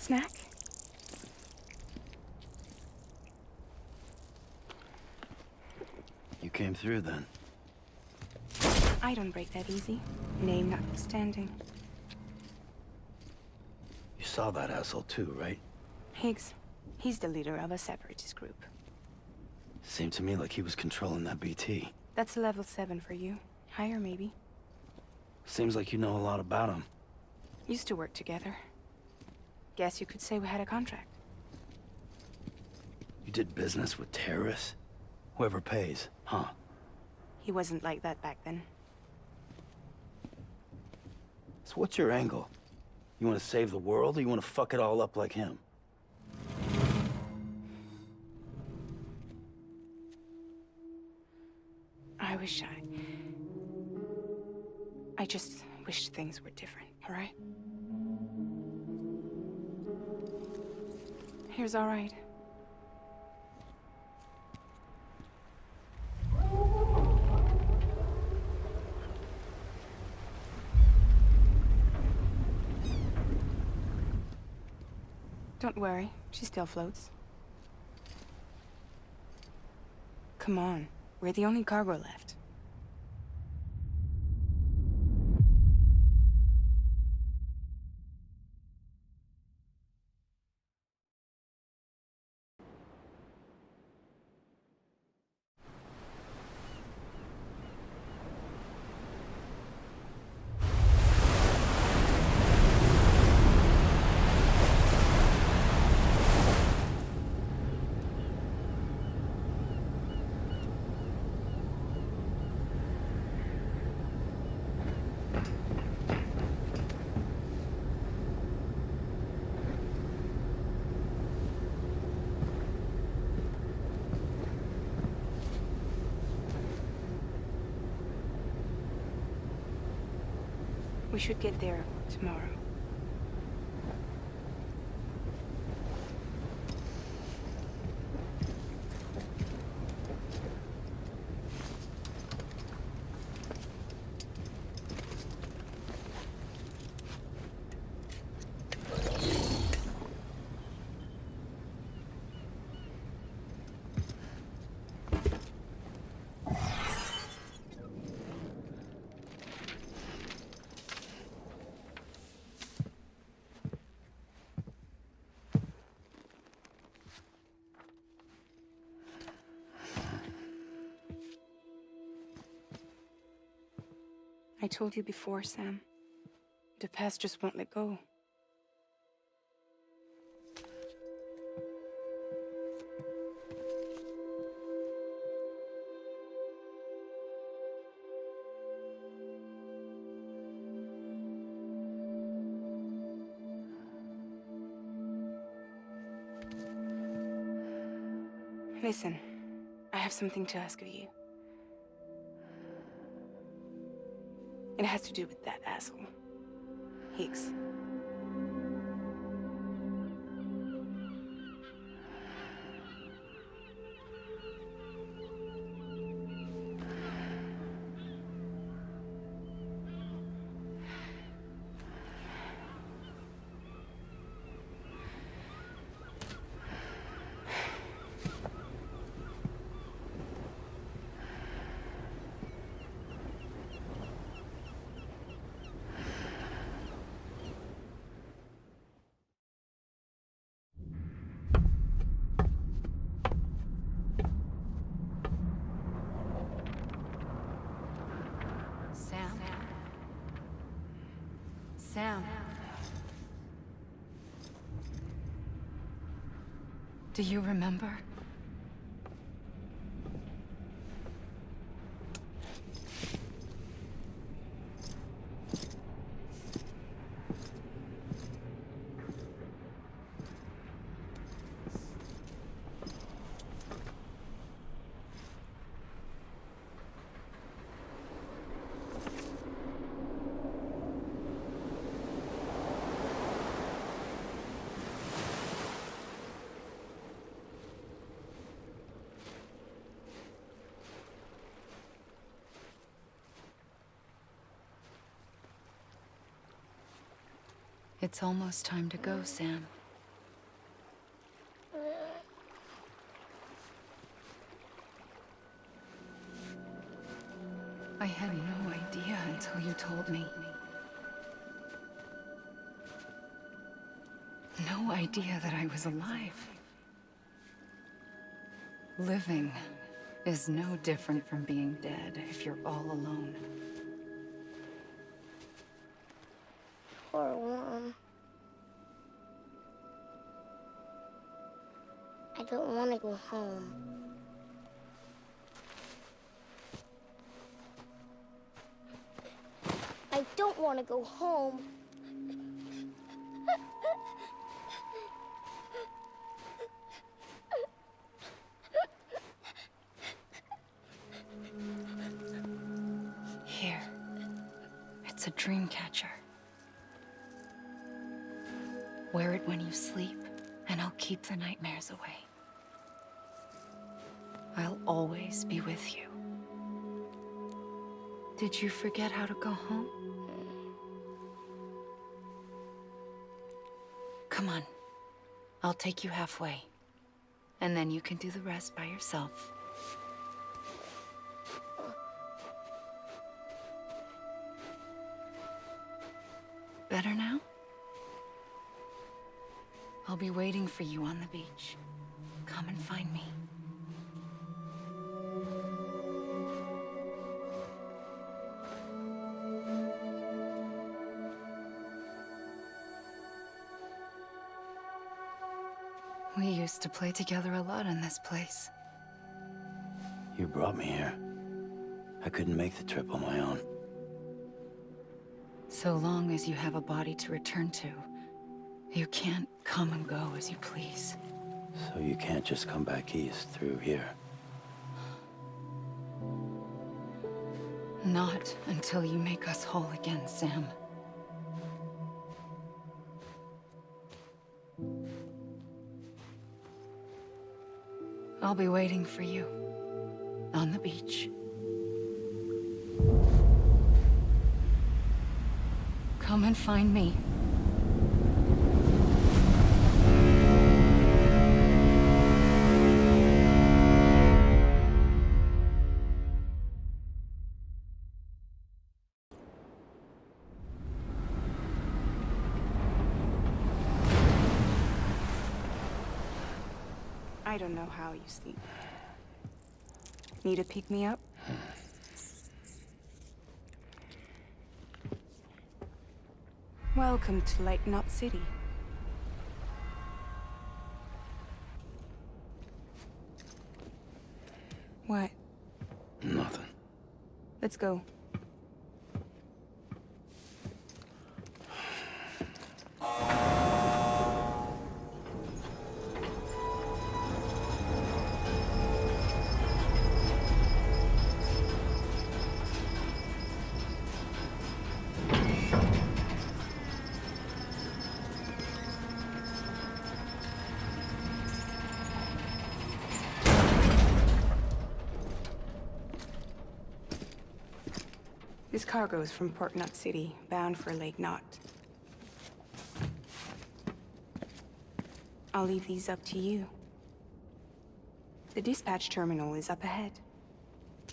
Snack? You came through then. I don't break that easy. Name notwithstanding. You saw that asshole too, right? Higgs. He's the leader of a separatist group. Seemed to me like he was controlling that BT. That's level 7 for you. Higher, maybe. Seems like you know a lot about him. Used to work together. Guess you could say we had a contract. You did business with terrorists? Whoever pays, huh? He wasn't like that back then. So what's your angle? You want to save the world, or you want to fuck it all up like him? I just wish things were different, all right? Here's all right. Don't worry, she still floats. Come on, we're the only cargo left. We should get there tomorrow. I told you before, Sam. The past just won't let go. Listen, I have something to ask of you. It has to do with that asshole, Higgs. Sam. Do you remember? It's almost time to go, Sam. had no idea until you told me. No idea that I was alive. Living is no different from being dead if you're all alone. Poor Mom. I don't want to go home. I don't want to go home. Here. It's a dream catcher. Wear it when you sleep, and I'll keep the nightmares away. I'll always be with you. Did you forget how to go home? Come on. I'll take you halfway. And then you can do the rest by yourself. Better now? I'll be waiting for you on the beach. Come and find me. We used to play together a lot in this place. You brought me here. I couldn't make the trip on my own. So long as you have a body to return to, you can't come and go as you please. So you can't just come back east through here? Not until you make us whole again, Sam. I'll be waiting for you on the beach. Come and find me. I don't know how you sleep. Need to pick me up? Welcome to Lake Knot City. What? Nothing. Let's go. This cargo is from Port Knot City, bound for Lake Knot. I'll leave these up to you. The dispatch terminal is up ahead.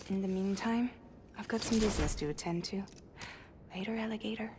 In the meantime, I've got some business to attend to. Later, alligator.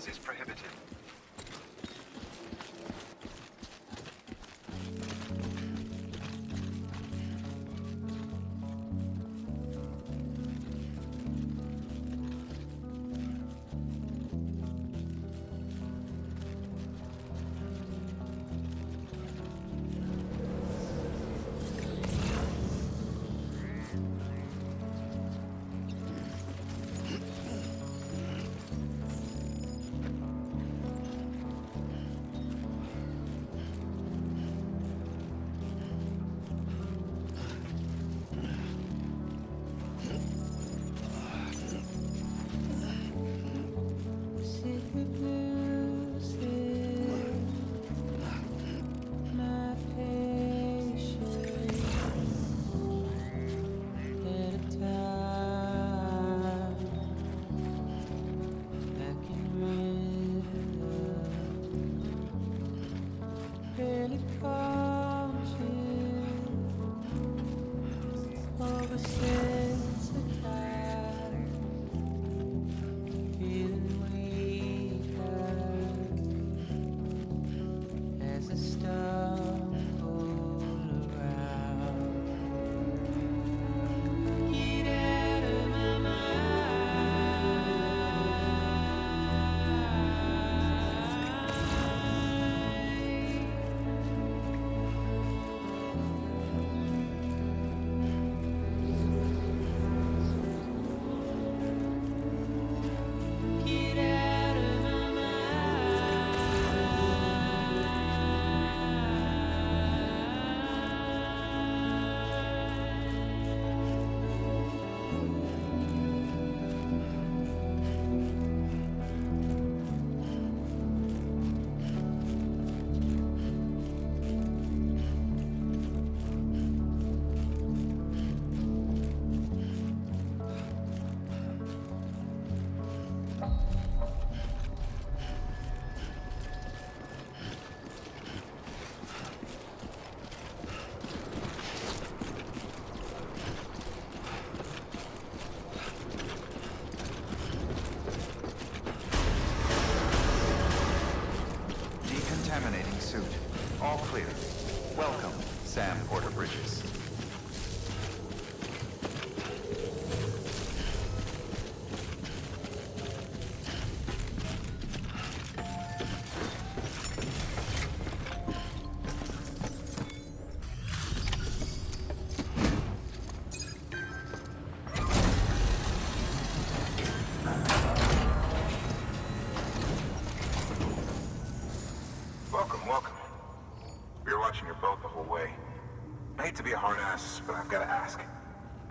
Is prohibited.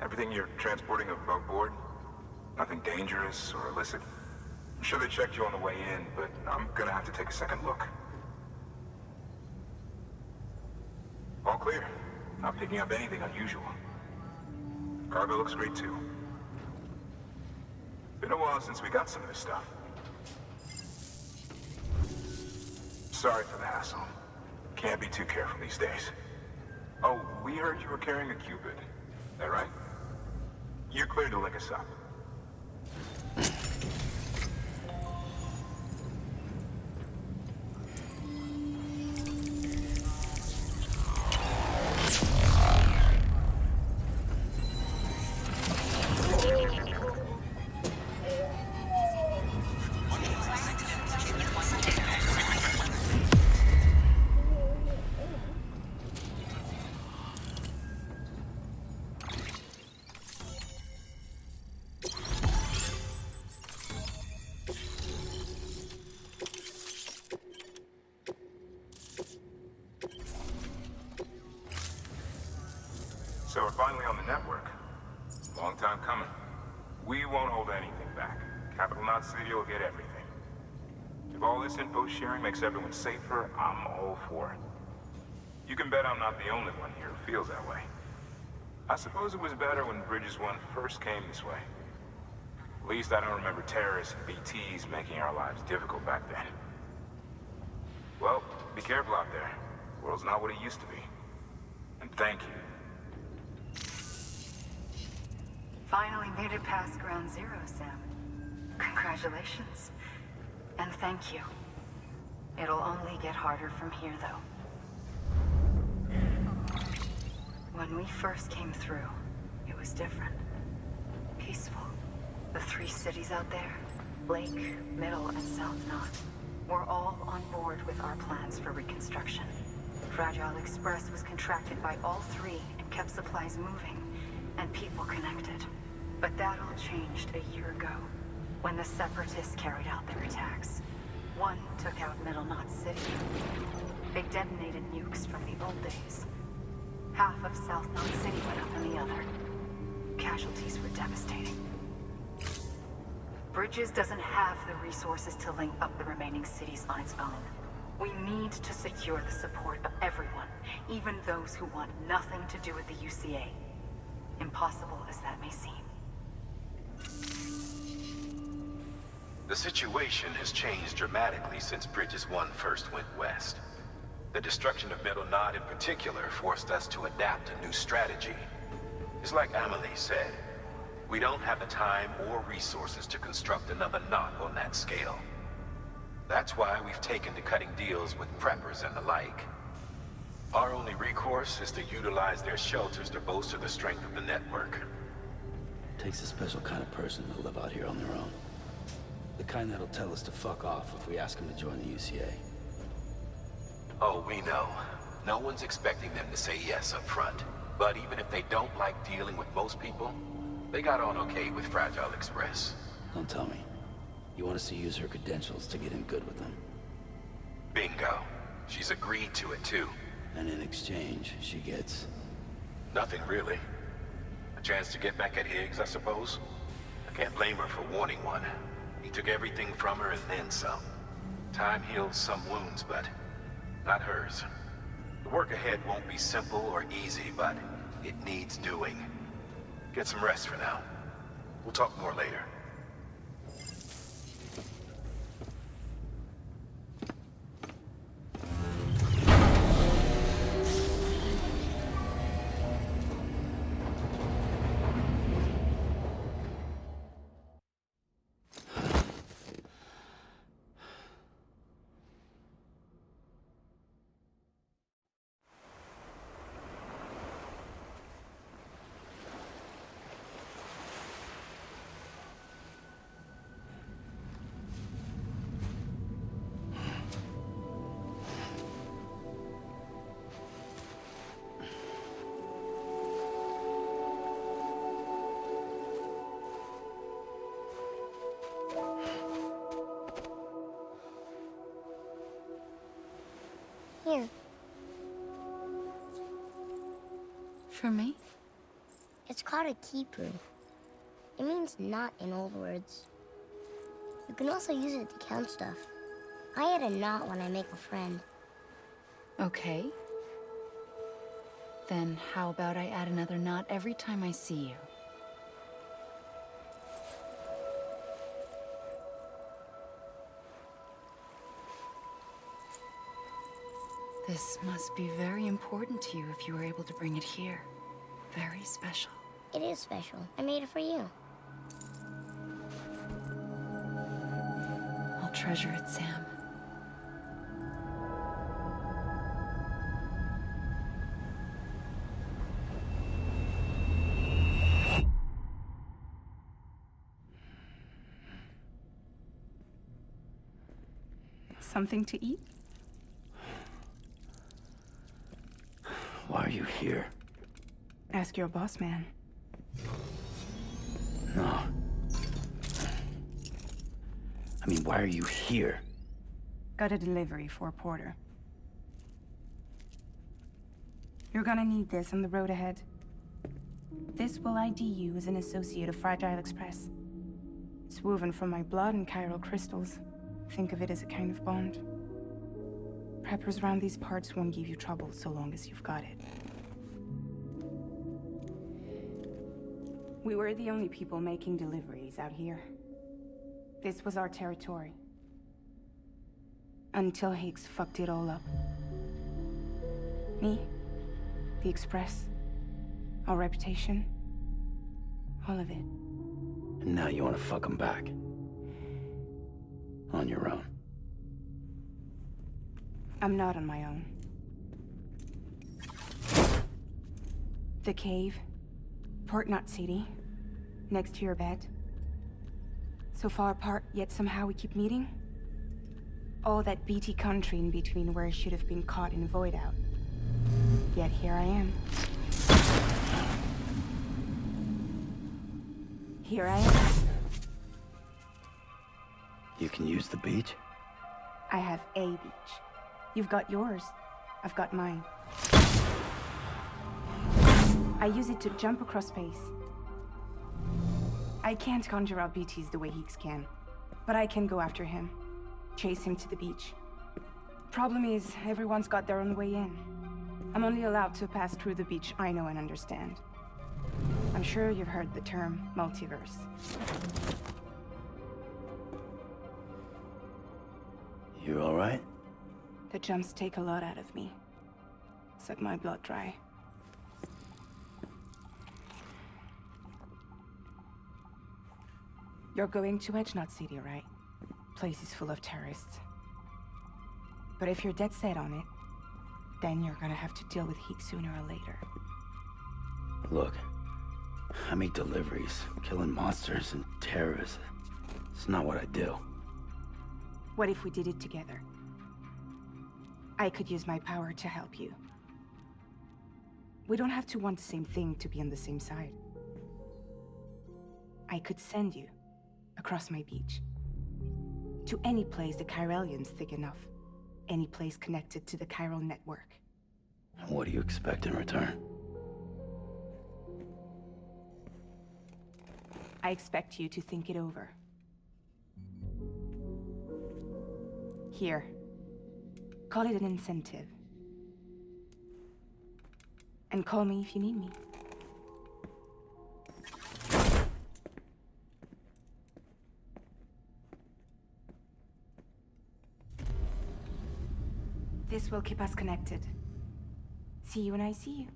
Everything you're transporting above board? Nothing dangerous or illicit? I'm sure they checked you on the way in, but I'm gonna have to take a second look. All clear. Not picking up anything unusual. Cargo looks great too. Been a while since we got some of this stuff. Sorry for the hassle. Can't be too careful these days. Oh, we heard you were carrying a Cupid. That right? You're clear to lick us up. So we're finally on the network. Long time coming. We won't hold anything back. Capital Knot City will get everything. If all this info sharing makes everyone safer, I'm all for it. You can bet I'm not the only one here who feels that way. I suppose it was better when Bridges 1 first came this way. At least I don't remember terrorists and BTs making our lives difficult back then. Well, be careful out there. The world's not what it used to be. And thank you. Finally made it past Ground Zero, Sam. Congratulations. And thank you. It'll only get harder from here, though. When we first came through, it was different. Peaceful. The 3 cities out there, Lake, Middle, and South Knot, were all on board with our plans for reconstruction. Fragile Express was contracted by all 3 and kept supplies moving, and people connected. But that all changed a year ago, when the Separatists carried out their attacks. One took out Middle Knot City. They detonated nukes from the old days. Half of South Knot City went up in the other. Casualties were devastating. Bridges doesn't have the resources to link up the remaining cities on its own. We need to secure the support of everyone, even those who want nothing to do with the UCA. Impossible as that may seem. The situation has changed dramatically since Bridges 1 first went west. The destruction of Middle Knot in particular forced us to adapt a new strategy. It's like Amelie said, we don't have the time or resources to construct another knot on that scale. That's why we've taken to cutting deals with preppers and the like. Our only recourse is to utilize their shelters to bolster the strength of the network. Takes a special kind of person to live out here on their own. The kind that'll tell us to fuck off if we ask them to join the UCA. Oh, we know. No one's expecting them to say yes up front. But even if they don't like dealing with most people, they got on okay with Fragile Express. Don't tell me. You want us to use her credentials to get in good with them? Bingo. She's agreed to it too. And in exchange, she gets... Nothing really. A chance to get back at Higgs, I suppose. I can't blame her for wanting one. He took everything from her and then some. Time heals some wounds, but not hers. The work ahead won't be simple or easy, but it needs doing. Get some rest for now. We'll talk more later. Here, For me? It's called a kipu. It means knot in old words. You can also use it to count stuff. I add a knot when I make a friend. Okay. Then how about I add another knot every time I see you? This must be very important to you if you were able to bring it here. Very special. It is special. I made it for you. I'll treasure it, Sam. Something to eat? Why are you here? Ask your boss man. No. I mean, why are you here? Got a delivery for Porter. You're gonna need this on the road ahead. This will ID you as an associate of Fragile Express. It's woven from my blood and chiral crystals. Think of it as a kind of bond. Preppers around these parts won't give you trouble so long as you've got it. We were the only people making deliveries out here. This was our territory. Until Higgs fucked it all up. Me, the Express, our reputation, all of it. And now you want to fuck them back. On your own. I'm not on my own. The cave, Port Knot City, next to your bed. So far apart, yet somehow we keep meeting. All that BT country in between where I should have been caught in void out. Yet here I am. Here I am. You can use the beach? I have a beach. You've got yours. I've got mine. I use it to jump across space. I can't conjure up BTs the way Higgs can, but I can go after him, chase him to the beach. Problem is, everyone's got their own way in. I'm only allowed to pass through the beach I know and understand. I'm sure you've heard the term multiverse. You all right? The jumps take a lot out of me. Suck my blood dry. You're going to Knot City, right? Place is full of terrorists. But if you're dead set on it, then you're gonna have to deal with Higgs sooner or later. Look, I make deliveries, killing monsters and terrorists. It's not what I do. What if we did it together? I could use my power to help you. We don't have to want the same thing to be on the same side. I could send you across my beach. To any place the Chiralian's thick enough. Any place connected to the chiral network. What do you expect in return? I expect you to think it over. Here. Call it an incentive. And call me if you need me. This will keep us connected. See you when I see you.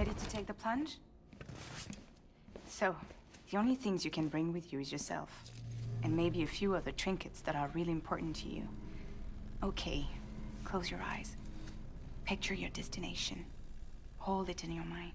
Ready to take the plunge? So, the only things you can bring with you is yourself. And maybe a few other trinkets that are really important to you. Okay, close your eyes. Picture your destination. Hold it in your mind.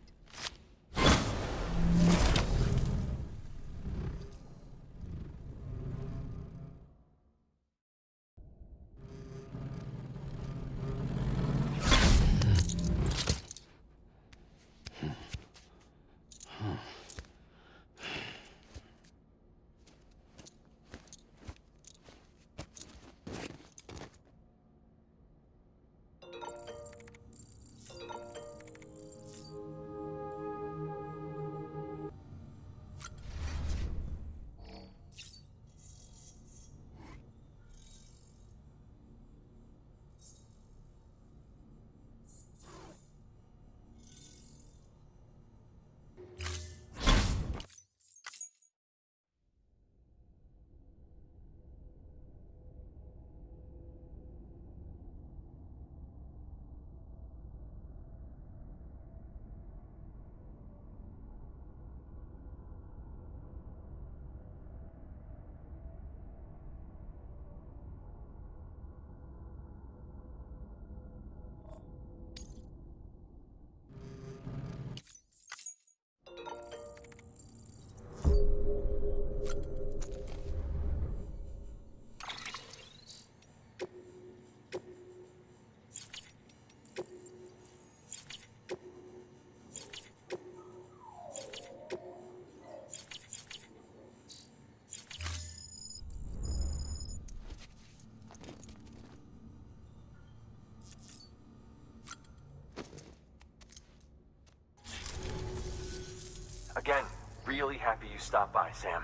Again, really happy you stopped by, Sam.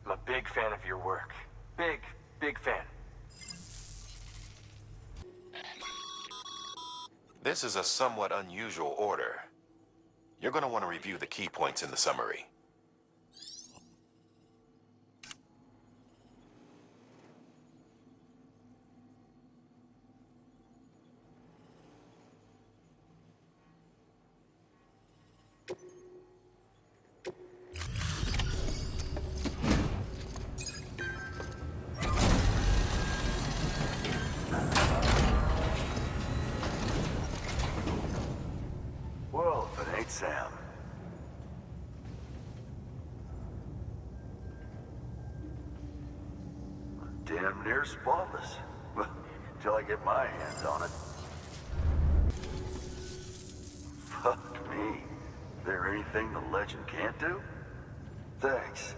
I'm a big fan of your work. Big fan. This is a somewhat unusual order. You're going to want to review the key points in the summary. Well, if it ain't Sam. Damn near spotless. Until I get my hands on it. Fuck me. Is there anything the legend can't do? Thanks.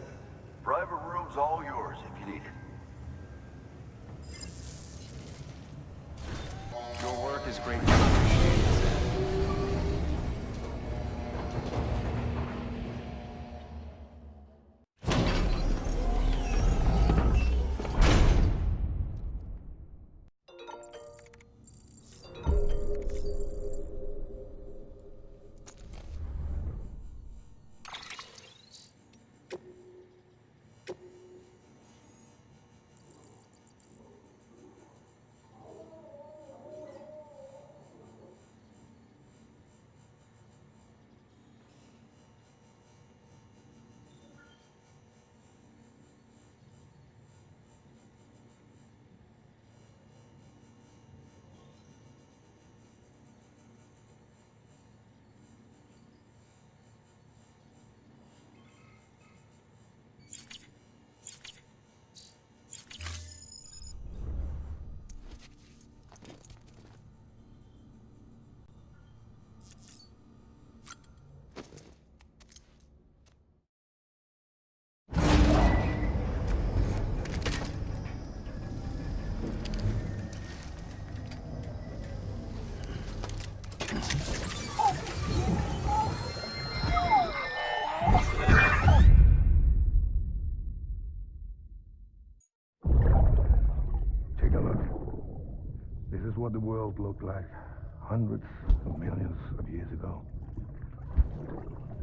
Private room's all yours if you need it. Your work is greatly appreciated, Sam. Take a look. This is what the world looked like hundreds of millions of years ago.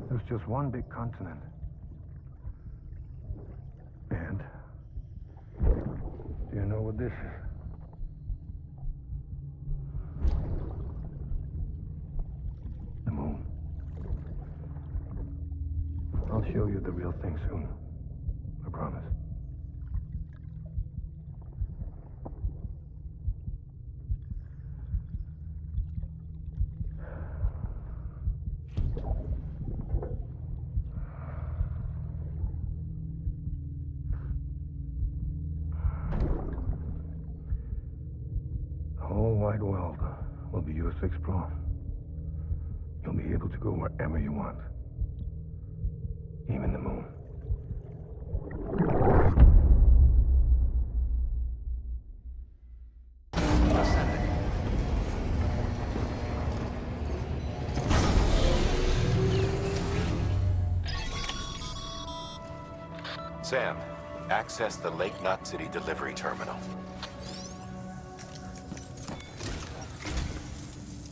There's just one big continent. And do you know what this is? The moon. show you the real thing soon. I promise. The whole wide world will be yours to explore. You'll be able to go wherever you want. Even the moon. Sam, access the Lake Knot City delivery terminal.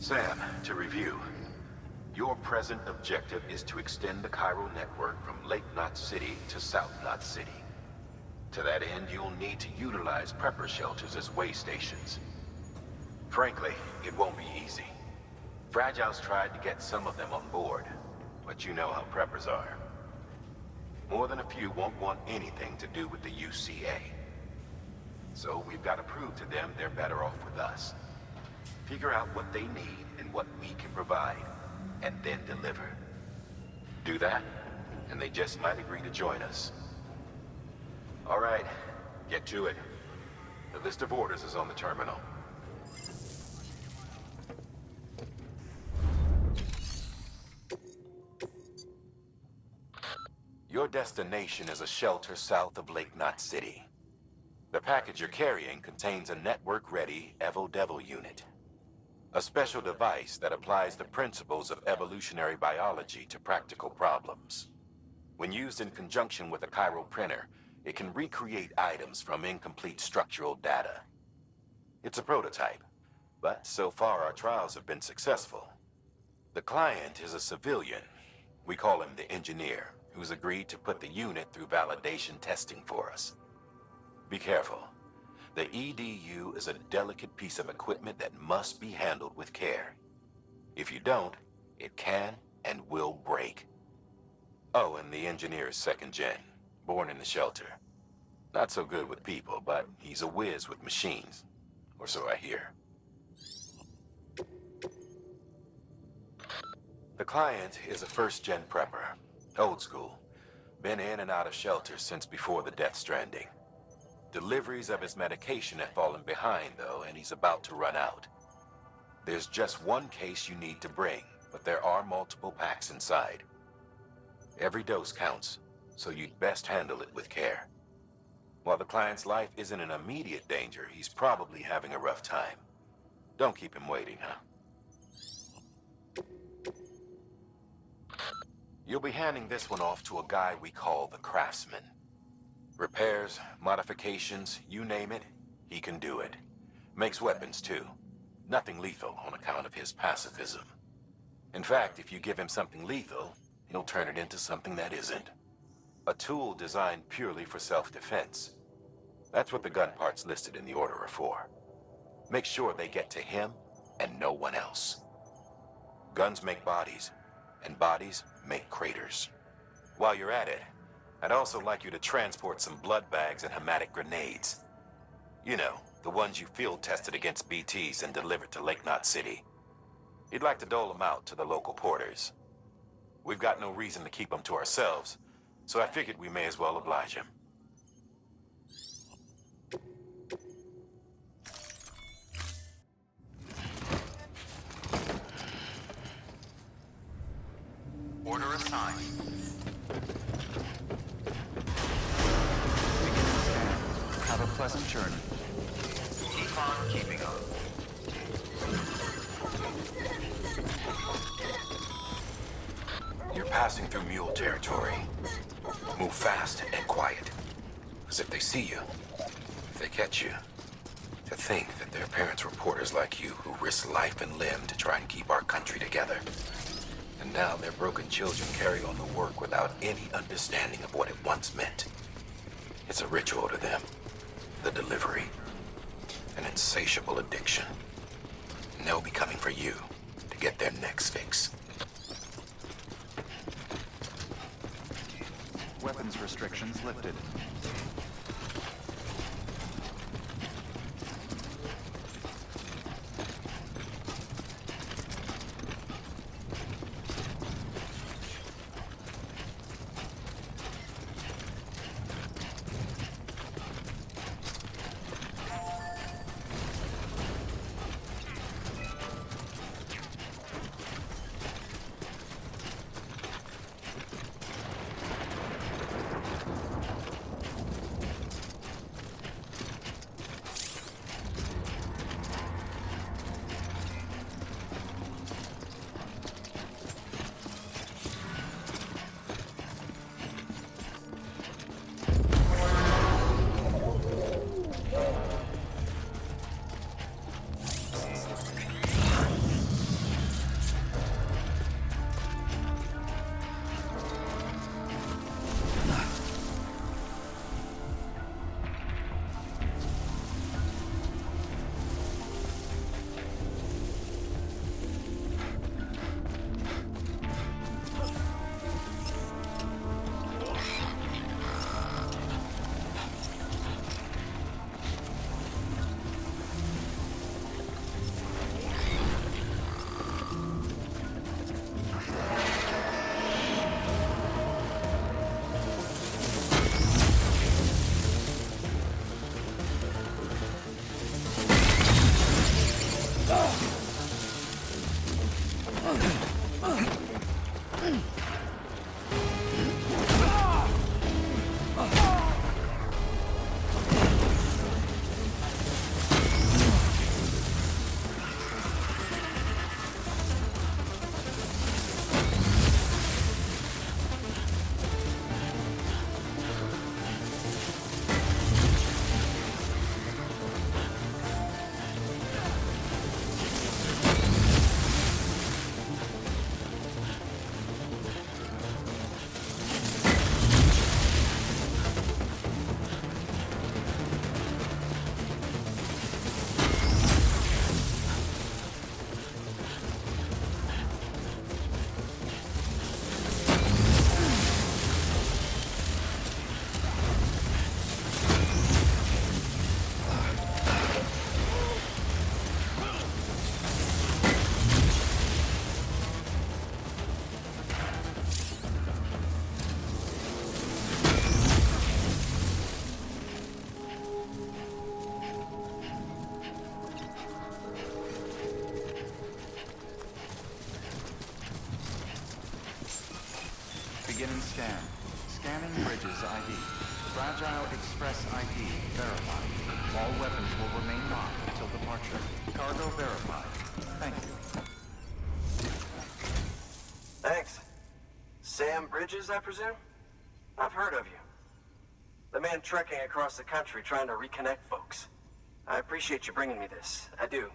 Sam, to review. Your present objective is to extend the chiral network from Lake Knot City to South Knot City. To that end, you'll need to utilize prepper shelters as way stations. Frankly, it won't be easy. Fragile's tried to get some of them on board, but you know how preppers are. More than a few won't want anything to do with the UCA. So we've got to prove to them they're better off with us. Figure out what they need and what we can provide, and then deliver. Do that, and they just might agree to join us. All right, get to it. The list of orders is on the terminal. Your destination is a shelter south of Lake Knot City. The package you're carrying contains a network-ready Evo-Devil unit. A special device that applies the principles of evolutionary biology to practical problems. When used in conjunction with a chiral printer, it can recreate items from incomplete structural data. It's a prototype, but so far our trials have been successful. The client is a civilian. We call him the engineer, who's agreed to put the unit through validation testing for us. Be careful. The EDU is a delicate piece of equipment that must be handled with care. If you don't, it can and will break. Oh, and the engineer is second gen, born in the shelter. Not so good with people, but he's a whiz with machines, or so I hear. The client is a first-gen prepper, old school. Been in and out of shelters since before the death Stranding. Deliveries of his medication have fallen behind, though, and he's about to run out. There's just one case you need to bring, but there are multiple packs inside. Every dose counts, so you'd best handle it with care. While the client's life isn't in immediate danger, he's probably having a rough time. Don't keep him waiting, huh? You'll be handing this one off to a guy we call the Craftsman. Repairs, modifications, you name it, he can do it. Makes weapons, too. Nothing lethal on account of his pacifism. In fact, if you give him something lethal, he'll turn it into something that isn't. A tool designed purely for self-defense. That's what the gun parts listed in the order are for. Make sure they get to him and no one else. Guns make bodies, and bodies make craters. While you're at it, I'd also like you to transport some blood bags and hematic grenades. You know, the ones you field tested against BTs and delivered to Lake Knot City. You'd like to dole them out to the local porters. We've got no reason to keep them to ourselves, so I figured we may as well oblige him. Order assigned. Have a pleasant journey. Keep on keeping on. You're passing through mule territory. Move fast and quiet. Because if they see you, if they catch you, to think that their parents were porters like you who risked life and limb to try and keep our country together. And now their broken children carry on the work without any understanding of what it once meant. It's a ritual to them. The delivery. An insatiable addiction. And they'll be coming for you to get their next fix. weapons restrictions lifted. Beginning scan. Scanning Bridges ID. Fragile Express ID verified. All weapons will remain locked until departure. Cargo verified. Thank you. Thanks. Sam Bridges, I presume? I've heard of you. The man trekking across the country trying to reconnect folks. I appreciate you bringing me this. I do.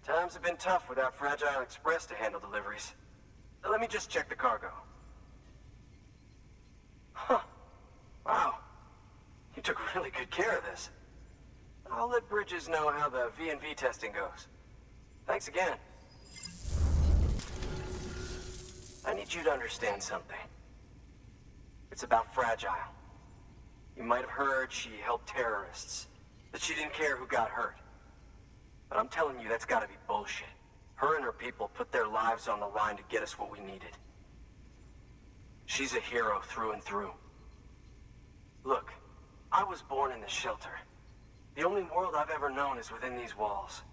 Times have been tough without Fragile Express to handle deliveries. Let me just check the cargo. Huh. Wow. You took really good care of this. I'll let Bridges know how the V&V testing goes. Thanks again. I need you to understand something. It's about Fragile. You might have heard she helped terrorists, that she didn't care who got hurt. But I'm telling you, that's gotta be bullshit. Her and her people put their lives on the line to get us what we needed. She's a hero through and through. Look, I was born in this shelter. The only world I've ever known is within these walls.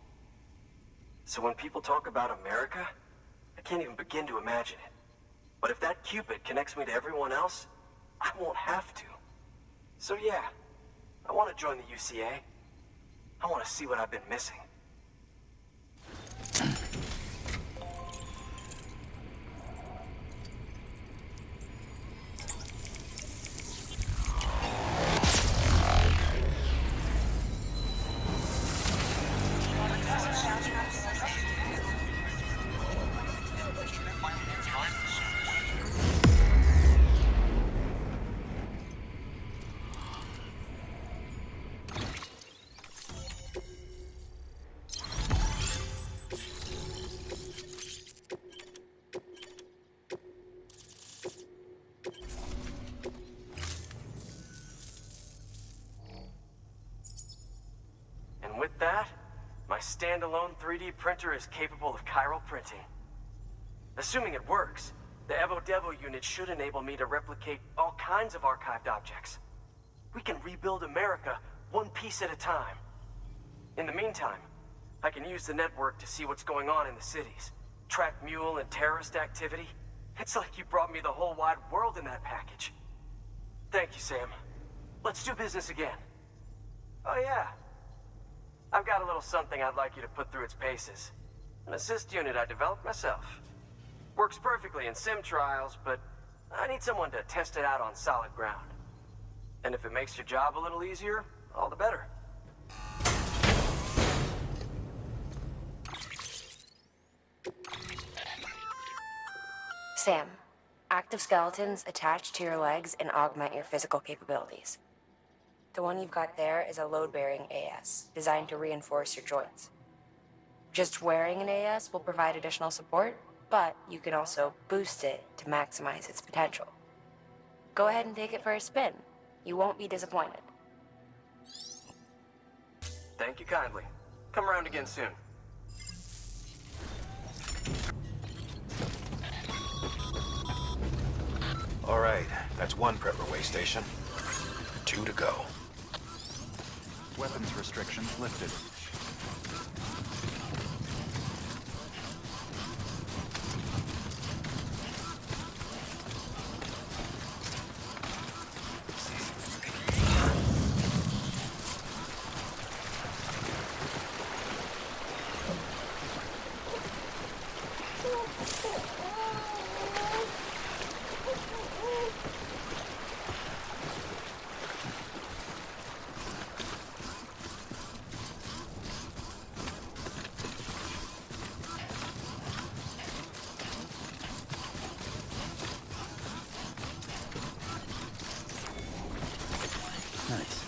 So when people talk about America, I can't even begin to imagine it. But if that Cupid connects me to everyone else, I won't have to. So yeah, I want to join the UCA. I want to see what I've been missing. standalone 3D printer is capable of chiral printing. Assuming it works, the Evo Devo unit should enable me to replicate all kinds of archived objects. We can rebuild America one piece at a time. In the meantime, I can use the network to see what's going on in the cities, track mule and terrorist activity. It's like you brought me the whole wide world in that package. Thank you, Sam. Let's do business again. Oh yeah. I've got a little something I'd like you to put through its paces. An assist unit I developed myself. Works perfectly in sim trials, but I need someone to test it out on solid ground. And if it makes your job a little easier, all the better. Sam, active skeletons attach to your legs and augment your physical capabilities. The one you've got there is a load-bearing AS, designed to reinforce your joints. Just wearing an AS will provide additional support, but you can also boost it to maximize its potential. Go ahead and take it for a spin. You won't be disappointed. Thank you kindly. Come around again soon. All right, that's one prepper way station. 2 to go. Weapons restrictions lifted. Nice.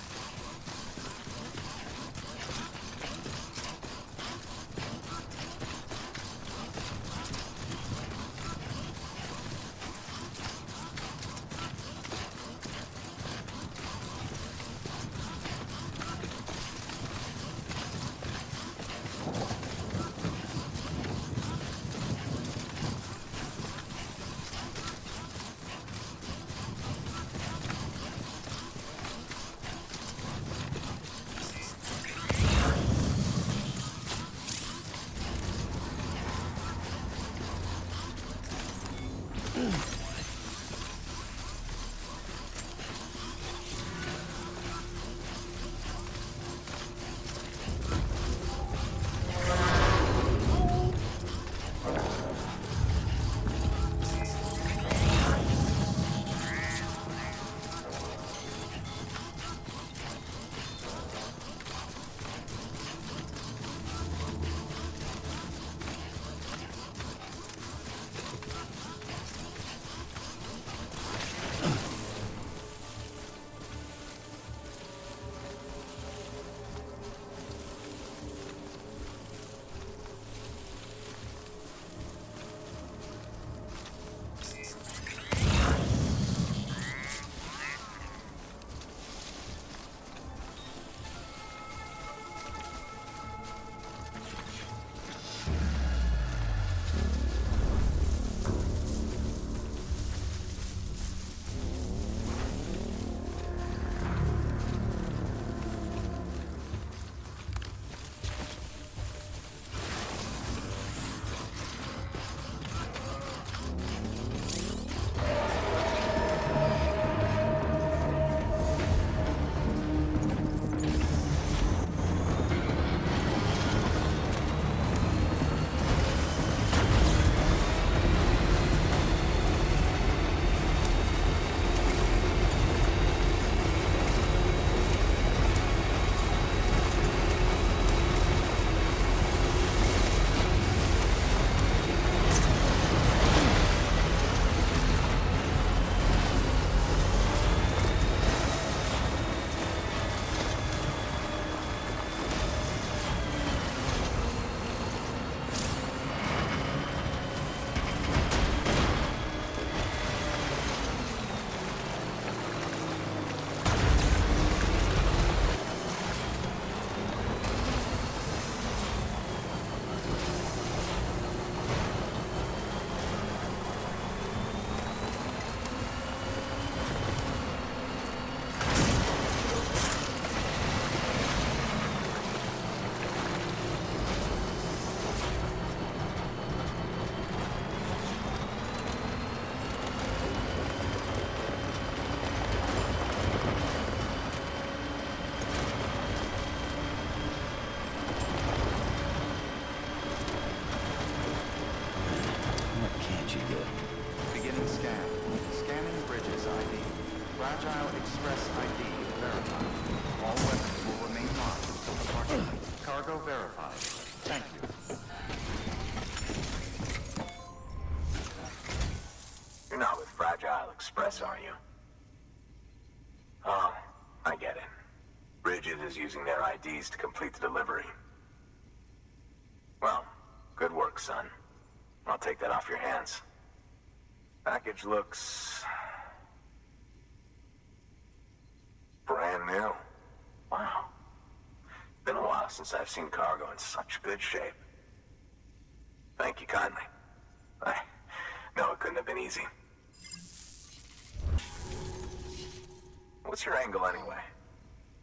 Fragile Express ID verified. All weapons will remain locked until departure. Cargo verified. Thank you. You're not with Fragile Express, are you? Oh, I get it. Bridget is using their IDs to complete the delivery. Well, good work, son. I'll take that off your hands. Package looks... brand new. Wow. Been a while since I've seen cargo in such good shape. Thank you kindly. I know it couldn't have been easy. What's your angle anyway?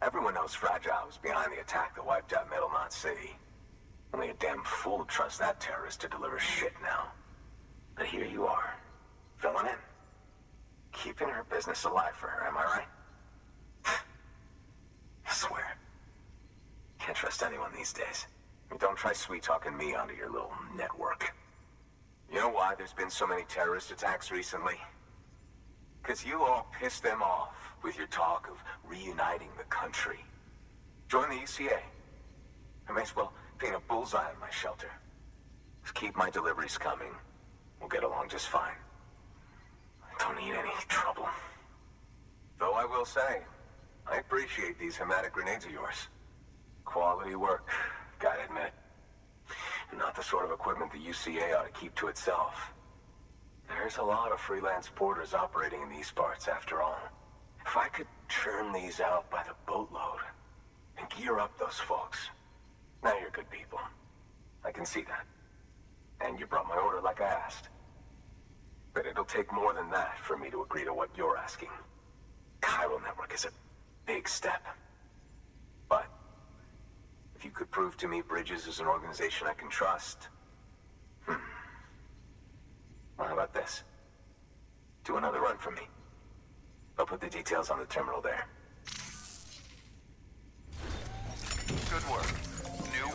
Everyone knows Fragile was behind the attack that wiped out Middle Knot City. Only a damn fool would trust that terrorist to deliver shit now. But here you are, filling in. Keeping her business alive for her, am I right? I swear. Can't trust anyone these days. And don't try sweet-talking me onto your little network. You know why there's been so many terrorist attacks recently? Because you all pissed them off with your talk of reuniting the country. Join the UCA. I may as well paint a bullseye on my shelter. Just keep my deliveries coming. We'll get along just fine. I don't need any trouble. Though I will say, I appreciate these hematic grenades of yours. Quality work, gotta admit. Not the sort of equipment the UCA ought to keep to itself. There's a lot of freelance porters operating in these parts, after all. If I could churn these out by the boatload and gear up those folks. Now you're good people. I can see that. And you brought my order like I asked. But it'll take more than that for me to agree to what you're asking. Chiral Network is a big step. But if you could prove to me Bridges is an organization I can trust... Well, how about this? Do another run for me. I'll put the details on the terminal there. Good work. New...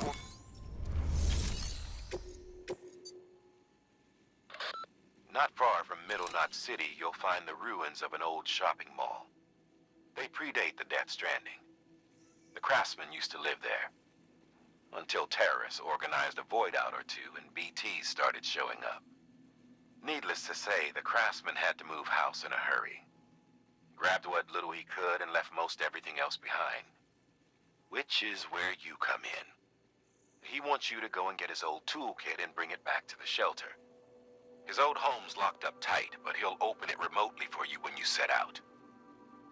Not far from Middle Knot City, you'll find the ruins of an old shopping mall. They predate the Death Stranding. The craftsmen used to live there. Until terrorists organized a void out or two and BTs started showing up. Needless to say, the craftsman had to move house in a hurry. Grabbed what little he could and left most everything else behind. Which is where you come in. He wants you to go and get his old toolkit and bring it back to the shelter. His old home's locked up tight, but he'll open it remotely for you when you set out.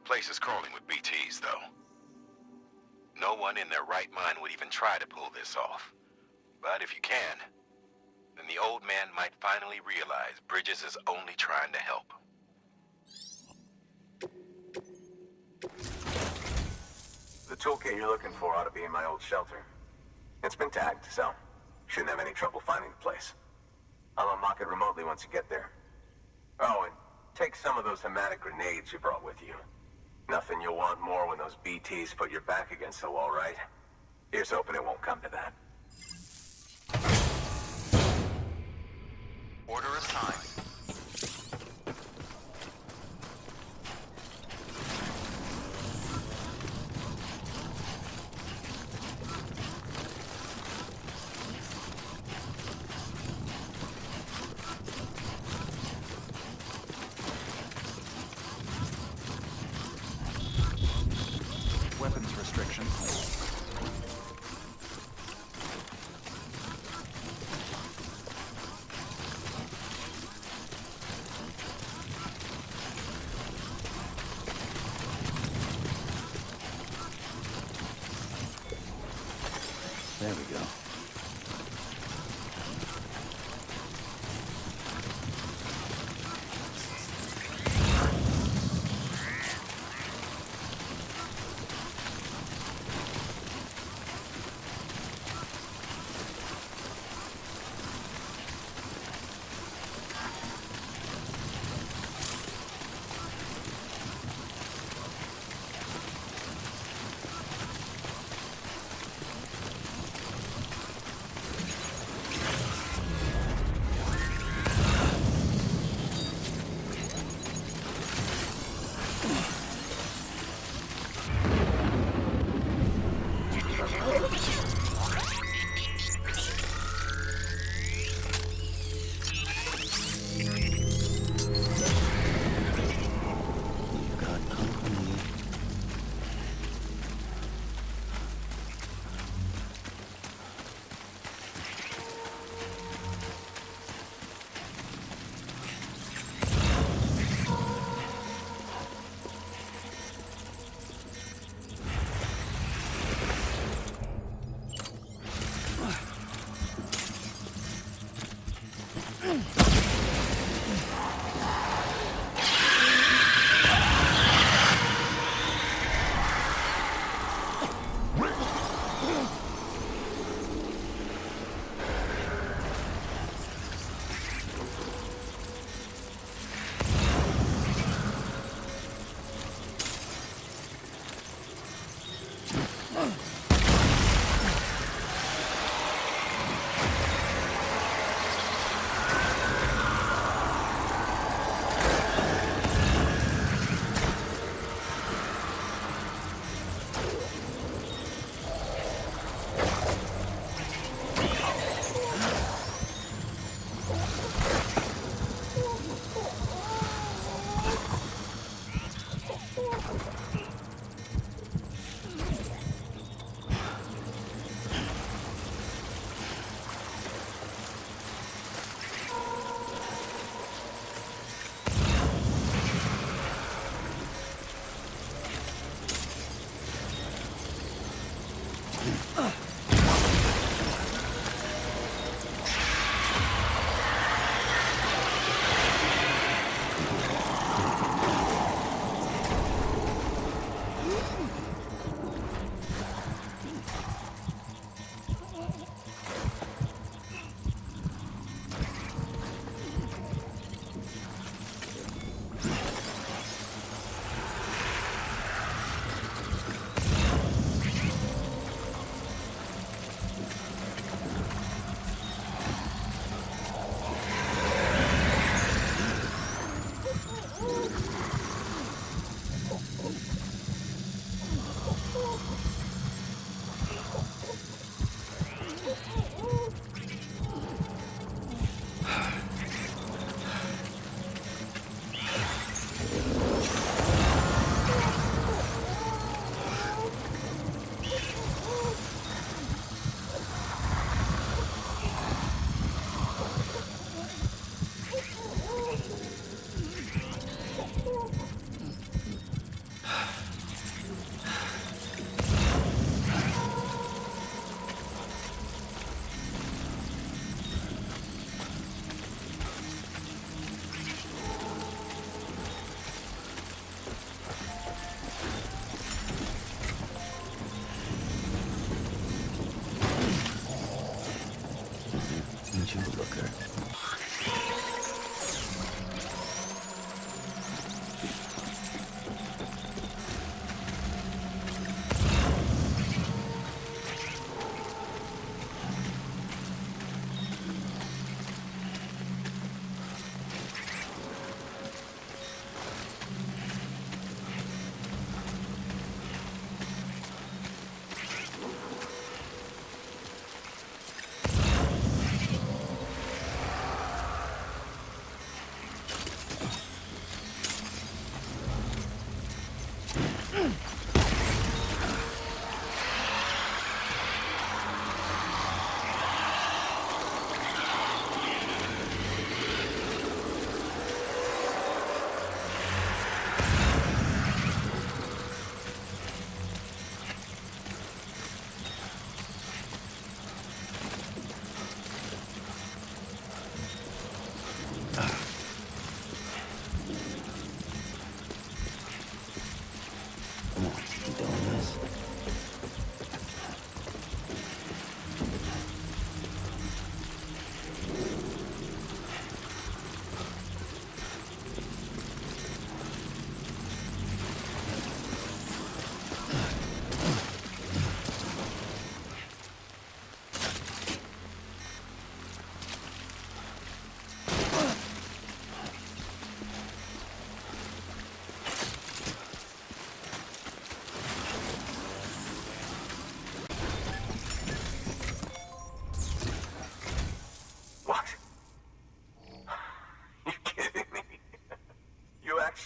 Place is crawling with BTs, though. No one in their right mind would even try to pull this off. But if you can, then the old man might finally realize Bridges is only trying to help. The toolkit you're looking for ought to be in my old shelter. It's been tagged, so shouldn't have any trouble finding the place. I'll unlock it remotely once you get there. Oh, and take some of those hematic grenades you brought with you. Nothing you'll want more when those BTs put your back against the wall, right? Here's hoping it won't come to that. Order assigned. Weapons restrictions. There we go.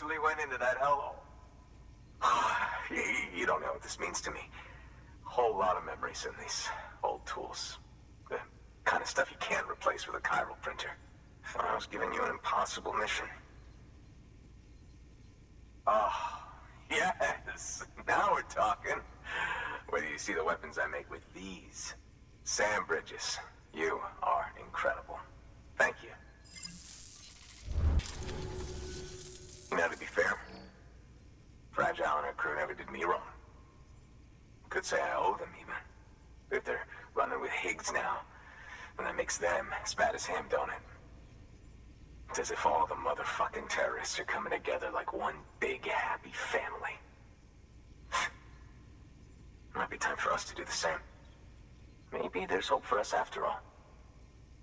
actually went into that hellhole. You don't know what this means to me. Whole lot of memories in these old tools. The kind of stuff you can't replace with a chiral printer. I was giving you an impossible mission. Oh, yes. Now we're talking. Whether you see the weapons I make with these. Sam Bridges, you are incredible. Thank you. You know, to be fair, Fragile and her crew never did me wrong. Could say I owe them, even. If they're running with Higgs now, and that makes them as bad as him, don't it? It's as if all the motherfucking terrorists are coming together like one big, happy family. Might be time for us to do the same. Maybe there's hope for us after all.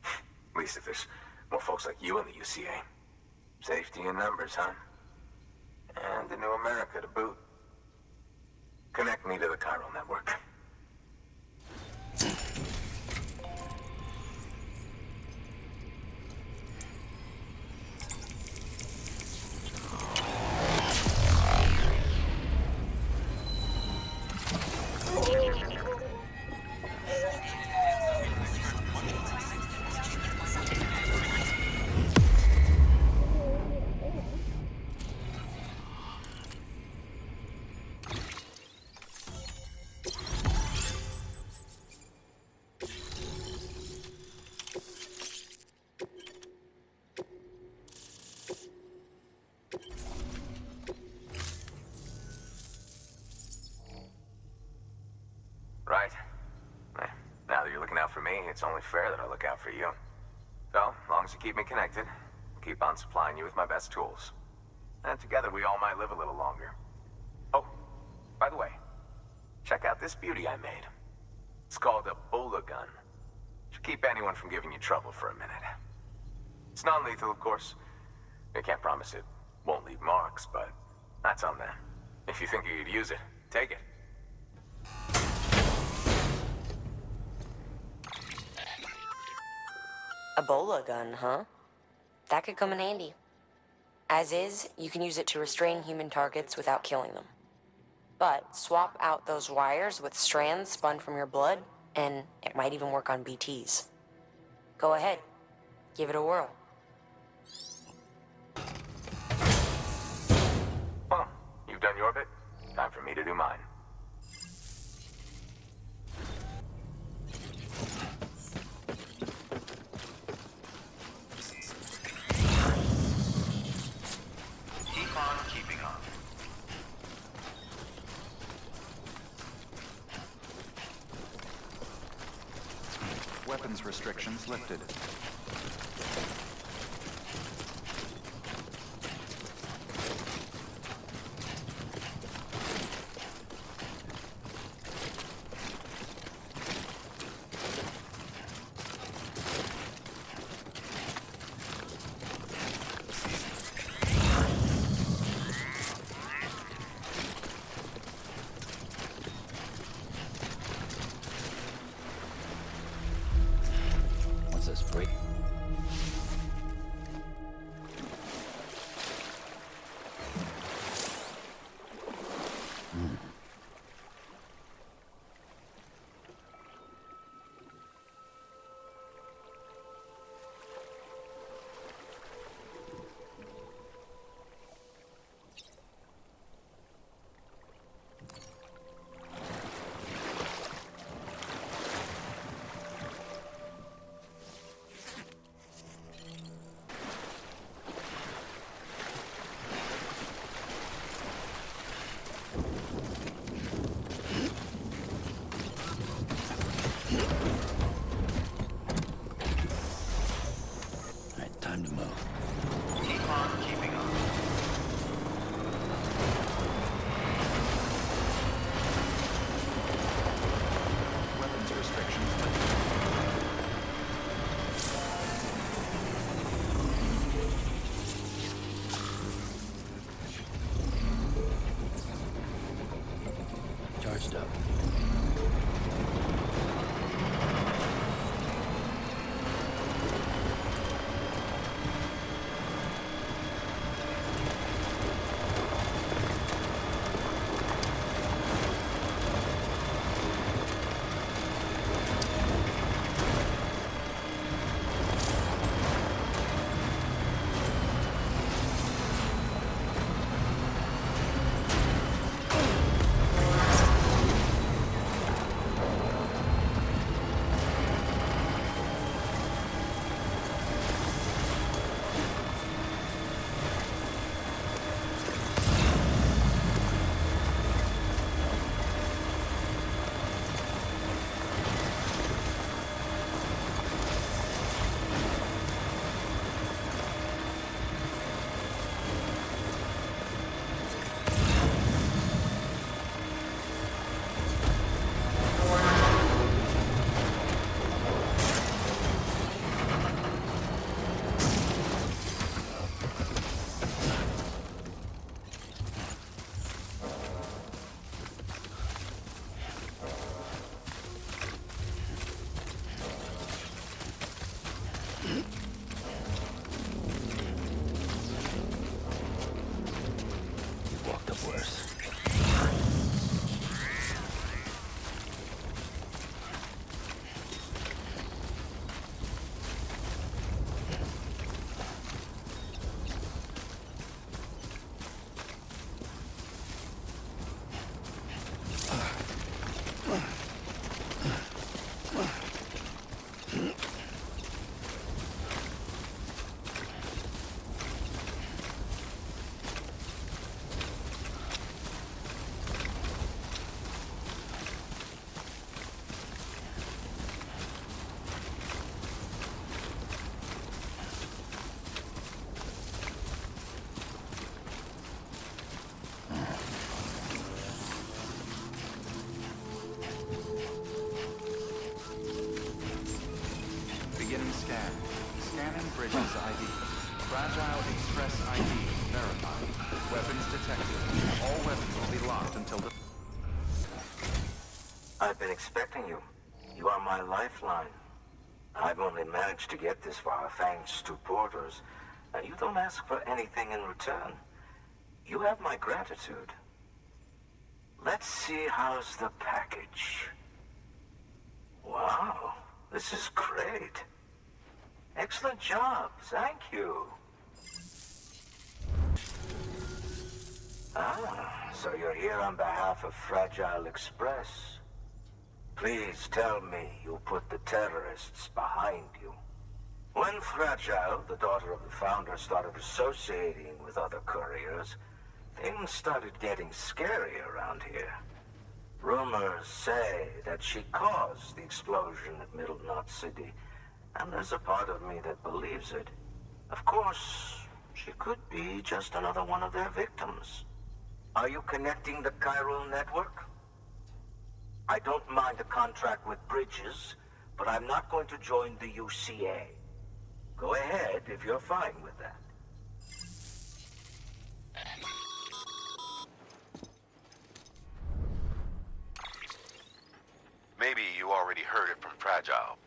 At least if there's more folks like you in the UCA. Safety in numbers, huh? And the new America to boot. Connect me to the chiral network. Right. Now that you're looking out for me, it's only fair that I look out for you. So, as long as you keep me connected, I'll keep on supplying you with my best tools. And together we all might live a little longer. Oh, by the way, check out this beauty I made. It's called a Bola gun. Should keep anyone from giving you trouble for a minute. It's non-lethal, of course. I can't promise it won't leave marks, but that's on them. If you think you could use it, take it. A Bola gun, huh? That could come in handy. As is, you can use it to restrain human targets without killing them. But swap out those wires with strands spun from your blood, and it might even work on BTs. Go ahead. Give it a whirl. Well, you've done your bit. Time for me to do mine. Keep on keeping on. Weapons restrictions lifted. What's this, break? Fragile Express ID verified. Weapons detected. All weapons will be locked until the... I've been expecting you. You are my lifeline. I've only managed to get this far thanks to porters, and you don't ask for anything in return. You have my gratitude. Let's see how's the package. Wow, this is great. Excellent job, thank you. Ah, so you're here on behalf of Fragile Express. Please tell me you put the terrorists behind you. When Fragile, the daughter of the founder, started associating with other couriers, things started getting scary around here. Rumors say that she caused the explosion at Middle Knot City, and there's a part of me that believes it. Of course, she could be just another one of their victims. Are you connecting the chiral network? I don't mind a contract with Bridges, but I'm not going to join the UCA. Go ahead if you're fine with that. Maybe you already heard it from Fragile,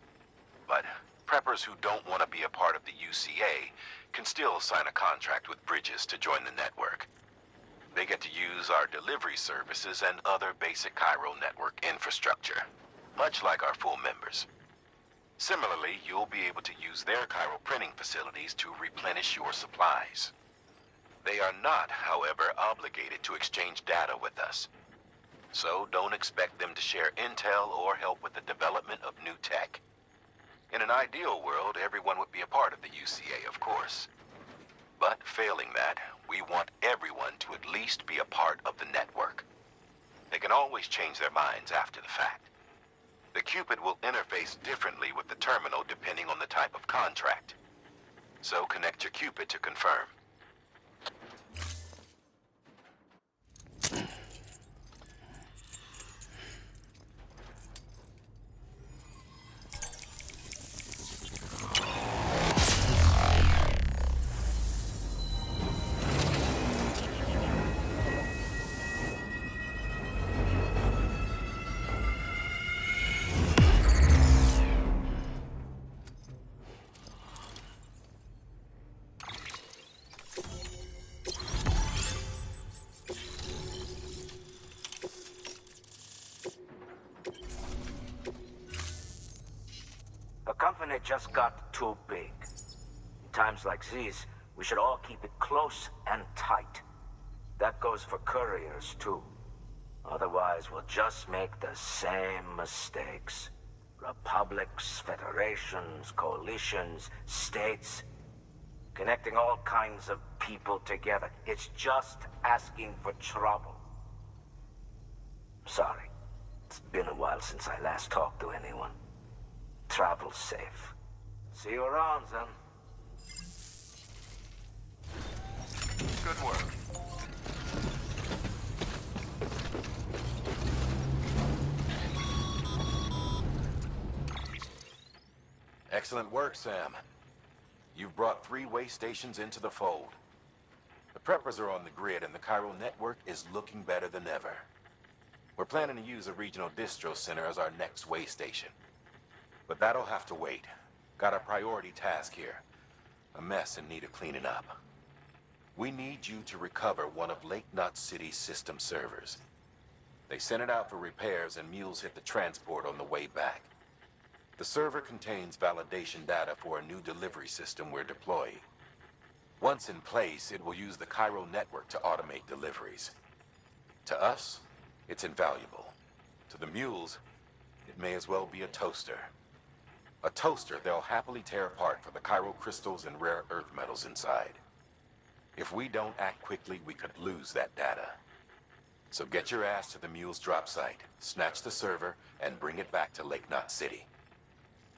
but preppers who don't want to be a part of the UCA can still sign a contract with Bridges to join the network. They get to use our delivery services and other basic chiral network infrastructure, much like our full members. Similarly, you'll be able to use their chiral printing facilities to replenish your supplies. They are not, however, obligated to exchange data with us. So don't expect them to share intel or help with the development of new tech. In an ideal world, everyone would be a part of the UCA, of course. But failing that, we want everyone to at least be a part of the network. They can always change their minds after the fact. The Cupid will interface differently with the terminal depending on the type of contract. So connect your Cupid to confirm. The company just got too big. In times like these, we should all keep it close and tight. That goes for couriers, too. Otherwise, we'll just make the same mistakes. Republics, federations, coalitions, states. Connecting all kinds of people together. It's just asking for trouble. Sorry. It's been a while since I last talked to anyone. Travel safe. See you around, then. Good work. Excellent work, Sam. You've brought 3 way stations into the fold. The preppers are on the grid and the chiral network is looking better than ever. We're planning to use a regional distro center as our next way station. But that'll have to wait. Got a priority task here. A mess in need of cleaning up. We need you to recover one of Lake Knot City's system servers. They sent it out for repairs and mules hit the transport on the way back. The server contains validation data for a new delivery system we're deploying. Once in place, it will use the chiral network to automate deliveries. To us, it's invaluable. To the mules, it may as well be a toaster. A toaster they'll happily tear apart for the chiral crystals and rare earth metals inside. If we don't act quickly, we could lose that data. So get your ass to the mule's drop site, snatch the server, and bring it back to Lake Knot City.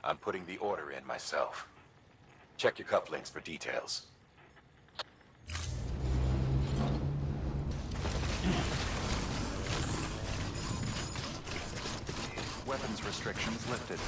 I'm putting the order in myself. Check your cufflinks for details. Weapons restrictions lifted.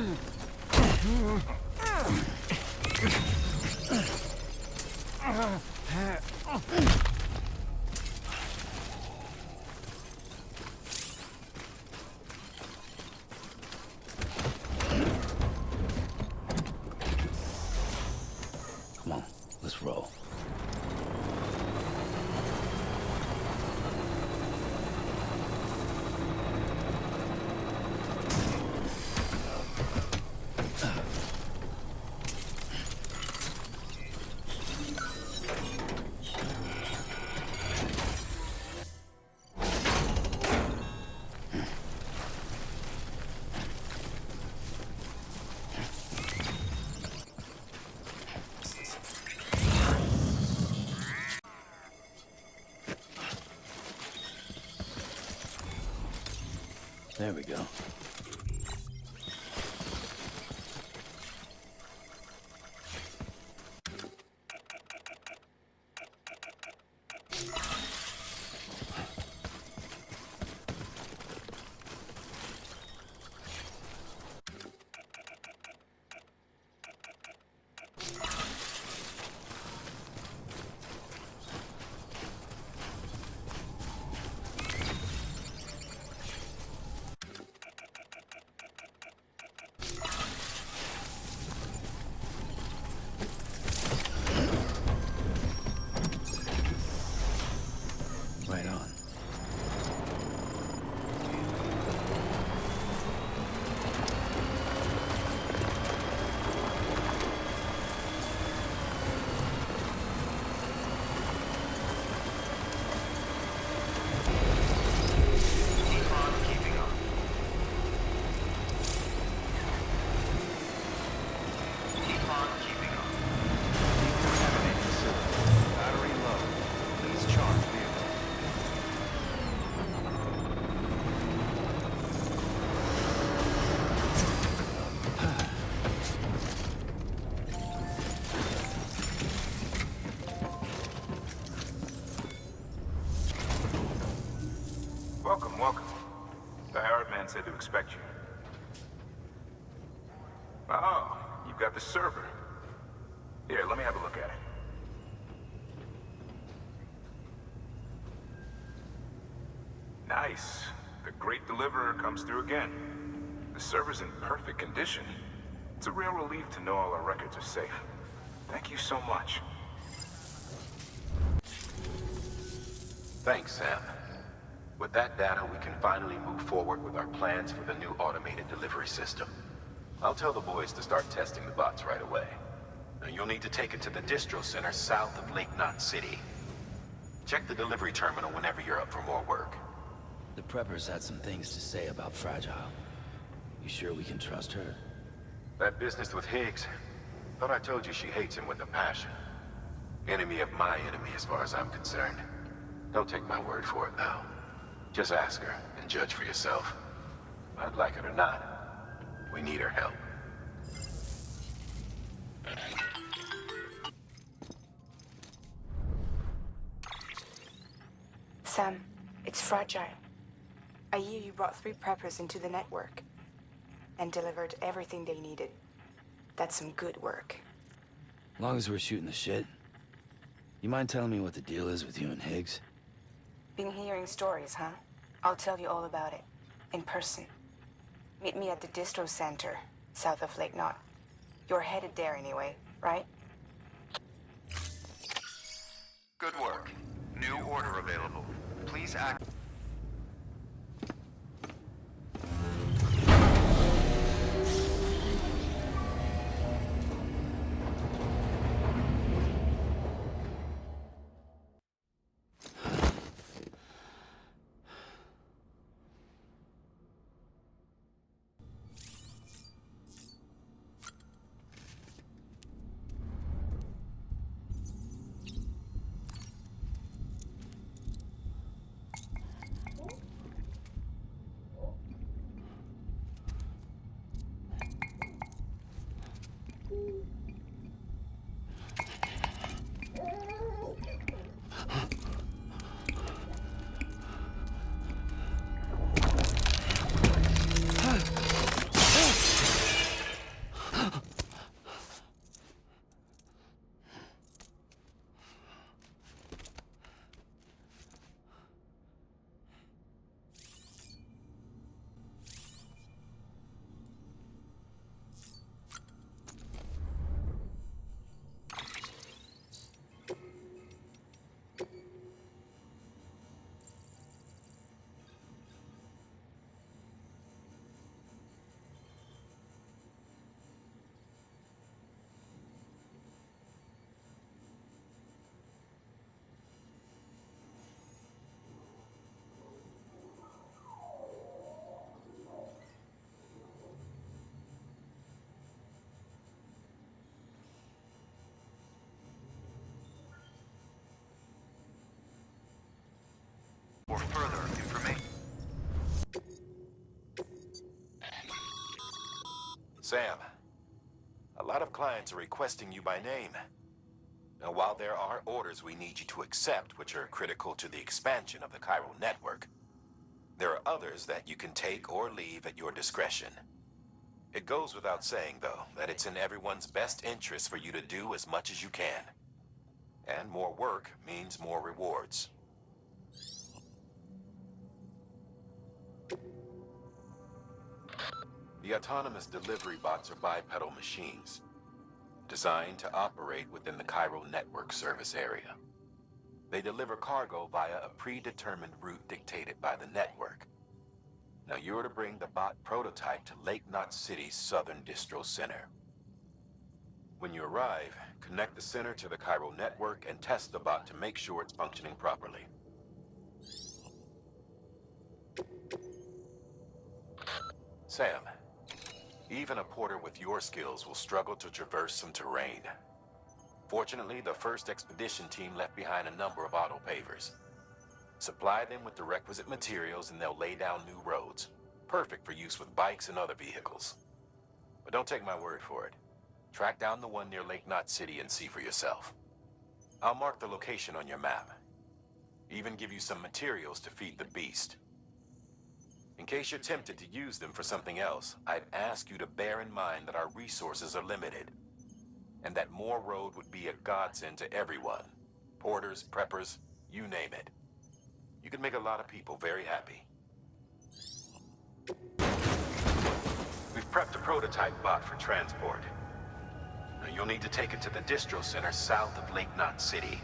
Come on, let's roll. There we go. Right on. Battery low. Please charge vehicle. Welcome, welcome. The hired man said to expect you. Oh, you've got the server. Here, let me have a look at it. Nice. The great deliverer comes through again. The server's in perfect condition. It's a real relief to know all our records are safe. Thank you so much. Thanks, Sam. With that data, we can finally move forward with our plans for the new automated delivery system. I'll tell the boys to start testing the bots right away. Now, you'll need to take it to the distro center south of Lake Knot City. Check the delivery terminal whenever you're up for more work. The preppers had some things to say about Fragile. You sure we can trust her? That business with Higgs, thought I told you she hates him with a passion. Enemy of my enemy as far as I'm concerned. Don't take my word for it, though. Just ask her and judge for yourself. I'd like it or not. We need her help. Sam, it's Fragile. I hear you brought 3 preppers into the network and delivered everything they needed. That's some good work. As long as we're shooting the shit. You mind telling me what the deal is with you and Higgs? Been hearing stories, huh? I'll tell you all about it. In person. Meet me at the distro center, south of Lake Knot. You're headed there anyway, right? Good work. New order available. Please act. Sam, a lot of clients are requesting you by name. Now, while there are orders we need you to accept, which are critical to the expansion of the Chiral network, there are others that you can take or leave at your discretion. It goes without saying, though, that it's in everyone's best interest for you to do as much as you can. And more work means more rewards. The autonomous delivery bots are bipedal machines, designed to operate within the Chiral network service area. They deliver cargo via a predetermined route dictated by the network. Now you're to bring the bot prototype to Lake Knot City's southern distro center. When you arrive, connect the center to the Chiral network and test the bot to make sure it's functioning properly. Sam, even a porter with your skills will struggle to traverse some terrain. Fortunately, the first expedition team left behind a number of auto pavers. Supply them with the requisite materials and they'll lay down new roads, perfect for use with bikes and other vehicles. But don't take my word for it. Track down the one near Lake Knot City and see for yourself. I'll mark the location on your map. Even give you some materials to feed the beast. In case you're tempted to use them for something else, I'd ask you to bear in mind that our resources are limited, and that more road would be a godsend to everyone. Porters, preppers, you name it. You could make a lot of people very happy. We've prepped a prototype bot for transport. Now, you'll need to take it to the distro center south of Lake Knot City.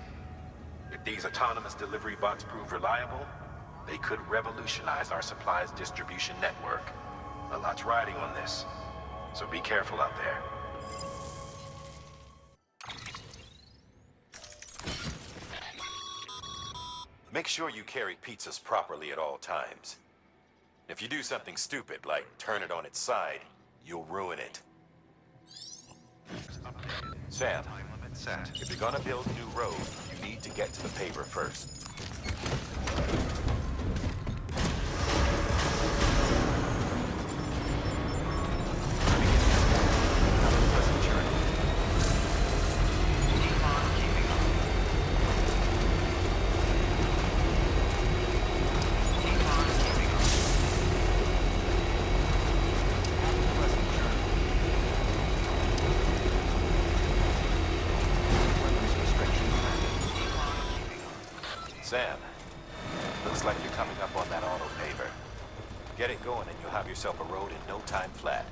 If these autonomous delivery bots prove reliable, they could revolutionize our supplies distribution network. A lot's riding on this, so be careful out there. Make sure you carry pizzas properly at all times. If you do something stupid, like turn it on its side, you'll ruin it. Sam, if you're gonna build a new road, you need to get to the paver first. Sam, looks like you're coming up on that auto paver. Get it going and you'll have yourself a road in no time flat.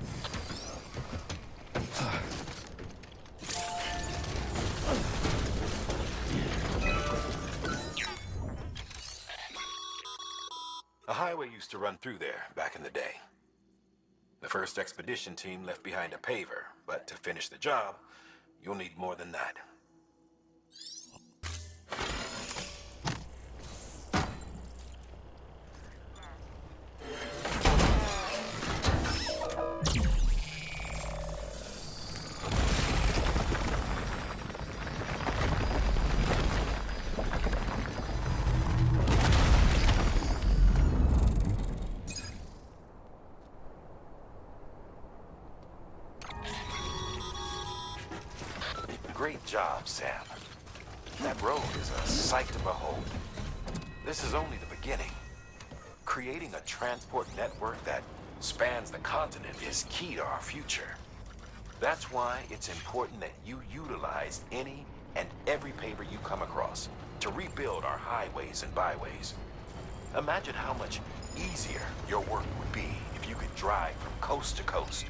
A highway used to run through there back in the day. The first expedition team left behind a paver, but to finish the job, you'll need more than that. Great job, Sam. That road is a sight to behold. This is only the beginning. Creating a transport network that spans the continent is key to our future. That's why it's important that you utilize any and every paver you come across to rebuild our highways and byways. Imagine how much easier your work would be if you could drive from coast to coast.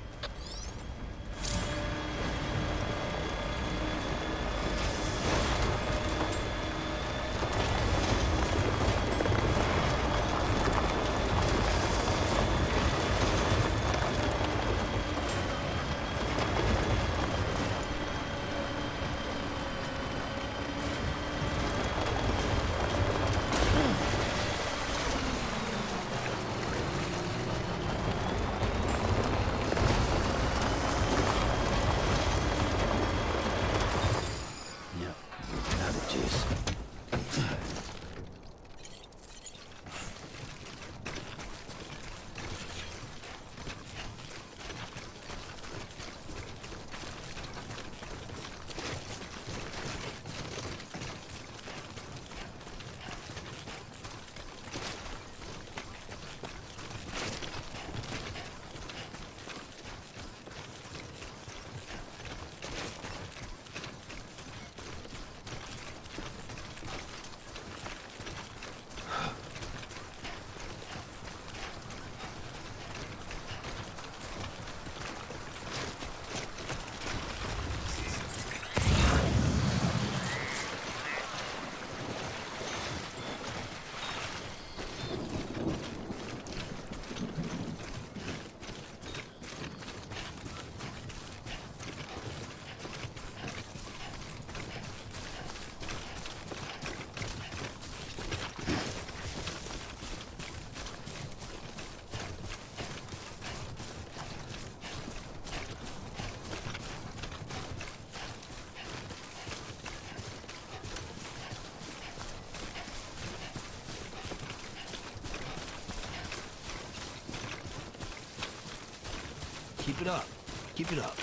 Keep it up. Keep it up.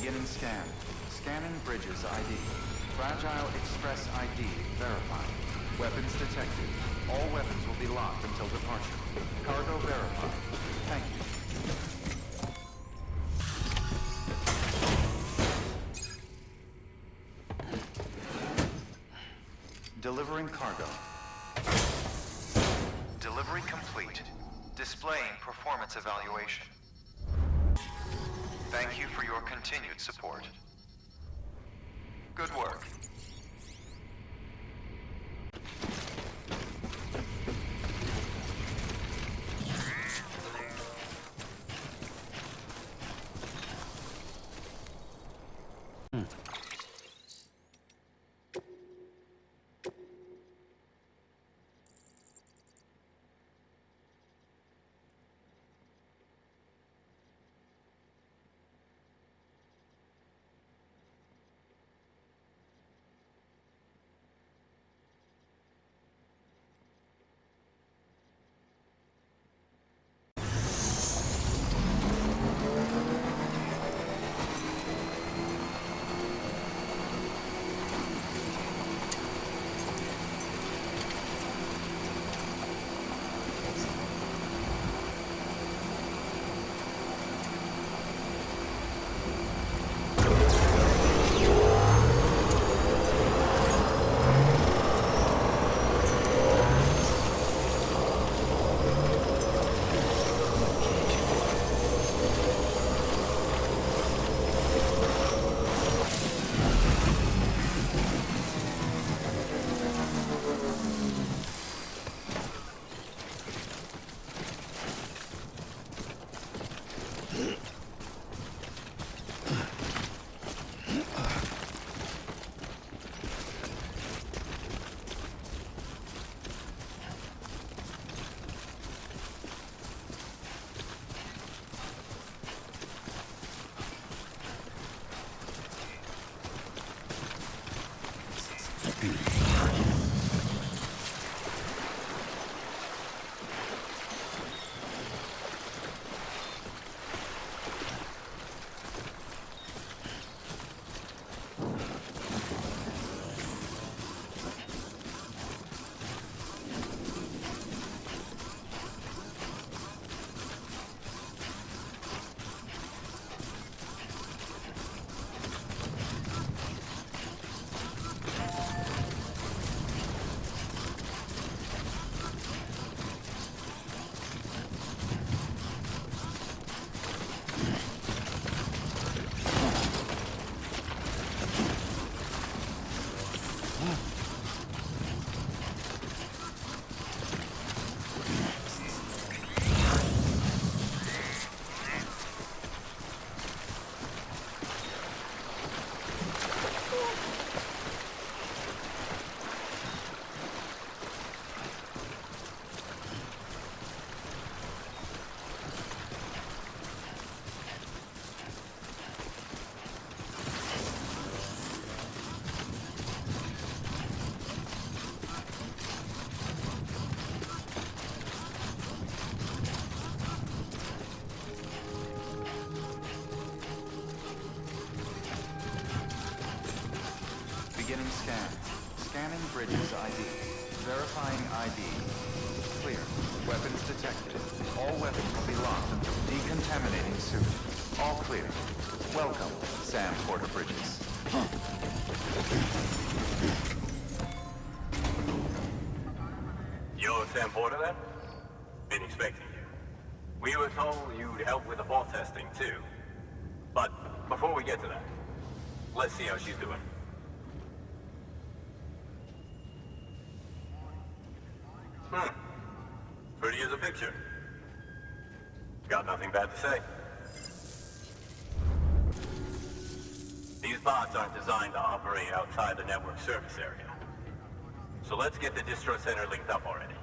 Beginning scan. Scanning bridges ID. Fragile Express ID verified. Weapons detected. All weapons will be locked until departure. Cargo verified. Thank you. Delivering cargo. Delivery complete. Displaying performance evaluation. Thank you for your continued support. Good work. Beginning scan. Scanning bridges ID. Verifying ID. Clear. Weapons detected. All weapons will be locked until decontaminating soon. All clear. Welcome, Sam Porter Bridges. You're Sam Porter then? Been expecting you. We were told you'd help with the bot testing too. But before we get to that, let's see how she's doing. Pretty as a picture. Got nothing bad to say. These bots aren't designed to operate outside the network service area. So let's get the distro center linked up already.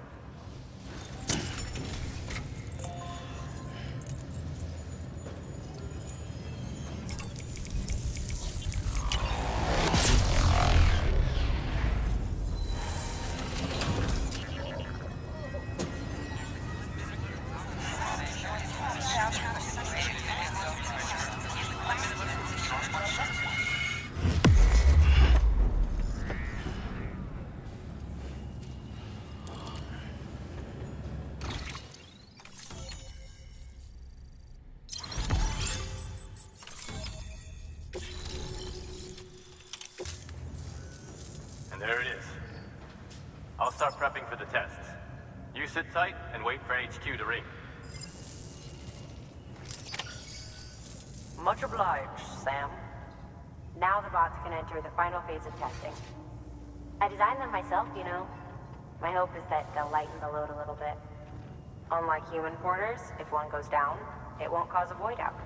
There it is. I'll start prepping for the tests. You sit tight and wait for HQ to ring. Much obliged, Sam. Now the bots can enter the final phase of testing. I designed them myself, you know. My hope is that they'll lighten the load a little bit. Unlike human porters, if one goes down, it won't cause a void out.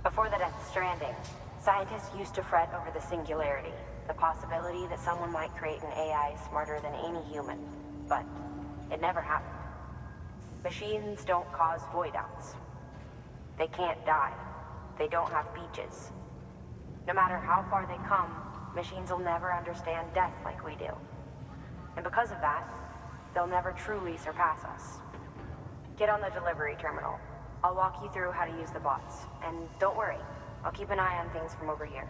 Before the death of Stranding, scientists used to fret over the singularity, the possibility that someone might create an AI smarter than any human. But it never happened. Machines don't cause void outs. They can't die. They don't have beaches. No matter how far they come, machines will never understand death like we do. And because of that, they'll never truly surpass us. Get on the delivery terminal. I'll walk you through how to use the bots. And don't worry, I'll keep an eye on things from over here.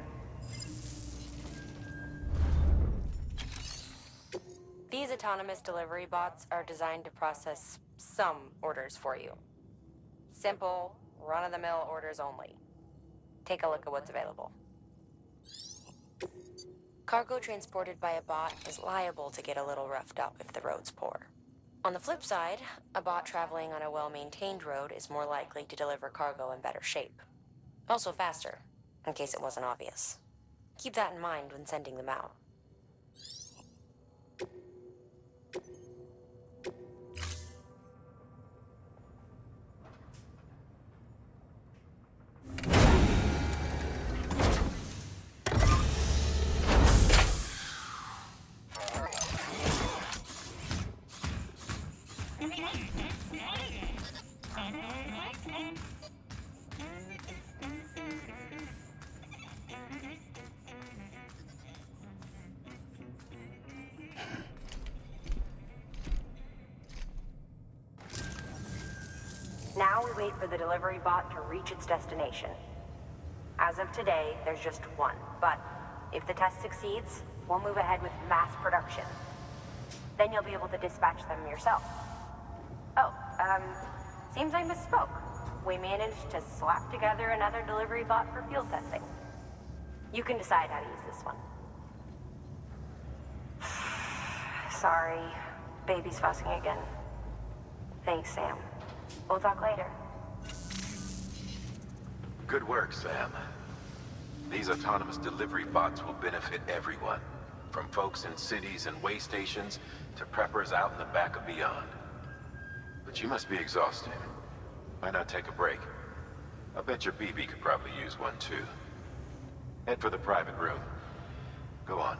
These autonomous delivery bots are designed to process some orders for you. Simple, run-of-the-mill orders only. Take a look at what's available. Cargo transported by a bot is liable to get a little roughed up if the road's poor. On the flip side, a bot traveling on a well-maintained road is more likely to deliver cargo in better shape. Also faster, in case it wasn't obvious. Keep that in mind when sending them out. Now we wait for the delivery bot to reach its destination. As of today, there's just one, but if the test succeeds, we'll move ahead with mass production. Then you'll be able to dispatch them yourself. Oh, seems I misspoke. We managed to slap together another delivery bot for field testing. You can decide how to use this one. Sorry, baby's fussing again. Thanks, Sam. We'll talk later. Good work, Sam. These autonomous delivery bots will benefit everyone, from folks in cities and way stations to preppers out in the back of beyond. But you must be exhausted. Why not take a break? I bet your BB could probably use one too. Head for the private room. Go on.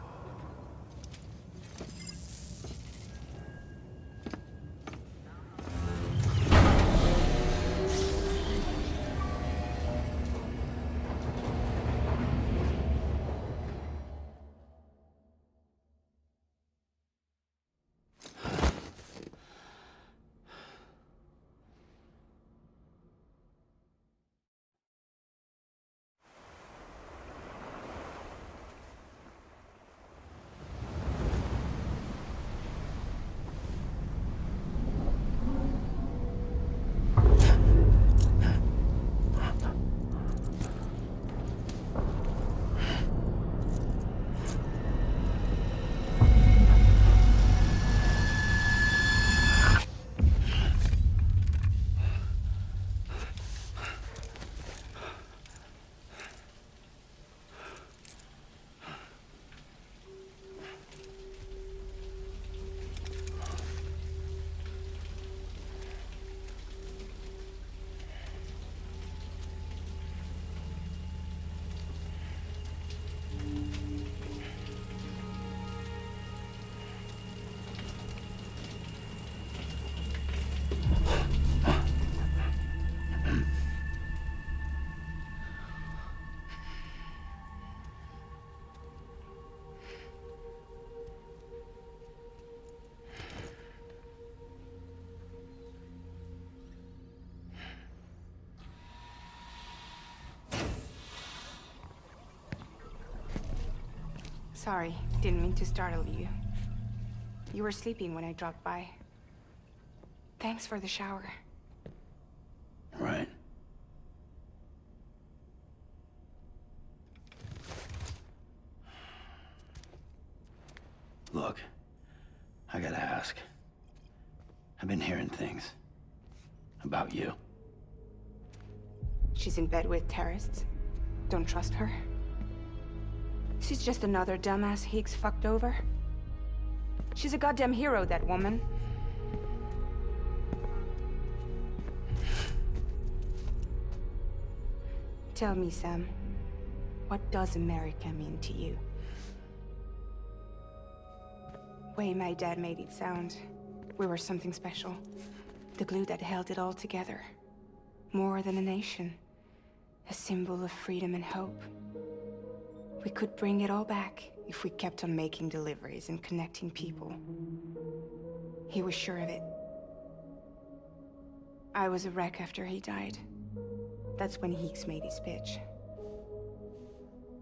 Sorry, didn't mean to startle you. You were sleeping when I dropped by. Thanks for the shower. Right. Look, I gotta ask. I've been hearing things about you. She's in bed with terrorists. Don't trust her. She's just another dumbass Higgs fucked over. She's a goddamn hero, that woman. Tell me, Sam, what does America mean to you? Way my dad made it sound, we were something special. The glue that held it all together. More than a nation. A symbol of freedom and hope. We could bring it all back if we kept on making deliveries and connecting people. He was sure of it. I was a wreck after he died. That's when Higgs made his pitch.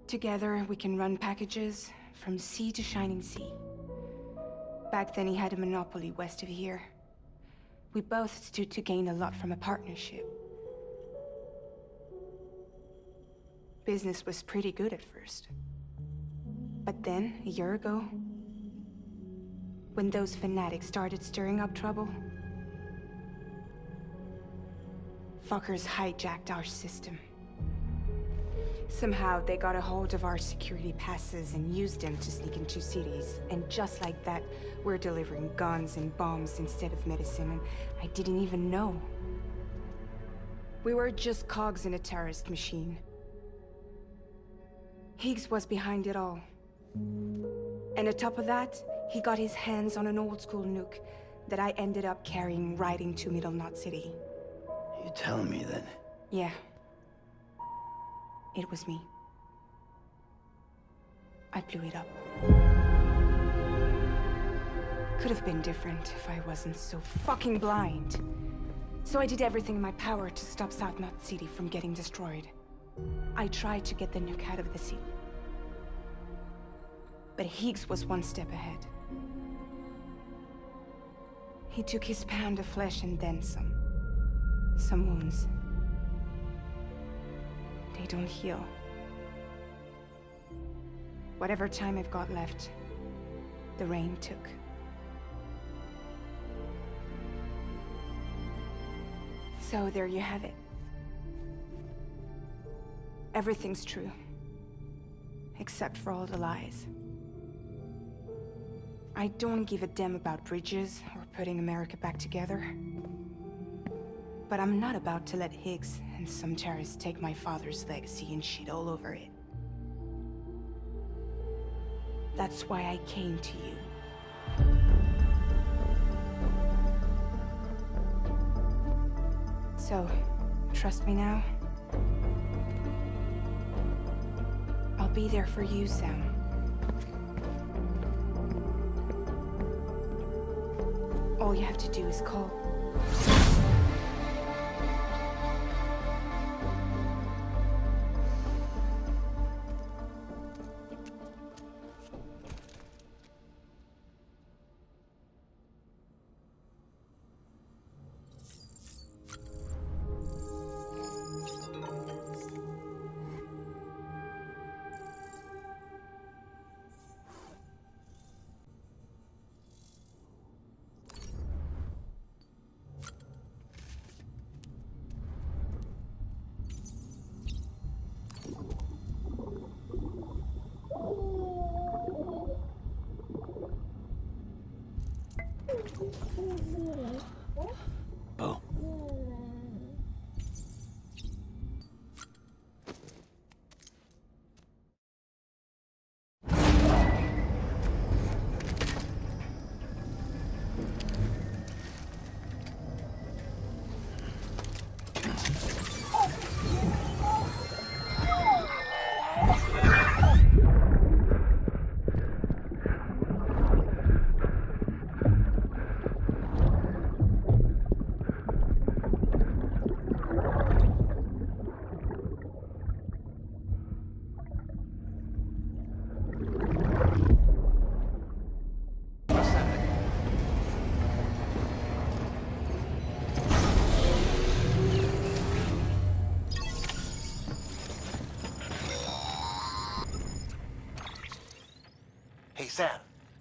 Together, we can run packages from sea to shining sea. Back then, he had a monopoly west of here. We both stood to gain a lot from a partnership. Business was pretty good at first. But then, a year ago, when those fanatics started stirring up trouble, fuckers hijacked our system. Somehow, they got a hold of our security passes and used them to sneak into cities. And just like that, we're delivering guns and bombs instead of medicine, and I didn't even know. We were just cogs in a terrorist machine. Higgs was behind it all. And on top of that, he got his hands on an old-school nuke that I ended up carrying right into Middle Knot City. You telling me that? Yeah. It was me. I blew it up. Could have been different if I wasn't so fucking blind. So I did everything in my power to stop South Knot City from getting destroyed. I tried to get the nuke out of the city. But Higgs was one step ahead. He took his pound of flesh and then some. Some wounds. They don't heal. Whatever time I've got left, the rain took. So there you have it. Everything's true. Except for all the lies. I don't give a damn about bridges or putting America back together. But I'm not about to let Higgs and some terrorists take my father's legacy and shit all over it. That's why I came to you. So, trust me now? I'll be there for you, Sam. All you have to do is call. Sam,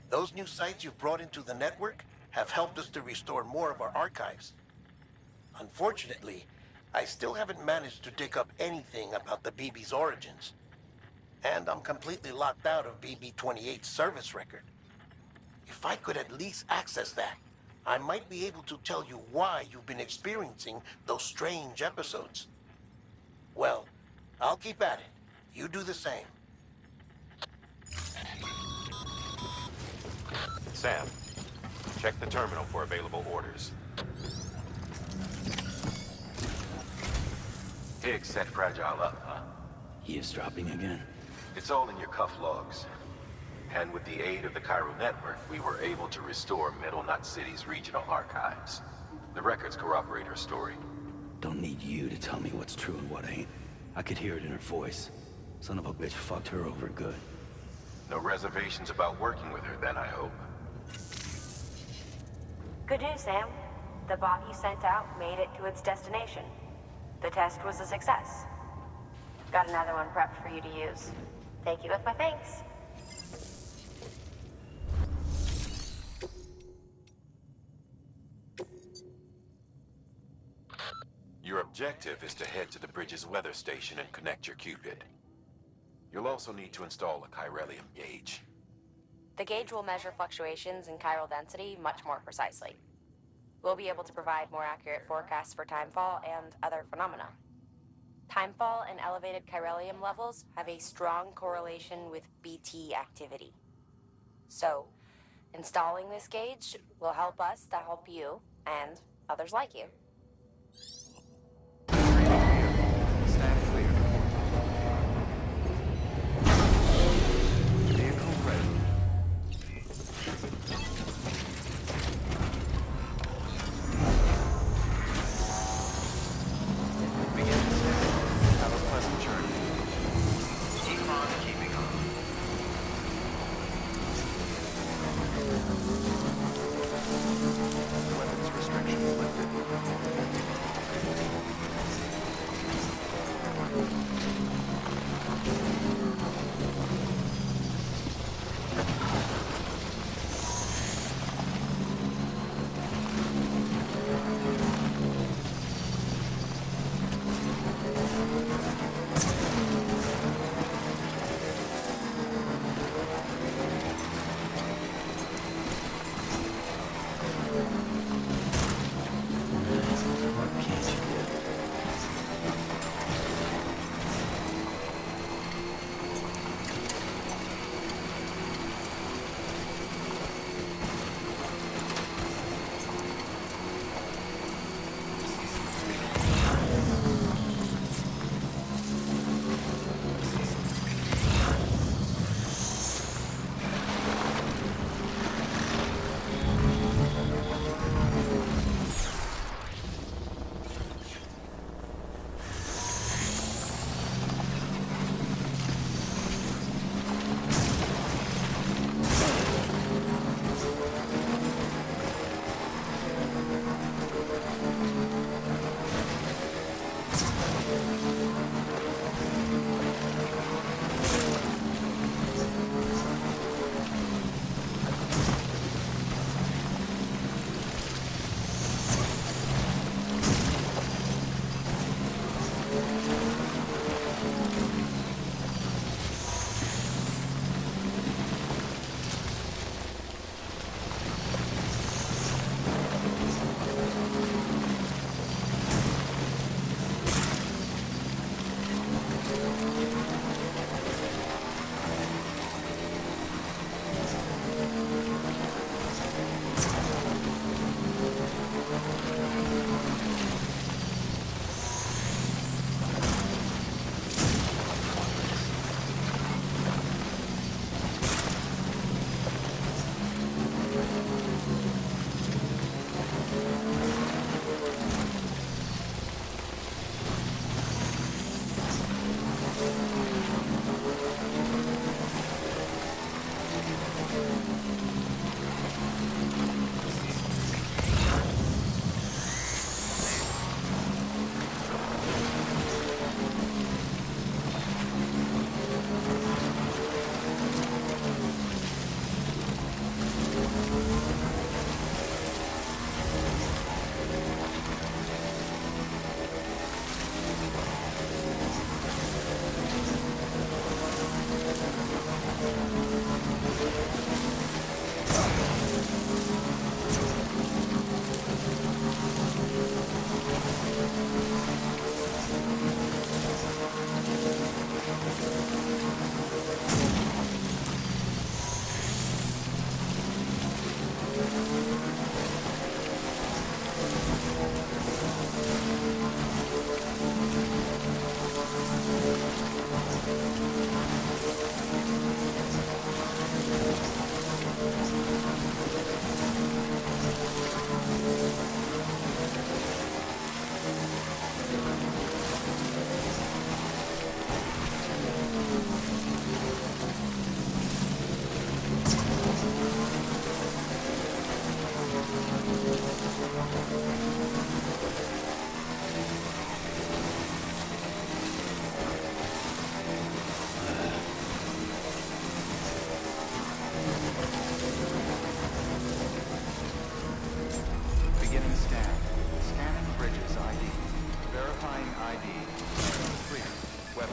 those new sites you've brought into the network have helped us to restore more of our archives. Unfortunately, I still haven't managed to dig up anything about the BB's origins. And I'm completely locked out of BB-28's service record. If I could at least access that, I might be able to tell you why you've been experiencing those strange episodes. Well, I'll keep at it. You do the same. Sam, check the terminal for available orders. Higgs set Fragile up, huh? Eavesdropping again? It's all in your cuff logs. And with the aid of the Cairo network, we were able to restore Middle Knot City's regional archives. The records corroborate her story. Don't need you to tell me what's true and what ain't. I could hear it in her voice. Son of a bitch fucked her over good. No reservations about working with her then, I hope. Good news, Sam. The bot you sent out made it to its destination. The test was a success. Got another one prepped for you to use. Take you with my thanks. Your objective is to head to the bridge's weather station and connect your Cupid. You'll also need to install a chiralium gauge. The gauge will measure fluctuations in chiral density much more precisely. We'll be able to provide more accurate forecasts for timefall and other phenomena. Timefall and elevated chiralium levels have a strong correlation with BT activity. So, installing this gauge will help us to help you and others like you. Stand clear. Vehicle ready. Begin descent. Have a pleasant journey. Keep on keeping on. Weapons restrictions lifted.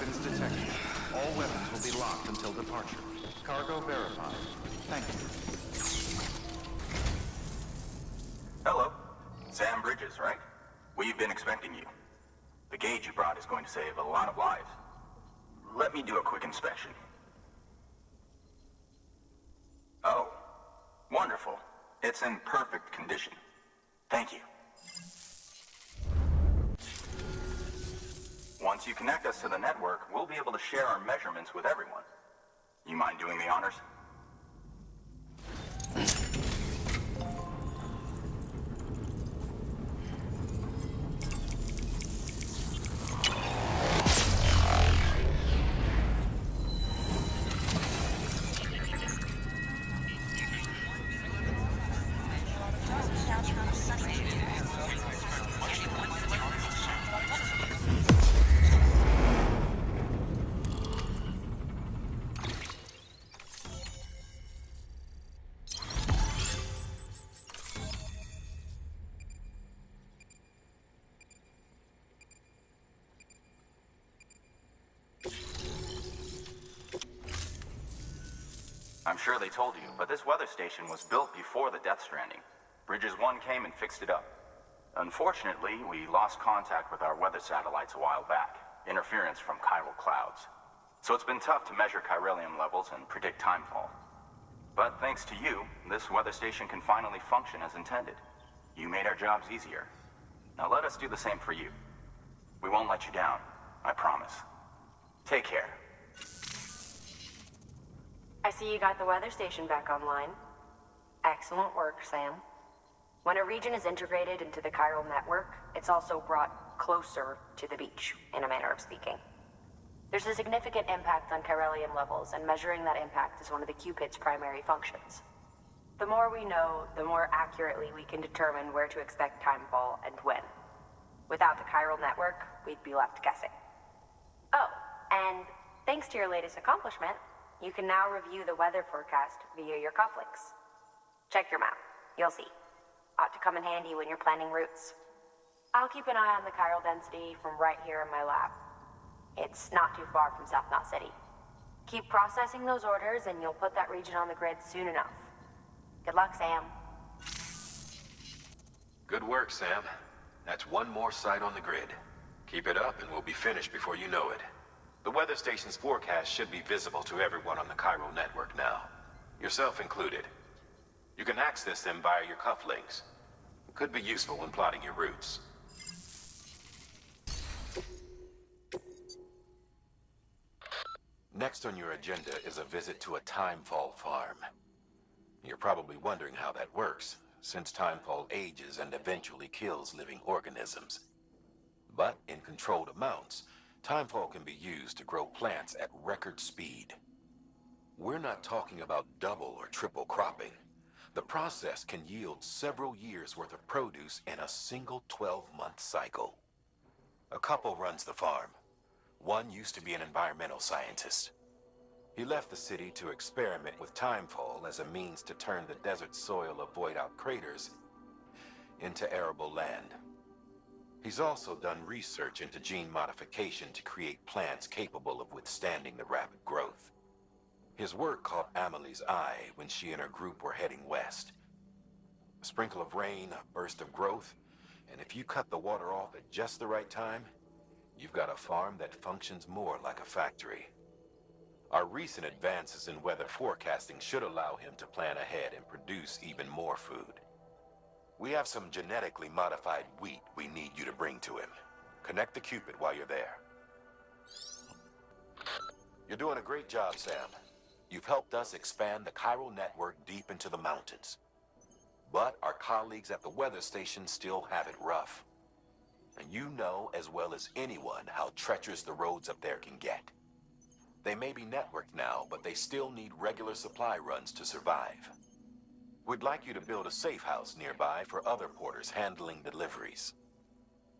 weapons detection. All weapons will be locked until departure. Cargo verified. Thank you. Hello. Sam Bridges, right? We've been expecting you. The gauge you brought is going to save a lot of lives. Let me do a quick inspection. Oh, wonderful. It's in perfect condition. Thank you. Once you connect us to the network, we'll be able to share our measurements with everyone. You mind doing the honors? I'm sure they told you, but this weather station was built before the Death Stranding. Bridges 1 came and fixed it up. Unfortunately, we lost contact with our weather satellites a while back. Interference from chiral clouds. So it's been tough to measure chiralium levels and predict timefall. But thanks to you, this weather station can finally function as intended. You made our jobs easier. Now let us do the same for you. We won't let you down, I promise. Take care. I see you got the weather station back online. Excellent work, Sam. When a region is integrated into the chiral network, it's also brought closer to the beach, in a manner of speaking. There's a significant impact on chiralium levels, and measuring that impact is one of the Cupid's primary functions. The more we know, the more accurately we can determine where to expect timefall and when. Without the chiral network, we'd be left guessing. Oh, and thanks to your latest accomplishment, you can now review the weather forecast via your cufflinks. Check your map. You'll see. Ought to come in handy when you're planning routes. I'll keep an eye on the chiral density from right here in my lab. It's not too far from South Knot City. Keep processing those orders and you'll put that region on the grid soon enough. Good luck, Sam. Good work, Sam. That's one more site on the grid. Keep it up and we'll be finished before you know it. The weather station's forecast should be visible to everyone on the chiral network now, yourself included. You can access them via your cufflinks. It could be useful when plotting your routes. Next on your agenda is a visit to a timefall farm. You're probably wondering how that works, since timefall ages and eventually kills living organisms. But in controlled amounts, timefall can be used to grow plants at record speed. We're not talking about double or triple cropping. The process can yield several years' worth of produce in a single 12-month cycle. A couple runs the farm. One used to be an environmental scientist. He left the city to experiment with timefall as a means to turn the desert soil of void-out craters into arable land. He's also done research into gene modification to create plants capable of withstanding the rapid growth. His work caught Amelie's eye when she and her group were heading west. A sprinkle of rain, a burst of growth, and if you cut the water off at just the right time, you've got a farm that functions more like a factory. Our recent advances in weather forecasting should allow him to plan ahead and produce even more food. We have some genetically modified wheat we need you to bring to him. Connect the Cupid while you're there. You're doing a great job, Sam. You've helped us expand the chiral network deep into the mountains. But our colleagues at the weather station still have it rough. And you know as well as anyone how treacherous the roads up there can get. They may be networked now, but they still need regular supply runs to survive. We'd like you to build a safe house nearby for other porters handling deliveries.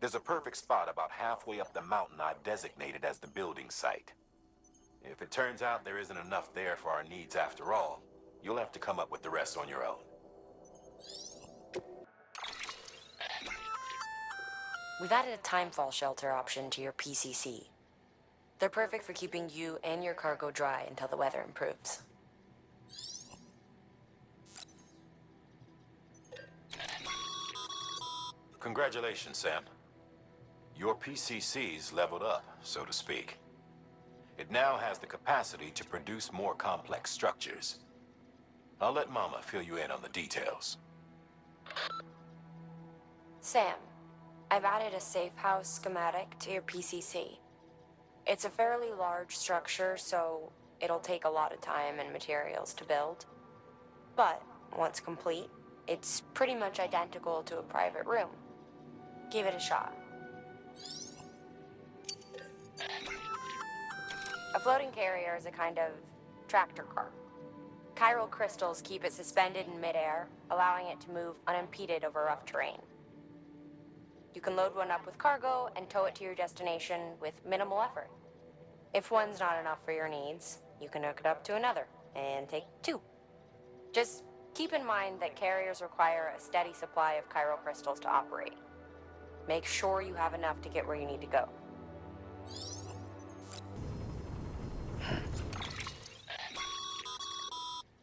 There's a perfect spot about halfway up the mountain I've designated as the building site. If it turns out there isn't enough there for our needs after all, you'll have to come up with the rest on your own. We've added a timefall shelter option to your PCC. They're perfect for keeping you and your cargo dry until the weather improves. Congratulations, Sam. Your PCC's leveled up, so to speak. It now has the capacity to produce more complex structures. I'll let Mama fill you in on the details. Sam, I've added a safe house schematic to your PCC. It's a fairly large structure, so it'll take a lot of time and materials to build. But once complete, it's pretty much identical to a private room. Give it a shot. A floating carrier is a kind of tractor car. Chiral crystals keep it suspended in midair, allowing it to move unimpeded over rough terrain. You can load one up with cargo and tow it to your destination with minimal effort. If one's not enough for your needs, you can hook it up to another and take two. Just keep in mind that carriers require a steady supply of chiral crystals to operate. Make sure you have enough to get where you need to go.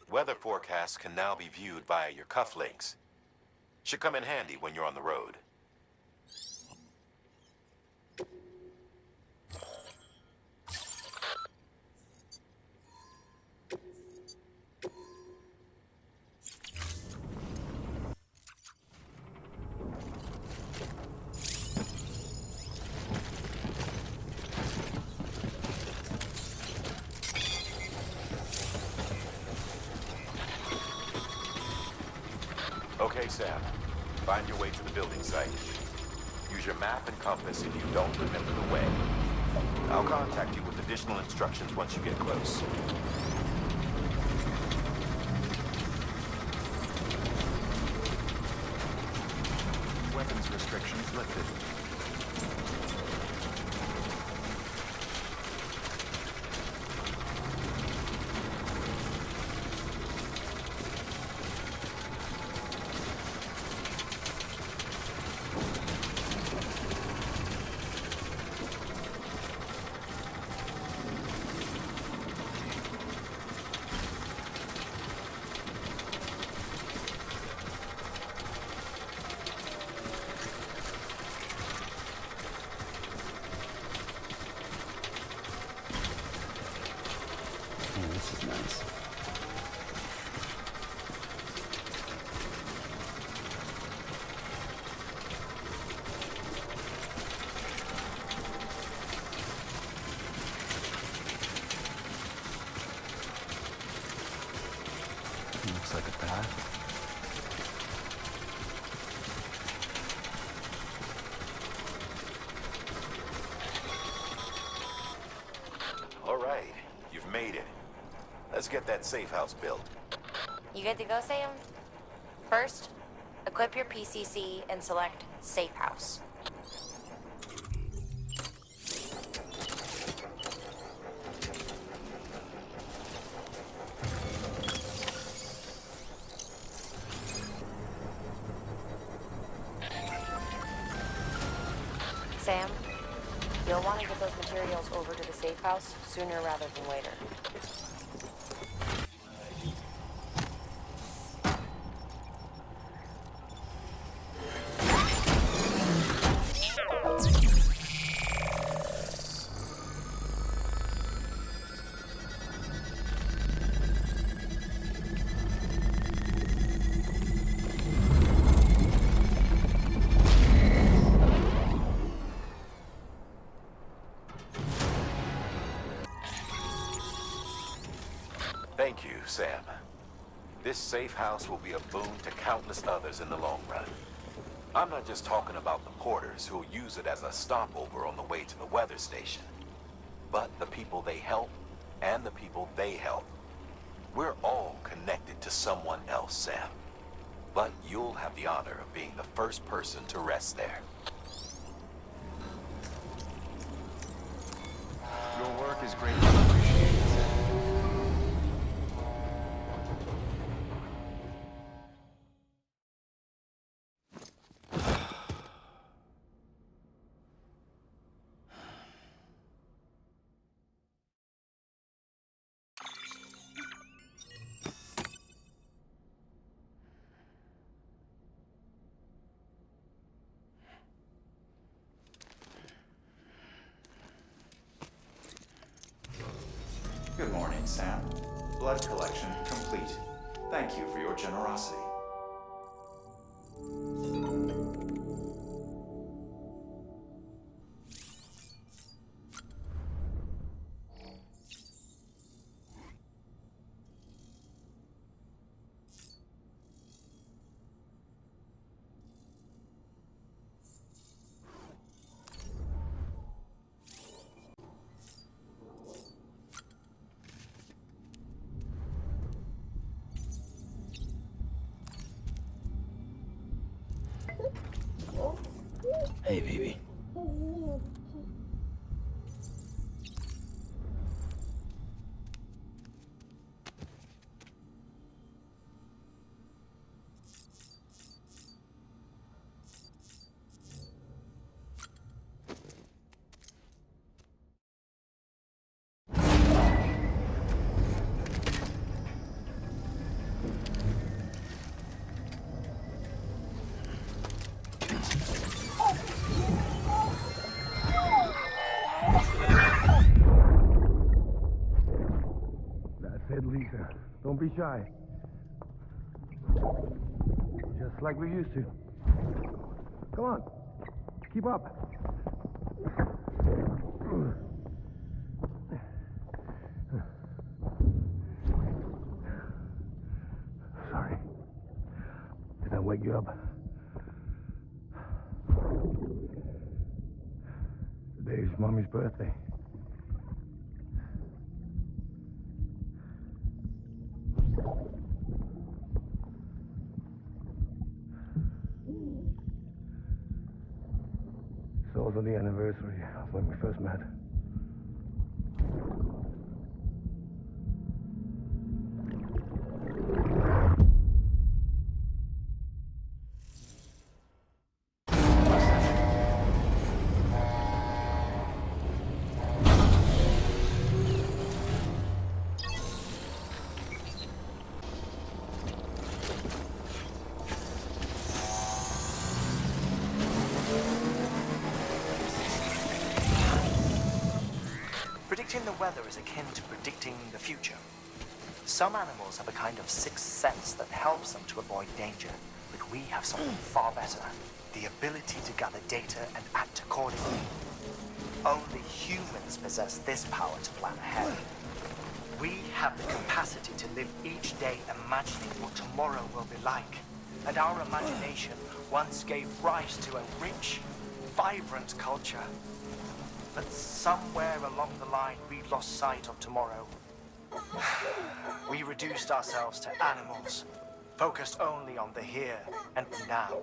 Weather forecasts can now be viewed via your cufflinks. Should come in handy when you're on the road. Okay, Sam. Find your way to the building site. Use your map and compass if you don't remember the way. I'll contact you with additional instructions once you get close. Weapons restrictions lifted. This is nice. Looks like a path. All right, you've made it. Let's get that safe house built. You good to go, Sam? First, equip your PCC and select Safe House. Sam, you'll want to get those materials over to the safe house sooner rather than later. Thank you, Sam. This safe house will be a boon to countless others in the long run. I'm not just talking about the porters who'll use it as a stopover on the way to the weather station, but the people they help and the people they help. We're all connected to someone else, Sam. But you'll have the honor of being the first person to rest there. Your work is greatly appreciated, Sam. Good morning, Sam. Blood collection complete. Thank you for your generosity. Hey, baby. That's it, Lisa. Don't be shy. Just like we used to. Come on. Keep up. Sorry. Did I wake you up? Today's Mommy's birthday. It's also the anniversary of when we first met. Predicting the weather is akin to predicting the future. Some animals have a kind of sixth sense that helps them to avoid danger, but we have something far better, the ability to gather data and act accordingly. Only humans possess this power to plan ahead. We have the capacity to live each day imagining what tomorrow will be like, and our imagination once gave rise to a rich, vibrant culture. But somewhere along the line, we lost sight of tomorrow. We reduced ourselves to animals, focused only on the here and now.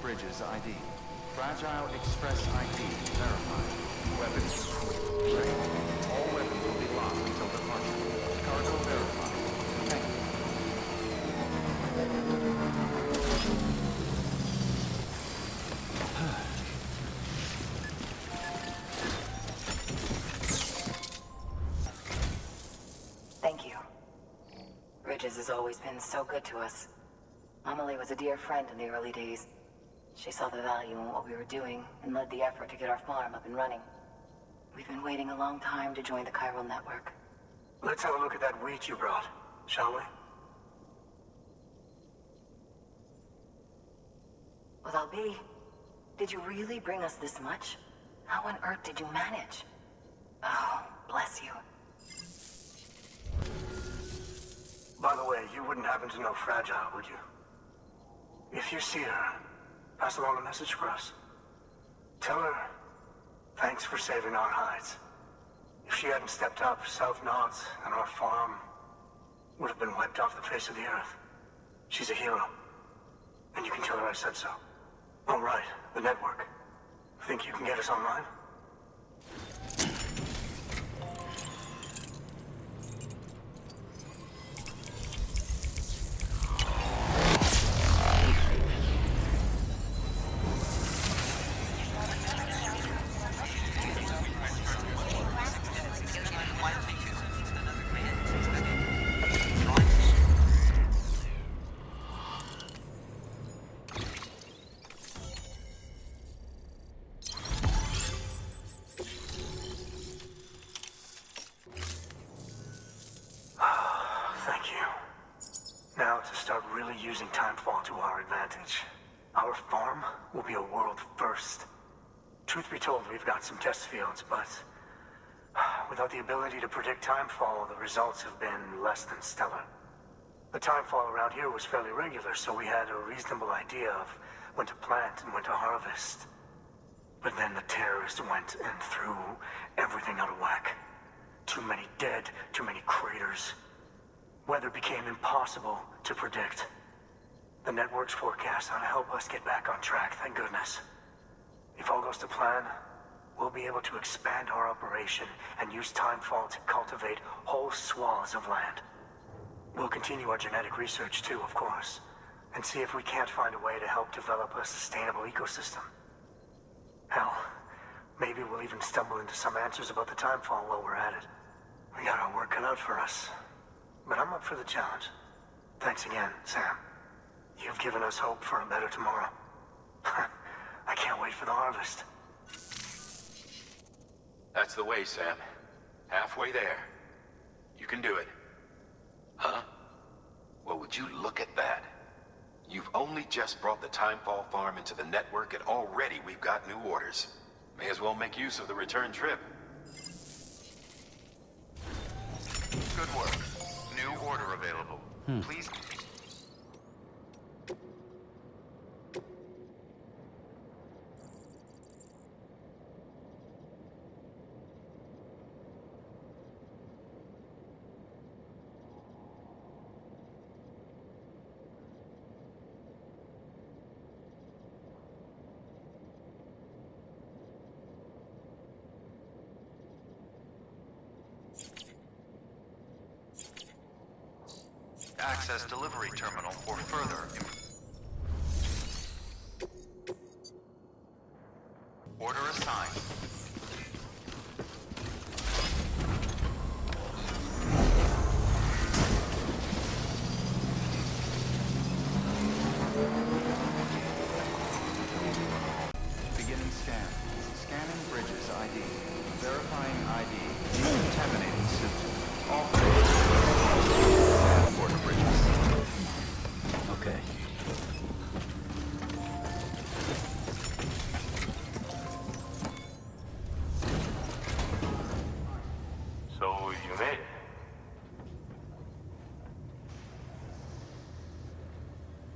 Bridges ID. Fragile Express ID verified. Weapons ready. All weapons will be locked until departure. Cargo verified. Thank has always been so good to us. Amelie was a dear friend in the early days. She saw the value in what we were doing and led the effort to get our farm up and running. We've been waiting a long time to join the chiral network. Let's have a look at that wheat you brought, shall we? Well, I'll be. Did you really bring us this much? How on earth did you manage? Oh, bless you. By the way, you wouldn't happen to know Fragile, would you? If you see her, pass along a message for us. Tell her, thanks for saving our hides. If she hadn't stepped up, South Knots and our farm would have been wiped off the face of the earth. She's a hero. And you can tell her I said so. All right, the network. Think you can get us online? Using timefall to our advantage. Our farm will be a world first. Truth be told, we've got some test fields, but without the ability to predict timefall, the results have been less than stellar. The timefall around here was fairly regular, so we had a reasonable idea of when to plant and when to harvest. But then the terrorists went and threw everything out of whack. Too many dead, too many craters. Weather became impossible to predict. The network's forecast ought to help us get back on track, thank goodness. If all goes to plan, we'll be able to expand our operation and use timefall to cultivate whole swaths of land. We'll continue our genetic research too, of course, and see if we can't find a way to help develop a sustainable ecosystem. Hell, maybe we'll even stumble into some answers about the timefall while we're at it. We got our work cut out for us, but I'm up for the challenge. Thanks again, Sam. You've given us hope for a better tomorrow. I can't wait for the harvest. That's the way, Sam. Halfway there. You can do it. Huh? Well, would you look at that? You've only just brought the Timefall farm into the network, and already we've got new orders. May as well make use of the return trip. Good work. New order available. Please... Access delivery terminal for further. Order assigned. Beginning scan. Scanning bridges ID. Verifying ID. Decontaminating system. All border bridges. Okay. So, you made it.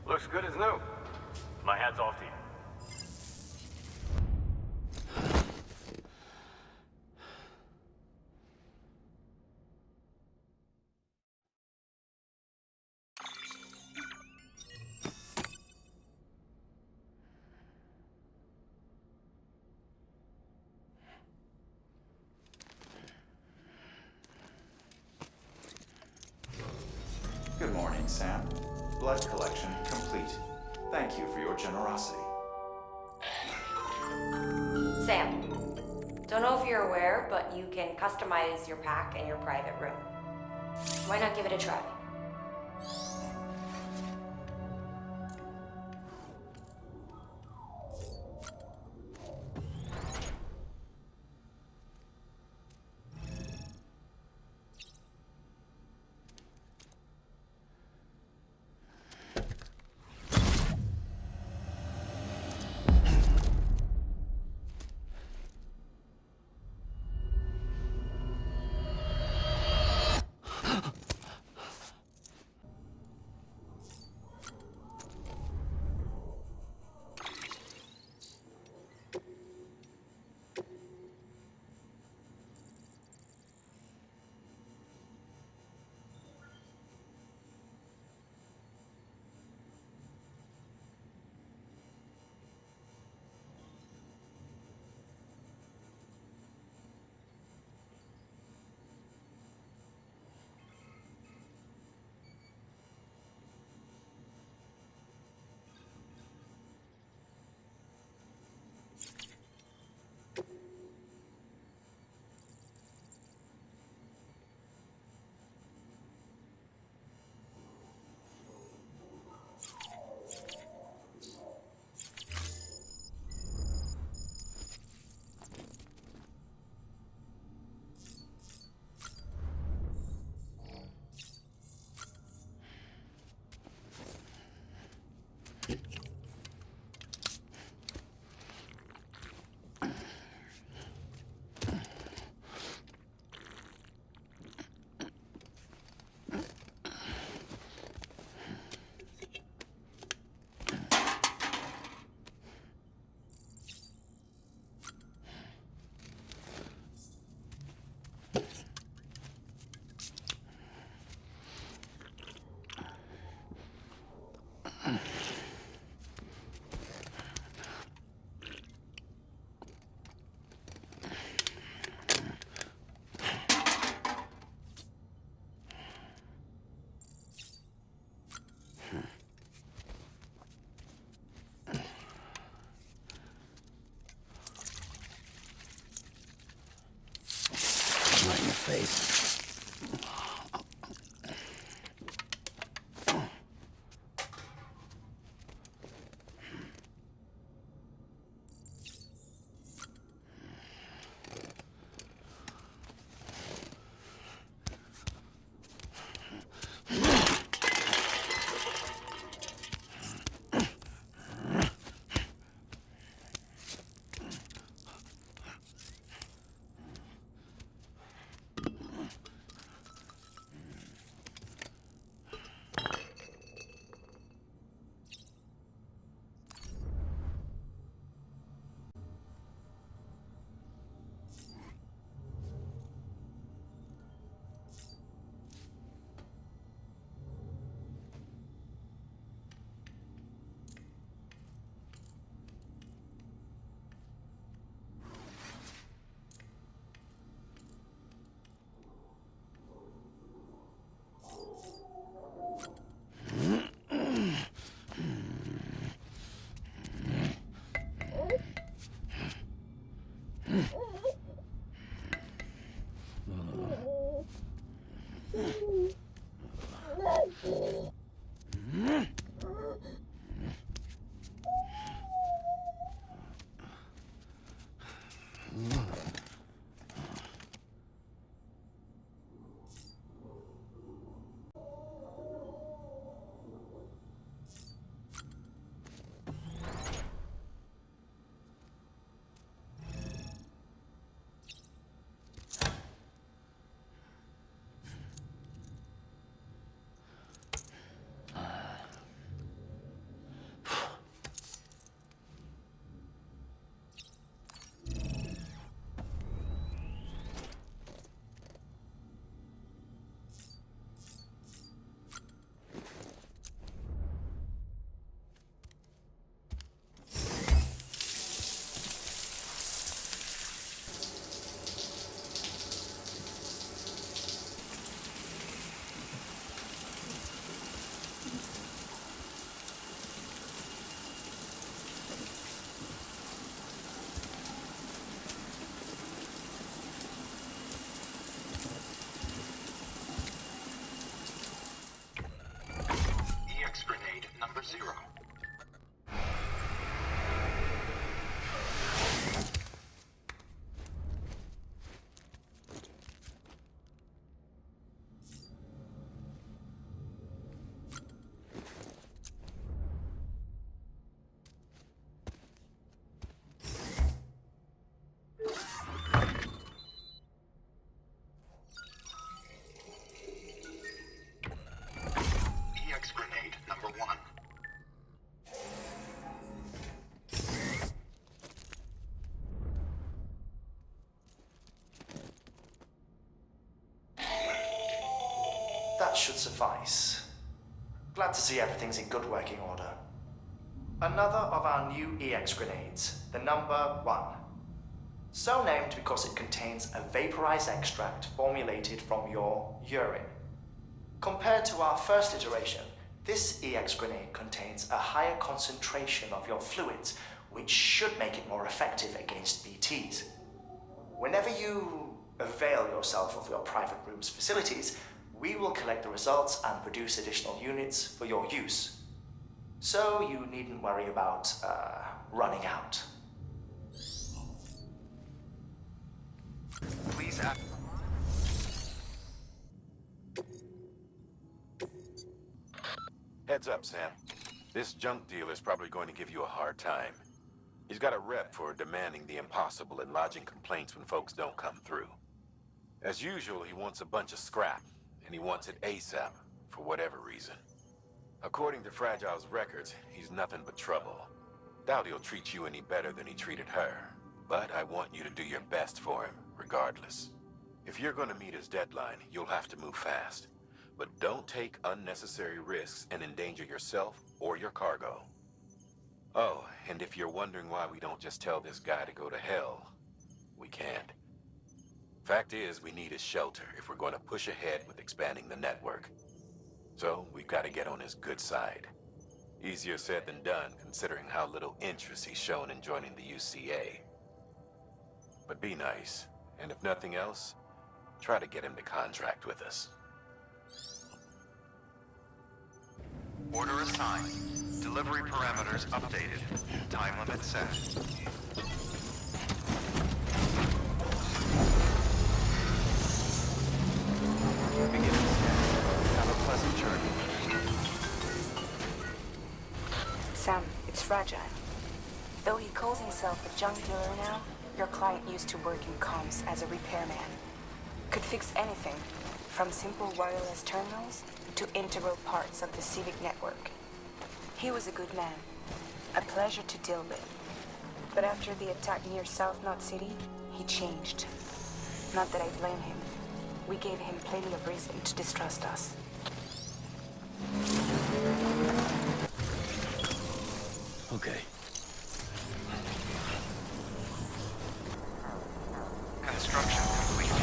Looks good as new. My hat's off to you. Good morning, Sam. Blood collection complete. Thank you for your generosity. Sam, don't know if you're aware, but you can customize your pack in your private room. Why not give it a try? face. EX grenade number 0. EX grenade number 1. That should suffice. Glad to see everything's in good working order. Another of our new EX grenades, the number 1. So named because it contains a vaporized extract formulated from your urine. Compared to our first iteration, this EX grenade contains a higher concentration of your fluids, which should make it more effective against BTs. Whenever you avail yourself of your private room's facilities, we will collect the results and produce additional units for your use. So you needn't worry about, running out. Please act. Heads up, Sam. This junk dealer's probably going to give you a hard time. He's got a rep for demanding the impossible and lodging complaints when folks don't come through. As usual, he wants a bunch of scrap, and he wants it ASAP, for whatever reason. According to Fragile's records, he's nothing but trouble. Doubt he'll treat you any better than he treated her. But I want you to do your best for him, regardless. If you're gonna meet his deadline, you'll have to move fast. But don't take unnecessary risks and endanger yourself or your cargo. Oh, and if you're wondering why we don't just tell this guy to go to hell, we can't. Fact is, we need his shelter if we're going to push ahead with expanding the network. So, we've got to get on his good side. Easier said than done, considering how little interest he's shown in joining the UCA. But be nice, and if nothing else, Try to get him to contract with us. Order assigned. Delivery parameters updated. Time limit set. Beginning scan. Have a pleasant journey. Sam, it's fragile. Though he calls himself a junk dealer now, your client used to work in comms as a repairman. Could fix anything, from simple wireless terminals to integral parts of the civic network. He was a good man, a pleasure to deal with. But after the attack near South Knot City, he changed. Not that I blame him. We gave him plenty of reason to distrust us. Okay. Construction complete.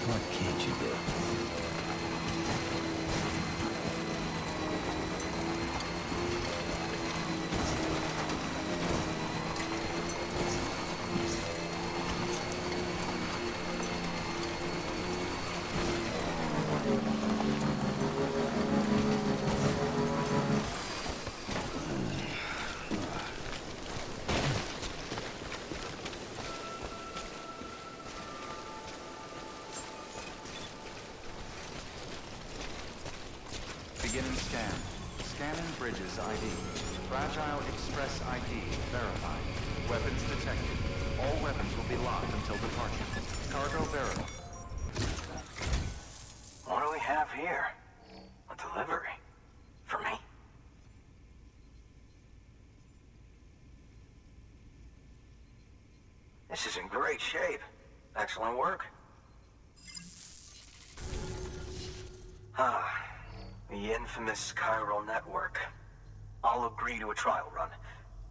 What can't you do? Beginning scan. Scanning bridges ID. Fragile Express ID verified. Weapons detected. All weapons will be locked until departure. Cargo verified. What do we have here? A delivery? For me? This is in great shape. Excellent work. The infamous chiral network. I'll agree to a trial run,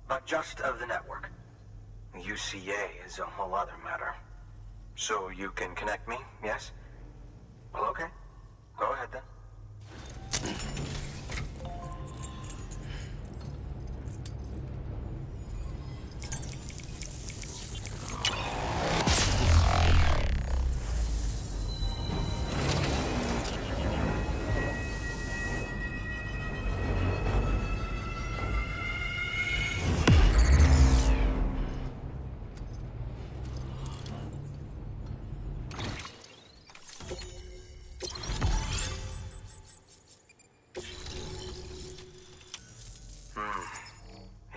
but just of the network. The UCA is a whole other matter. So you can connect me, yes? Well, okay. Go ahead then.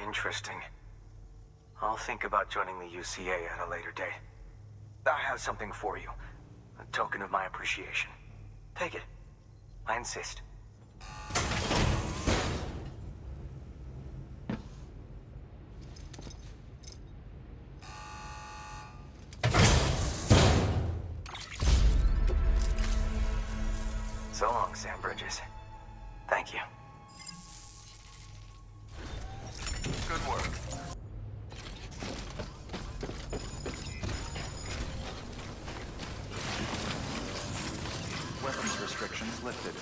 Interesting. I'll think about joining the UCA at a later date. I have something for you. A token of my appreciation. Take it. I insist. So long, Sam Bridges. Thank you. Good work. lifted.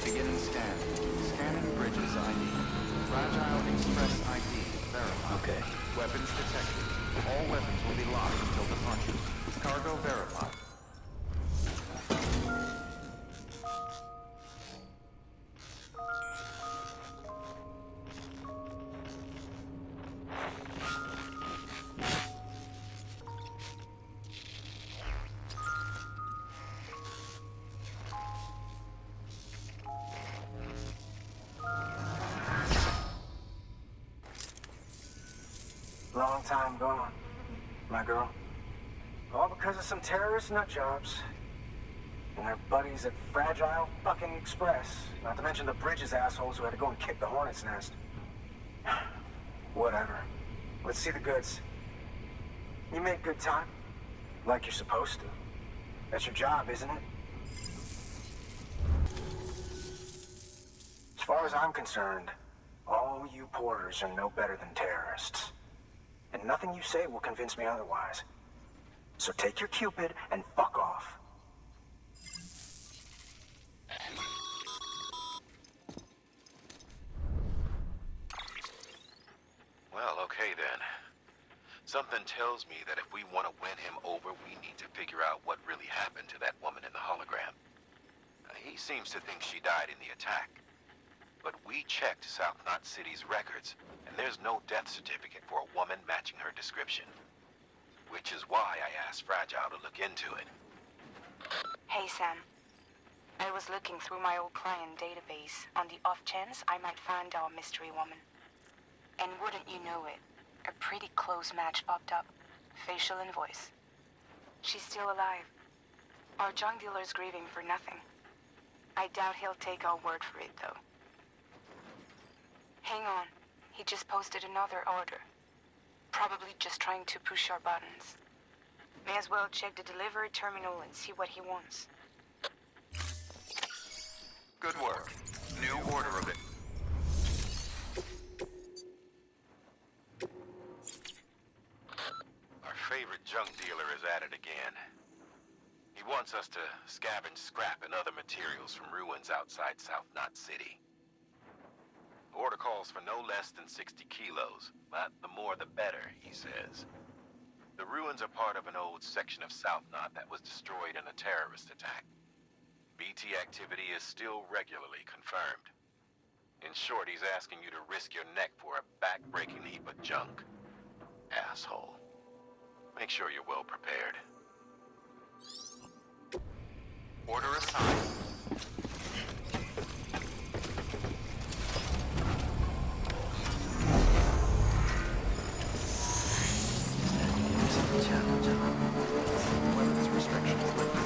Beginning scan. Scanning bridges ID. Fragile Express ID verified. Okay. Weapons detected. All weapons will be locked until departure. Cargo verified. Long time gone, my girl. All because of some terrorist nutjobs. And their buddies at Fragile fucking Express. Not to mention the Bridges assholes who had to go and kick the hornet's nest. Whatever. Let's see the goods. You make good time. Like you're supposed to. That's your job, isn't it? As far as I'm concerned, all you porters are no better than terrorists. And nothing you say will convince me otherwise. So take your Cupid and fuck off. Well, okay then. Something tells me that if we want to win him over, we need to figure out what really happened to that woman in the hologram. He seems to think she died in the attack. But we checked South Knot City's records, and there's no death certificate for a woman matching her description. Which is why I asked Fragile to look into it. Hey, Sam. I was looking through my old client database on the off chance I might find our mystery woman. And wouldn't you know it, a pretty close match popped up. Facial and voice. She's still alive. Our junk dealer's grieving for nothing. I doubt he'll take our word for it, though. Hang on. He just posted another order. Probably just trying to push our buttons. May as well check the delivery terminal and see what he wants. Good work. New order of it. Our favorite junk dealer is at it again. He wants us to scavenge scrap and other materials from ruins outside South Knot City. Order calls for no less than 60 kilos, but the more the better, he says. The ruins are part of an old section of South Knot that was destroyed in a terrorist attack. BT activity is still regularly confirmed. In short, he's asking you to risk your neck for a back-breaking heap of junk. Asshole. Make sure you're well prepared. Order assigned. Weapons restrictions lifted.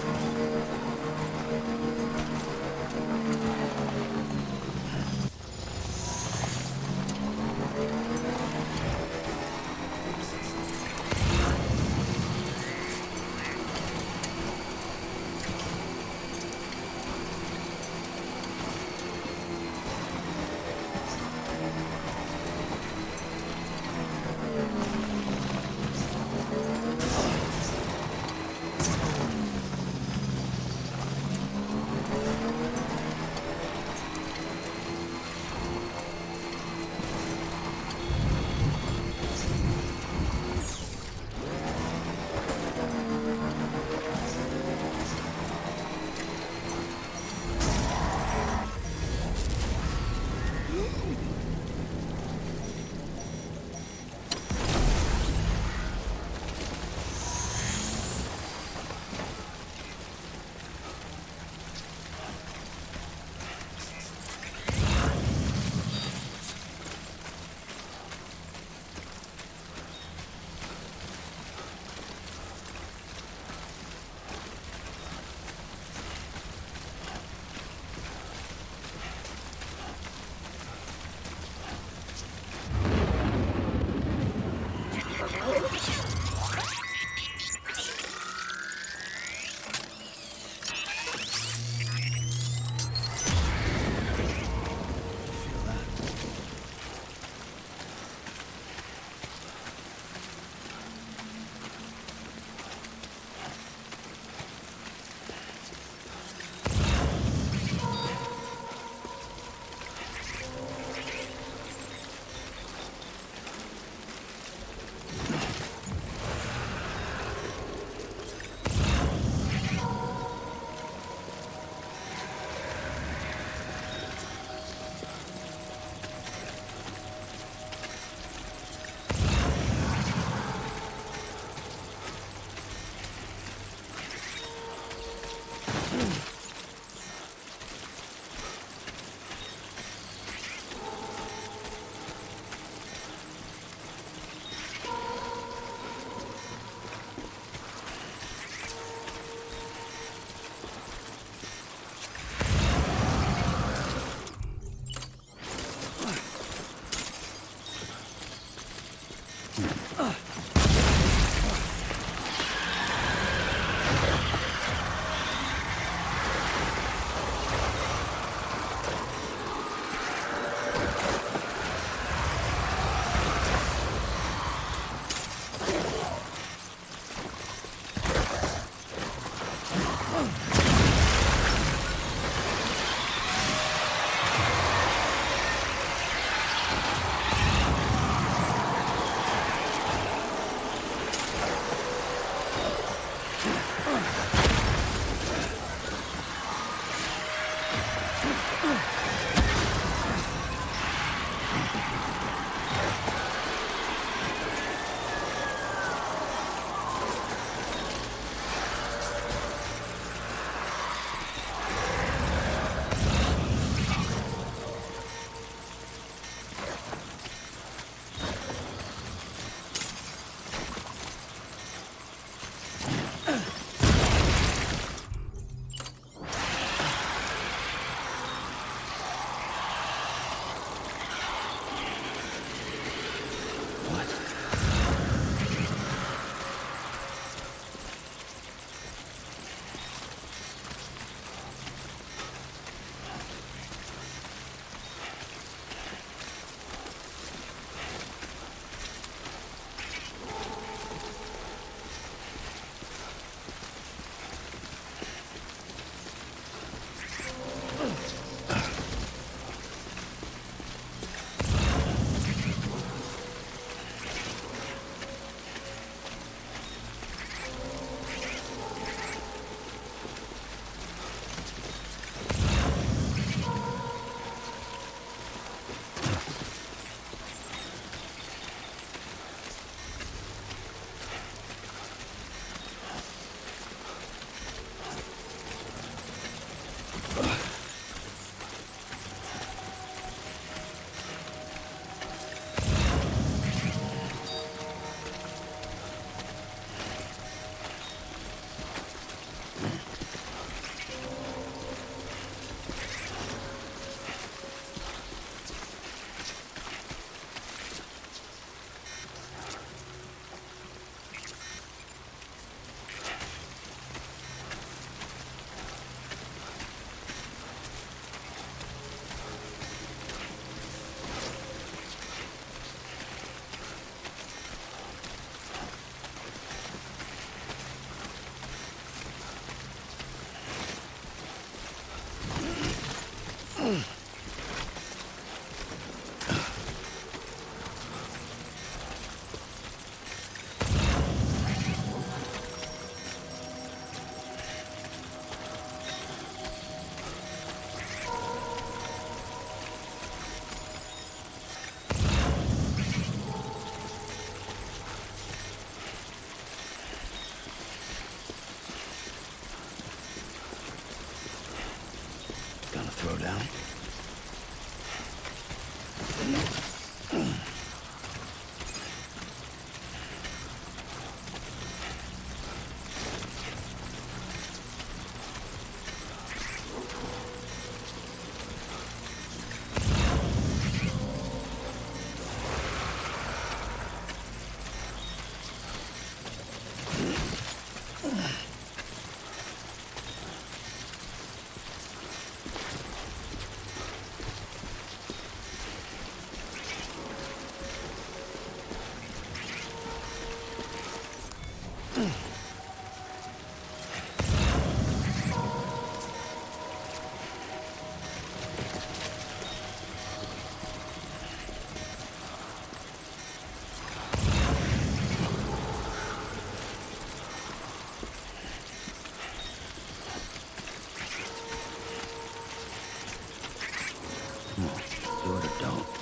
Do it or don't.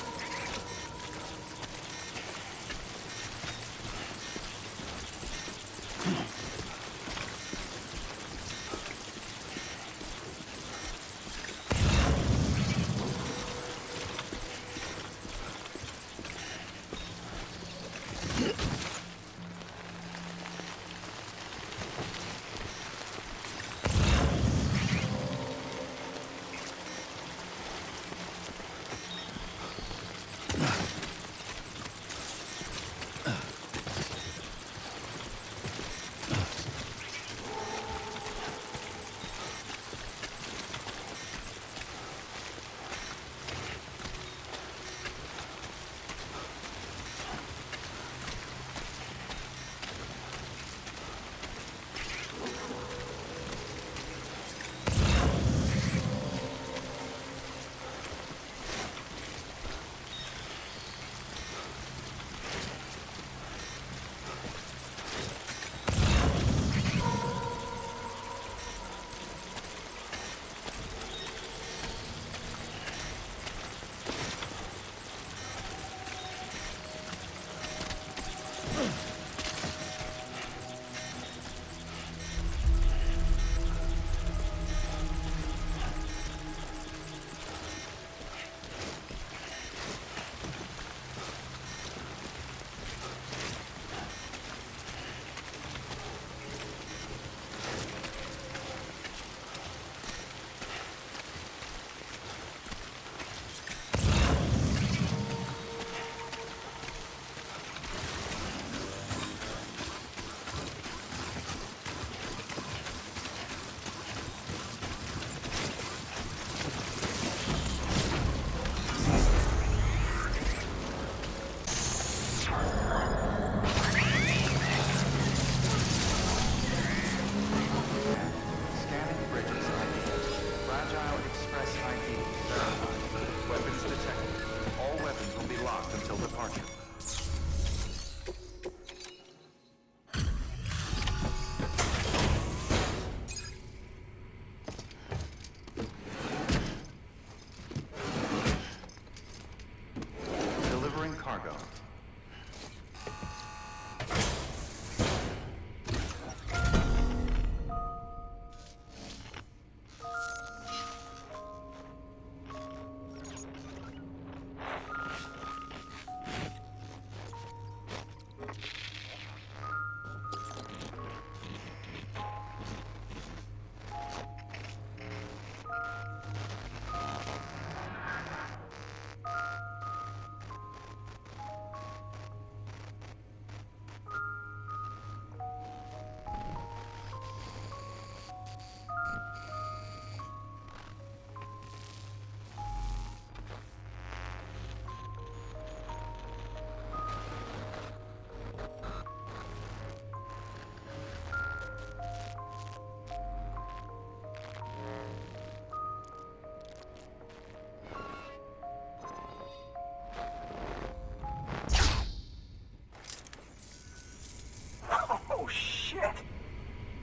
Oh, shit!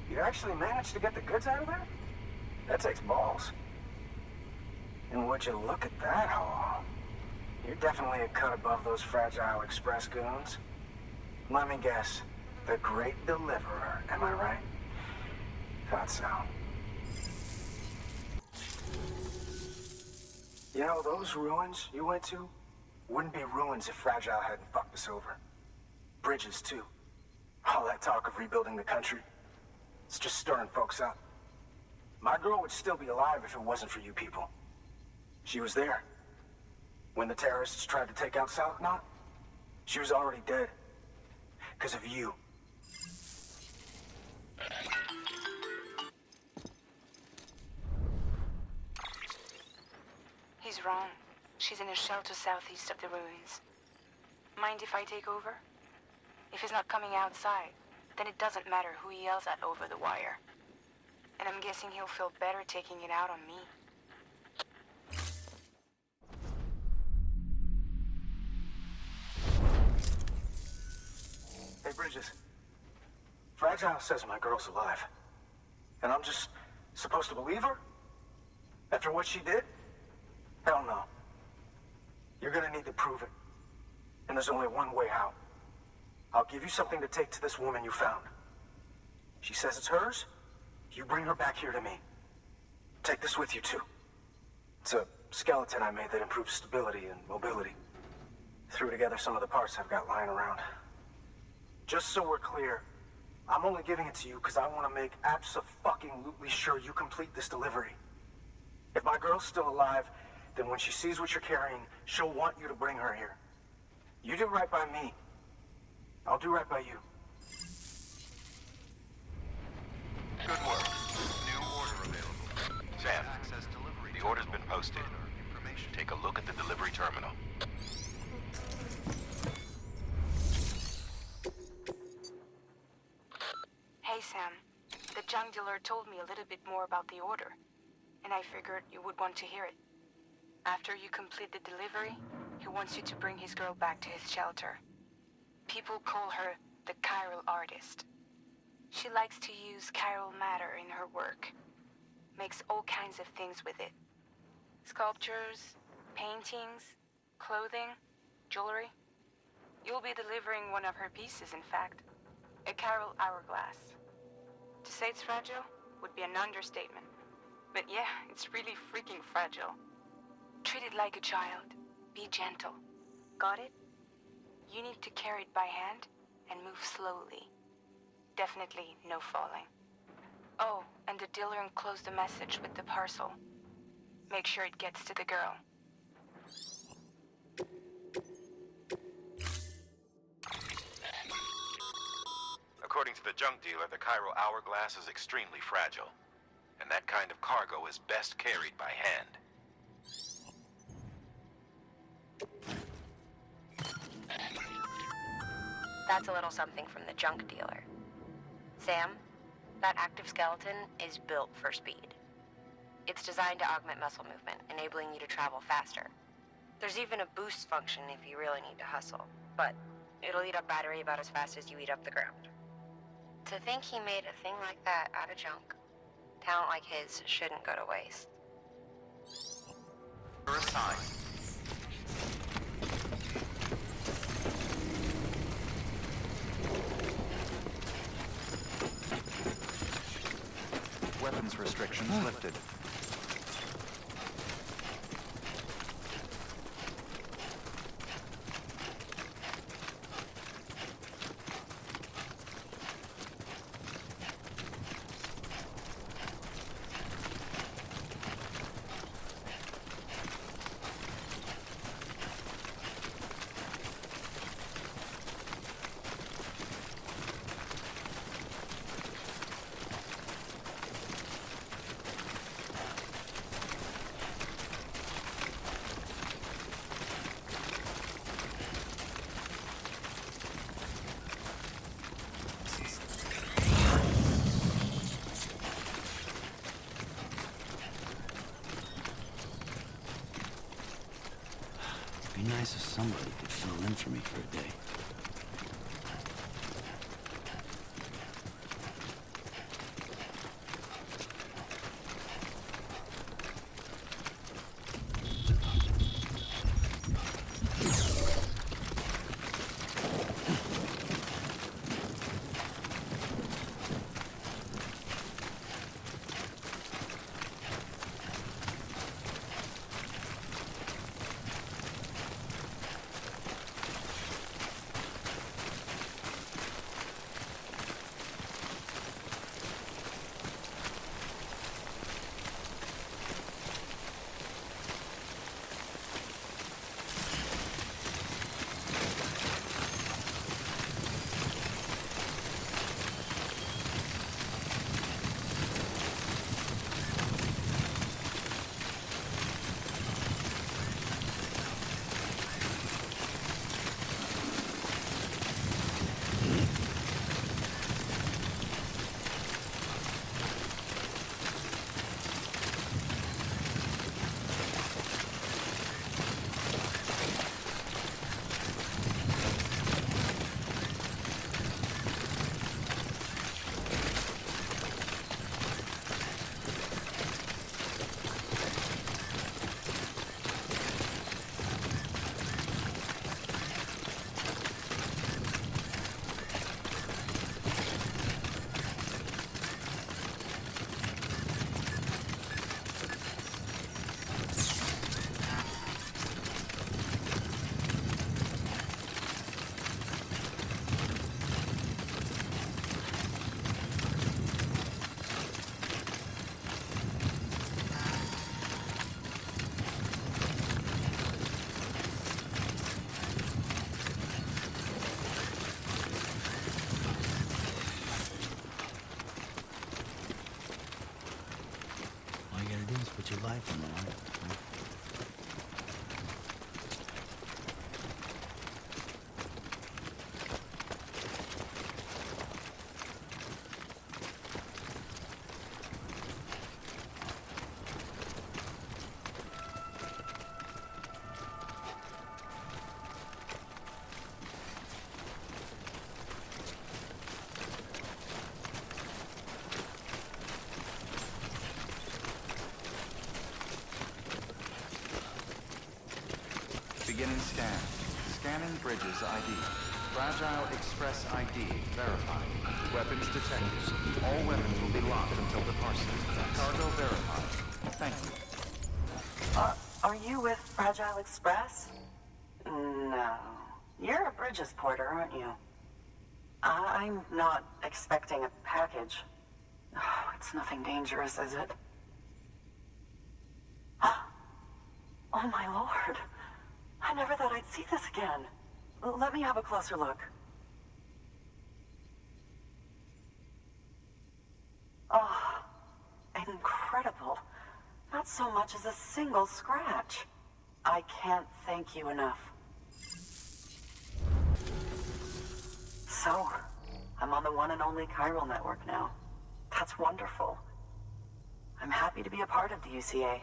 You actually managed to get the goods out of there? That takes balls. And would you look at that haul? You're definitely a cut above those Fragile Express goons. Let me guess. The Great Deliverer, am I right? Thought so. You know, those ruins you went to, Wouldn't be ruins if Fragile hadn't fucked us over. Bridges, too. All that talk of rebuilding the country, it's just stirring folks up. My girl would still be alive if it wasn't for you people. She was there. When the terrorists tried to take out South Knot, she was already dead. Because of you. He's wrong. She's in a shelter southeast of the ruins. Mind if I take over? If he's not coming outside, then it doesn't matter who he yells at over the wire. And I'm guessing he'll feel better taking it out on me. Hey, Bridges. Fragile says my girl's alive. And I'm just supposed to believe her? After what she did? Hell no. You're gonna need to prove it. And there's only one way out. I'll give you something to take to this woman you found. She says it's hers. You bring her back here to me. Take this with you, too. It's a skeleton I made that improves stability and mobility. Threw together some of the parts I've got lying around. Just so we're clear, I'm only giving it to you because I want to make abso-fucking-lutely sure you complete this delivery. If my girl's still alive, then when she sees what you're carrying, she'll want you to bring her here. You do right by me. I'll do right by you. Good work. New order available. Sam, the order's been posted. Take a look at the delivery terminal. Hey, Sam. The junk dealer told me a little bit more about the order, and I figured you would want to hear it. After you complete the delivery, he wants you to bring his girl back to his shelter. People call her the chiral artist. She likes to use chiral matter in her work. Makes all kinds of things with it. Sculptures, paintings, clothing, jewelry. You'll be delivering one of her pieces, in fact. A chiral hourglass. To say it's fragile would be an understatement. But yeah, it's really freaking fragile. Treat it like a child. Be gentle. Got it? You need to carry it by hand and move slowly. Definitely no falling. Oh, and the dealer enclosed a message with the parcel. Make sure it gets to the girl. According to the junk dealer, the chiral hourglass is extremely fragile. And that kind of cargo is best carried by hand. That's a little something from the junk dealer. Sam, that active skeleton is built for speed. It's designed to augment muscle movement, enabling you to travel faster. There's even a boost function if you really need to hustle, but it'll eat up battery about as fast as you eat up the ground. To think he made a thing like that out of junk, talent like his shouldn't go to waste. You're assigned. Weapons restrictions lifted. It'd be nice if somebody could fill in for me for a day. Beginning scan. Scanning bridges ID. Fragile Express ID verified. Weapons detected. All weapons will be locked until departure. Cargo verified. Thank you. Are you with Fragile Express? No. You're a Bridges porter, aren't you? I'm not expecting a package. Oh, it's nothing dangerous, is it? Oh my lord. I never thought I'd see this again. Let me have a closer look. Oh, incredible. Not so much as a single scratch. I can't thank you enough. So, I'm on the one and only chiral network now. That's wonderful. I'm happy to be a part of the UCA.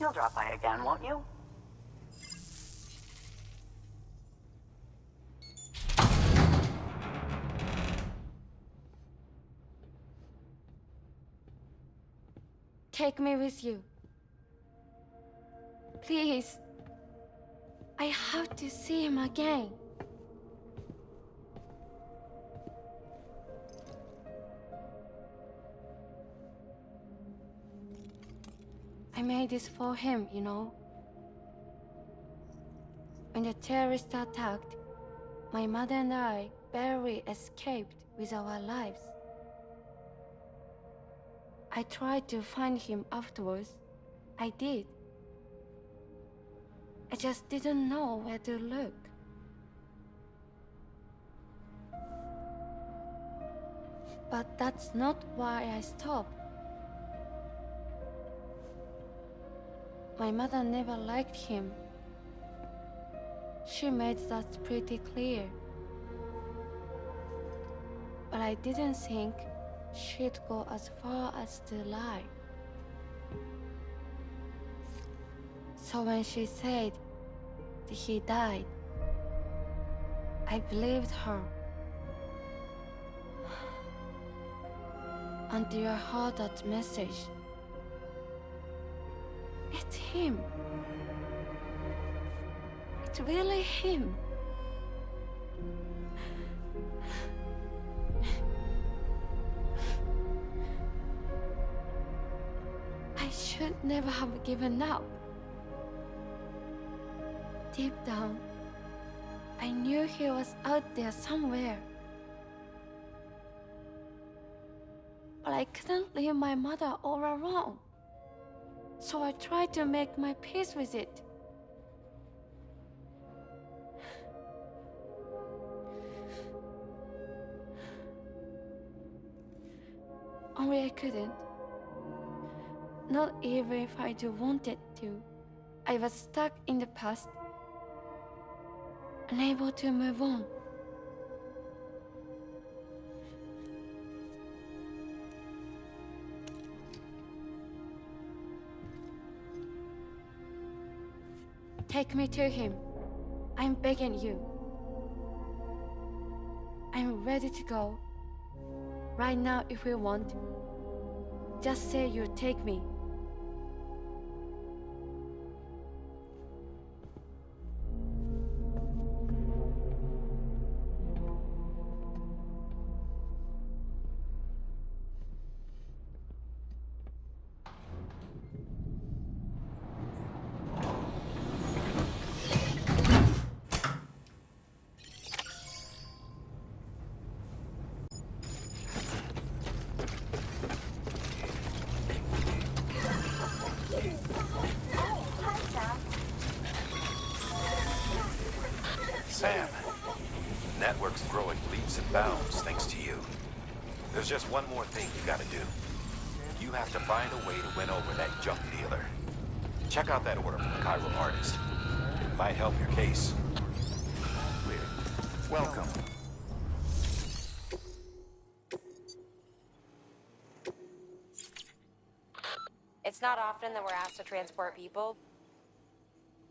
You'll drop by again, won't you? Take me with you. Please. I have to see him again. I made this for him, you know. When the terrorists attacked, my mother and I barely escaped with our lives. I tried to find him afterwards. I did. I just didn't know where to look. But that's not why I stopped. My mother never liked him. She made that pretty clear. But I didn't think she'd go as far as to lie. So when she said that he died, I believed her. Until I heard that message. It's him. It's really him. I should never have given up. Deep down, I knew he was out there somewhere. But I couldn't leave my mother all alone. So I tried to make my peace with it. Only I couldn't. Not even if I wanted to. I was stuck in the past, unable to move on. Take me to him. I'm begging you. I'm ready to go. Right now if you want. Just say you'll take me. Sam, the network's growing leaps and bounds thanks to you. There's just one more thing you gotta do. You you have to find a way to win over that junk dealer. Check out that order from the Cairo artist. It might help your case. Clear. Welcome. It's not often that we're asked to transport people,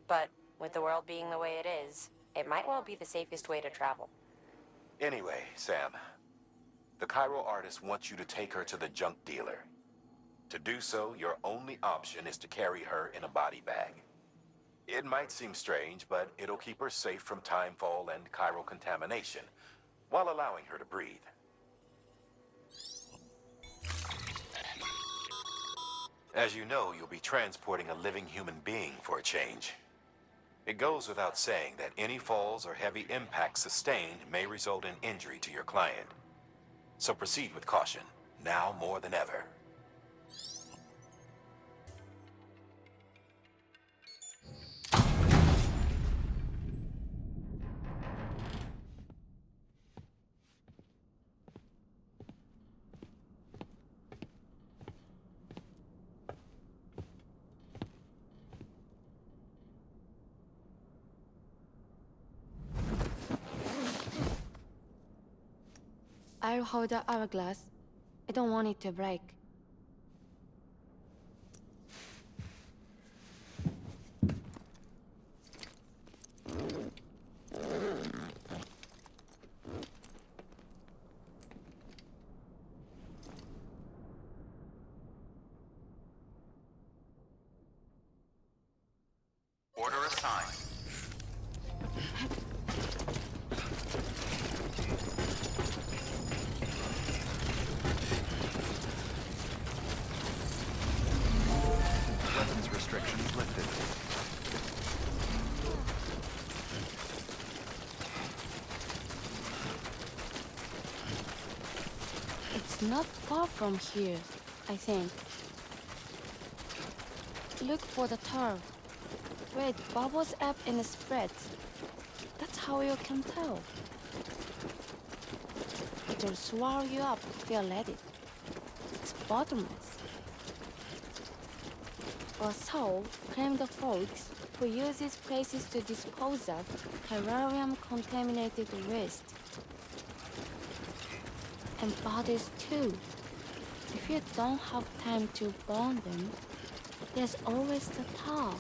but with the world being the way it is, it might well be the safest way to travel. Anyway, Sam, the Cairo artist wants you to take her to the junk dealer. To do so, your only option is to carry her in a body bag. It might seem strange, but it'll keep her safe from timefall and chiral contamination, while allowing her to breathe. As you know, you'll be transporting a living human being for a change. It goes without saying that any falls or heavy impacts sustained may result in injury to your client. So proceed with caution, now more than ever. I'll hold the hourglass. I don't want it to break. Order assigned. Weapons restrictions lifted. It's not far from here, I think. Look for the turf. Where it bubbles up and spreads. That's how you can tell. It'll swallow you up if you let it. It's bottomless. Or so claim the folks who use these places to dispose of terrarium-contaminated waste. And bodies too. If you don't have time to burn them, there's always the tar.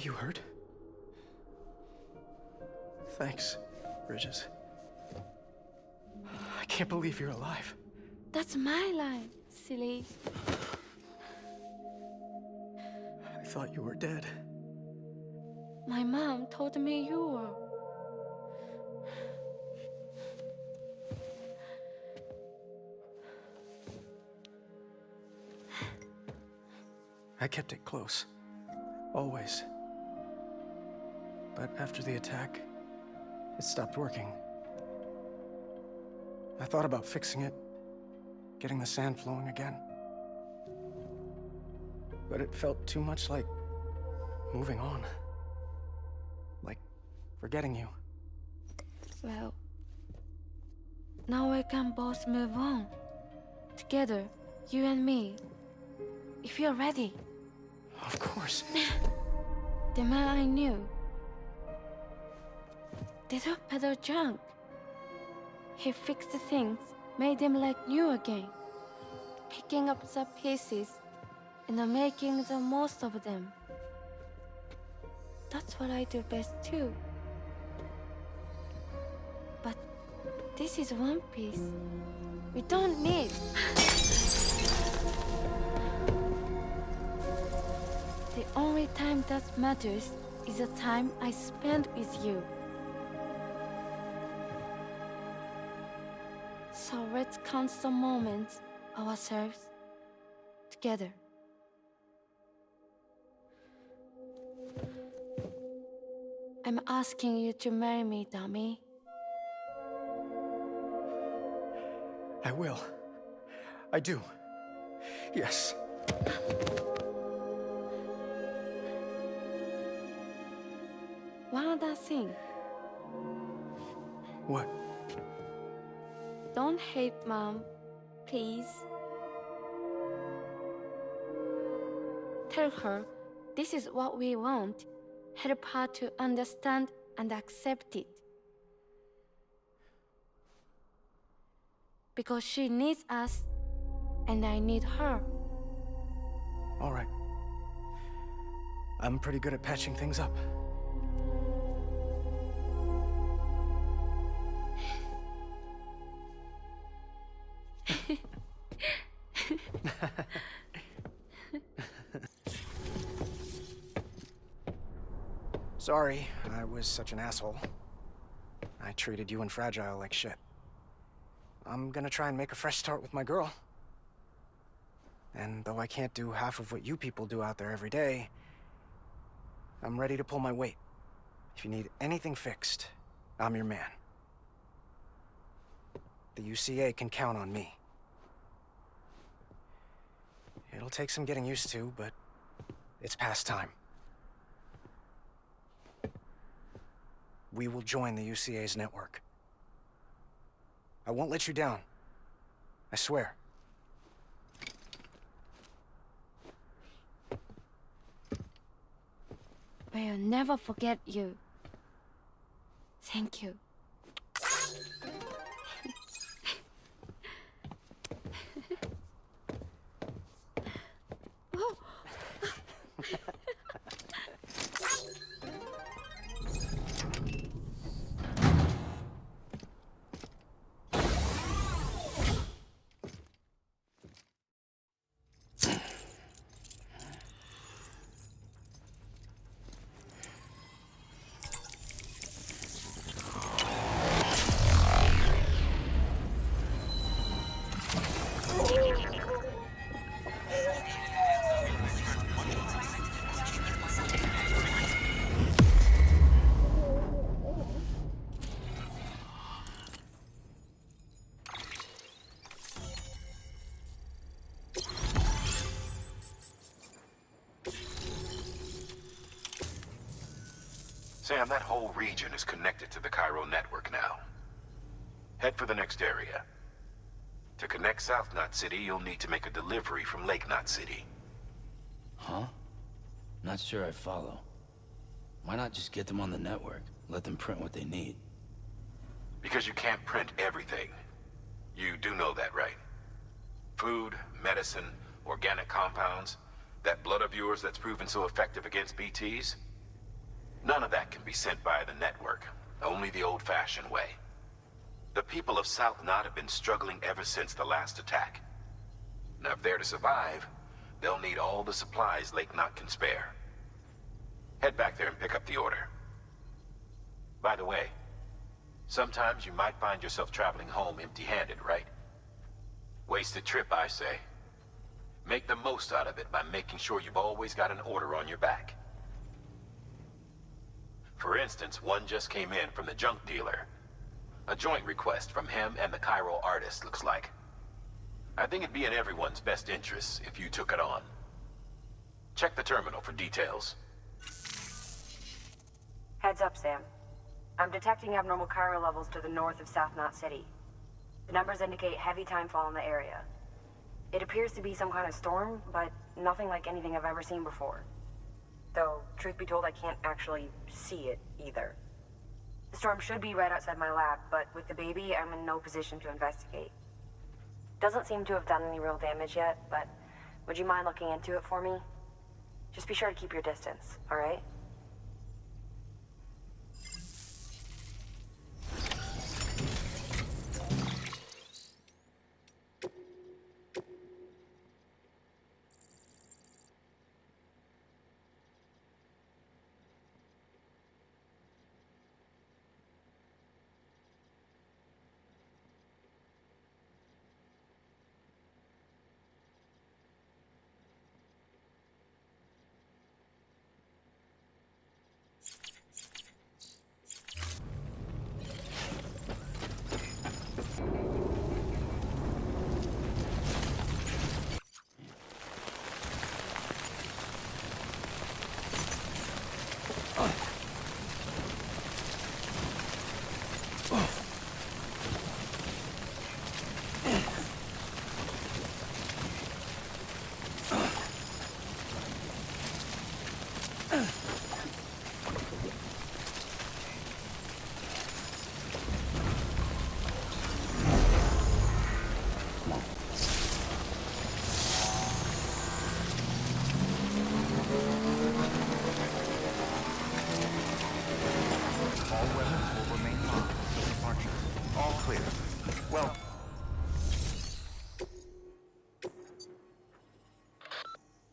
you hurt? Thanks, Bridges. I can't believe you're alive. That's my line, silly. I thought you were dead. My mom told me you were. I kept it close. Always. But after the attack, it stopped working. I thought about fixing it, getting the sand flowing again. But it felt too much like moving on. Like forgetting you. Well, now we can both move on. Together, you and me. If you're ready. Of course. The man I knew. Little Peter junk. He fixed things, made them like new again. Picking up the pieces and making the most of them. That's what I do best too. But this is one piece. We don't need. The only time that matters is the time I spend with you. So let's count the moments ourselves together. I'm asking you to marry me, dummy. I will. I do. Yes. One other thing. What? Don't hate Mom, please. Tell her this is what we want. Help her to understand and accept it. Because she needs us, and I need her. All right. I'm pretty good at patching things up. Sorry, I was such an asshole. I treated you and Fragile like shit. I'm gonna try and make a fresh start with my girl. And though I can't do half of what you people do out there every day, I'm ready to pull my weight. If you need anything fixed, I'm your man. The UCA can count on me. It'll take some getting used to, but it's past time. We will join the UCA's network. I won't let you down. I swear. We'll never forget you. Thank you. Sam, that whole region is connected to the Cairo network now. Head for the next area. To connect South Knot City, you'll need to make a delivery from Lake Knot City. Huh? Not sure I follow. Why not just get them on the network? Let them print what they need. Because you can't print everything. You do know that, right? Food, medicine, organic compounds, that blood of yours that's proven so effective against BTs, None of that can be sent via the network. Only the old-fashioned way. The people of South Knot have been struggling ever since the last attack. Now, if they're to survive, they'll need all the supplies Lake Knot can spare. Head back there and pick up the order. By the way, sometimes you might find yourself traveling home empty-handed, right? Wasted trip, I say. Make the most out of it by making sure you've always got an order on your back. For instance, one just came in from the junk dealer. A joint request from him and the Cairo artist, looks like. I think it'd be in everyone's best interest if you took it on. Check the terminal for details. Heads up, Sam. I'm detecting abnormal Cairo levels to the north of South Knot City. The numbers indicate heavy timefall in the area. It appears to be some kind of storm, but nothing like anything I've ever seen before. Though, truth be told, I can't actually see it either. The storm should be right outside my lab, but with the baby, I'm in no position to investigate. Doesn't seem to have done any real damage yet, but would you mind looking into it for me? Just be sure to keep your distance, all right?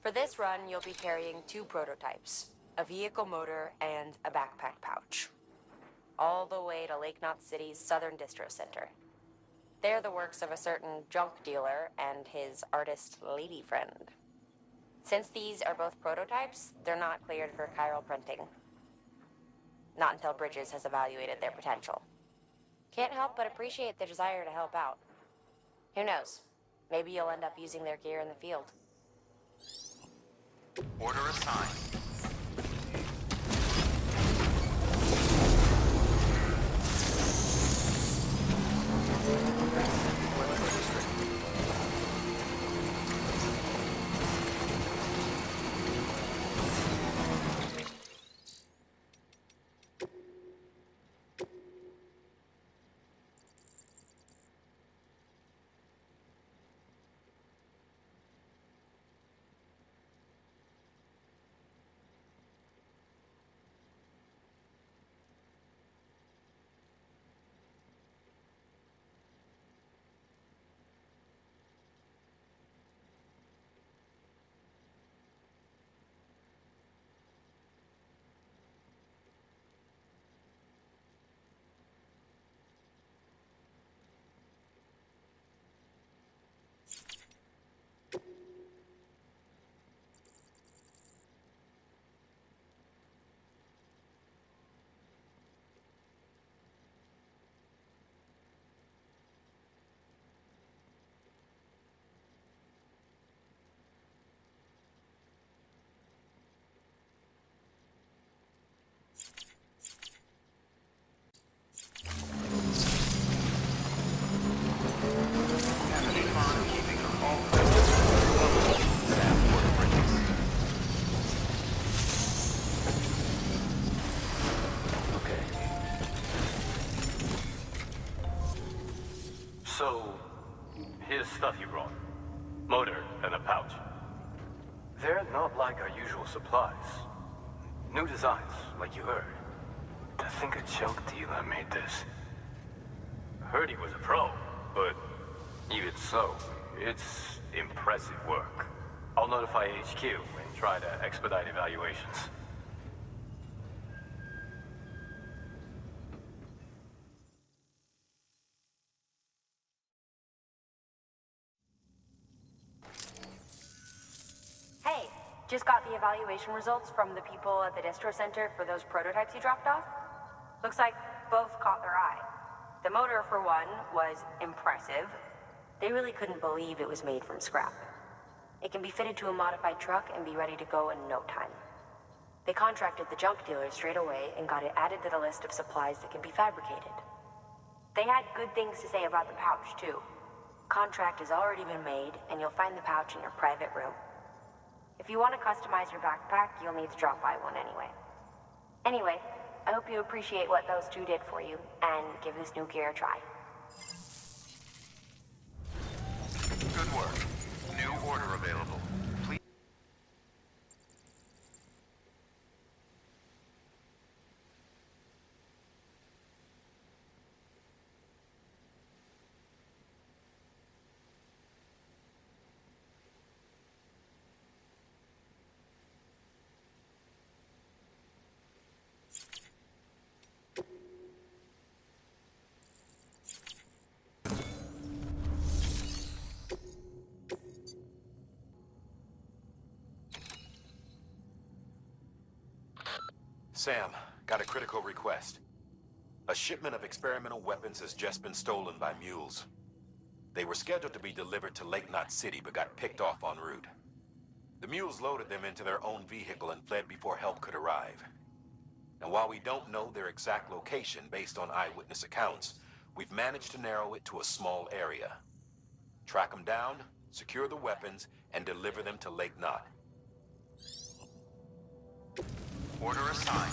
For this run, you'll be carrying 2 prototypes, a vehicle motor and a backpack pouch. All the way to Lake Knot City's Southern Distro Center. They're the works of a certain junk dealer and his artist lady friend. Since these are both prototypes, they're not cleared for chiral printing. Not until Bridges has evaluated their potential. Can't help but appreciate the desire to help out. Who knows? Maybe you'll end up using their gear in the field. Order assigned. So, here's stuff you brought. Motor and a pouch. They're not like our usual supplies. New designs, like you heard. To think a choke dealer made this. I heard he was a pro, but even so, it's impressive work. I'll notify HQ and try to expedite evaluations. Hey, just got the evaluation results from the people at the distro center for those prototypes you dropped off. Looks like both caught their eye. The motor, for one, was impressive. They really couldn't believe it was made from scrap. It can be fitted to a modified truck and be ready to go in no time. They contracted the junk dealer straight away and got it added to the list of supplies that can be fabricated. They had good things to say about the pouch, too. Contract has already been made, and you'll find the pouch in your private room. If you want to customize your backpack, you'll need to drop by one anyway. Anyway, I hope you appreciate what those two did for you, and give this new gear a try. Good work. New order available. Please. Sam, got a critical request. A shipment of experimental weapons has just been stolen by mules. They were scheduled to be delivered to Lake Knot City, but got picked off en route. The mules loaded them into their own vehicle and fled before help could arrive. And while we don't know their exact location based on eyewitness accounts, we've managed to narrow it to a small area. Track them down, secure the weapons, and deliver them to Lake Knot. Order assigned.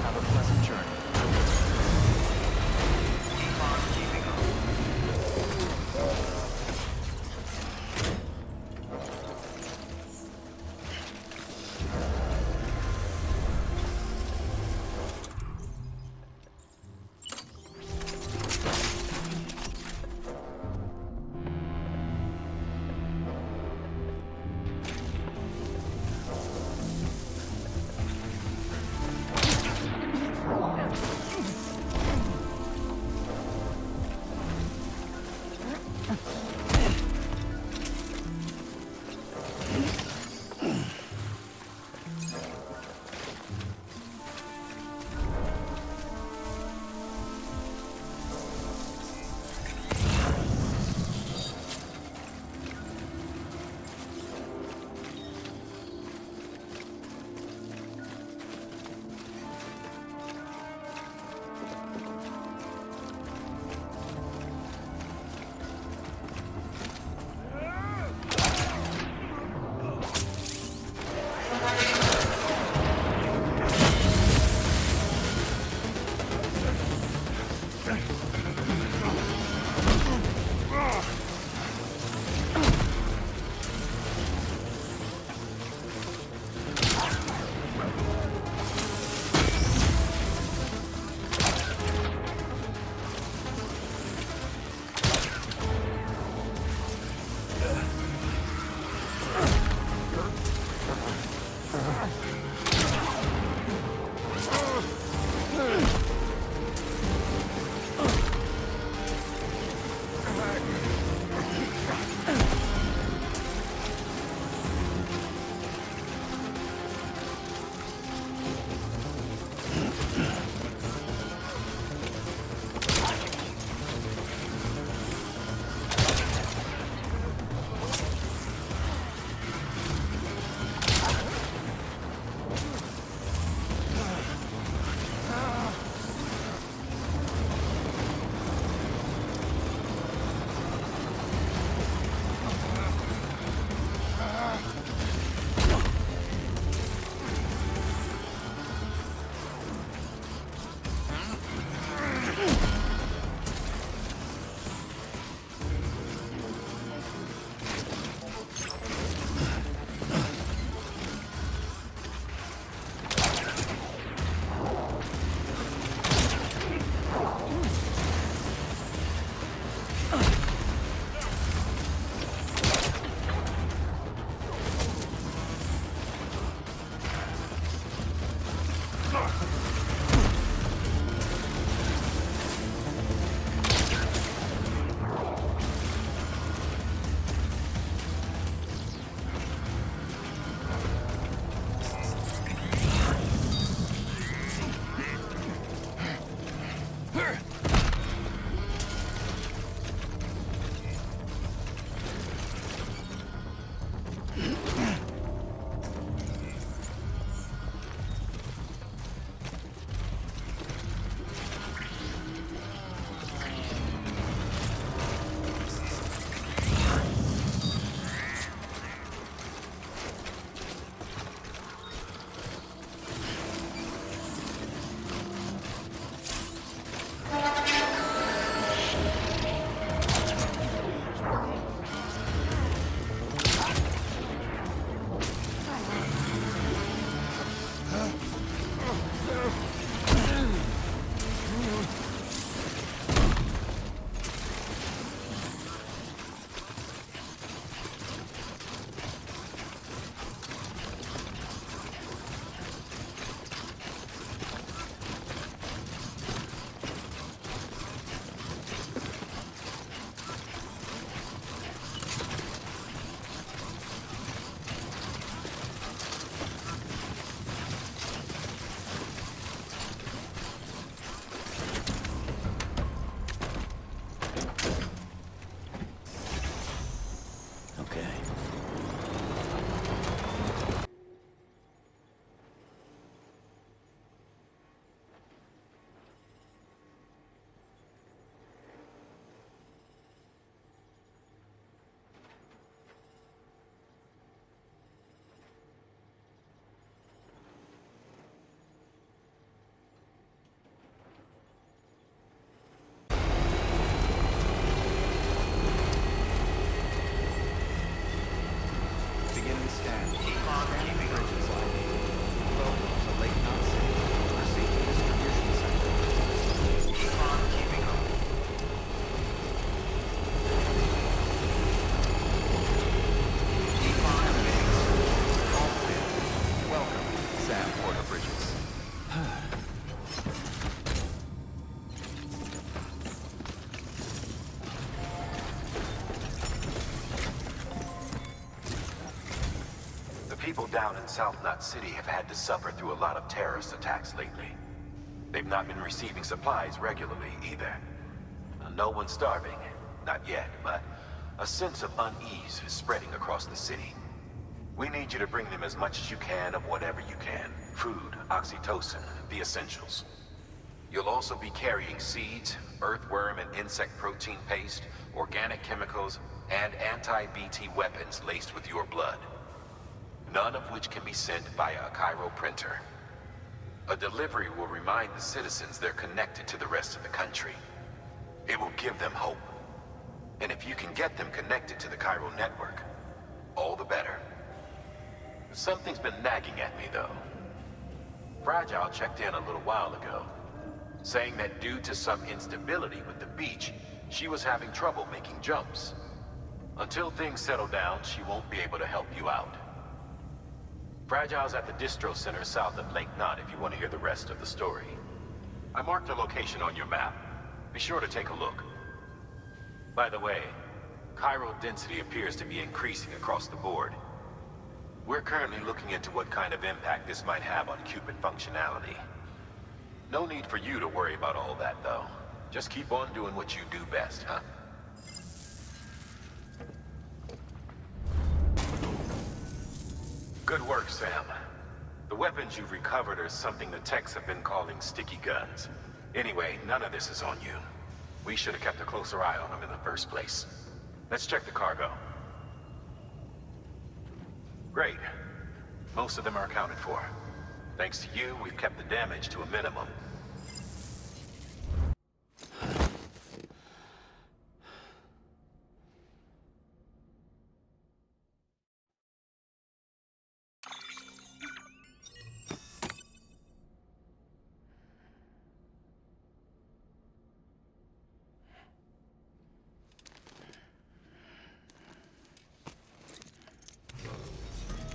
Have a pleasant journey. Keep on keeping up. People down in South Knot City have had to suffer through a lot of terrorist attacks lately. They've not been receiving supplies regularly either. No one's starving, not yet, but a sense of unease is spreading across the city. We need you to bring them as much as you can of whatever you can. Food, oxytocin, the essentials. You'll also be carrying seeds, earthworm and insect protein paste, organic chemicals, and anti-BT weapons laced with your blood. None of which can be sent via a Cairo printer. A delivery will remind the citizens they're connected to the rest of the country. It will give them hope. And if you can get them connected to the Cairo network, all the better. Something's been nagging at me, though. Fragile checked in a little while ago, saying that due to some instability with the beach, she was having trouble making jumps. Until things settle down, she won't be able to help you out. Fragile's at the distro center south of Lake Knot if you want to hear the rest of the story. I marked her location on your map. Be sure to take a look. By the way, chiral density appears to be increasing across the board. We're currently looking into what kind of impact this might have on Cupid functionality. No need for you to worry about all that, though. Just keep on doing what you do best, huh? Good work, Sam. The weapons you've recovered are something the techs have been calling sticky guns. Anyway, none of this is on you. We should have kept a closer eye on them in the first place. Let's check the cargo. Great. Most of them are accounted for. Thanks to you, we've kept the damage to a minimum.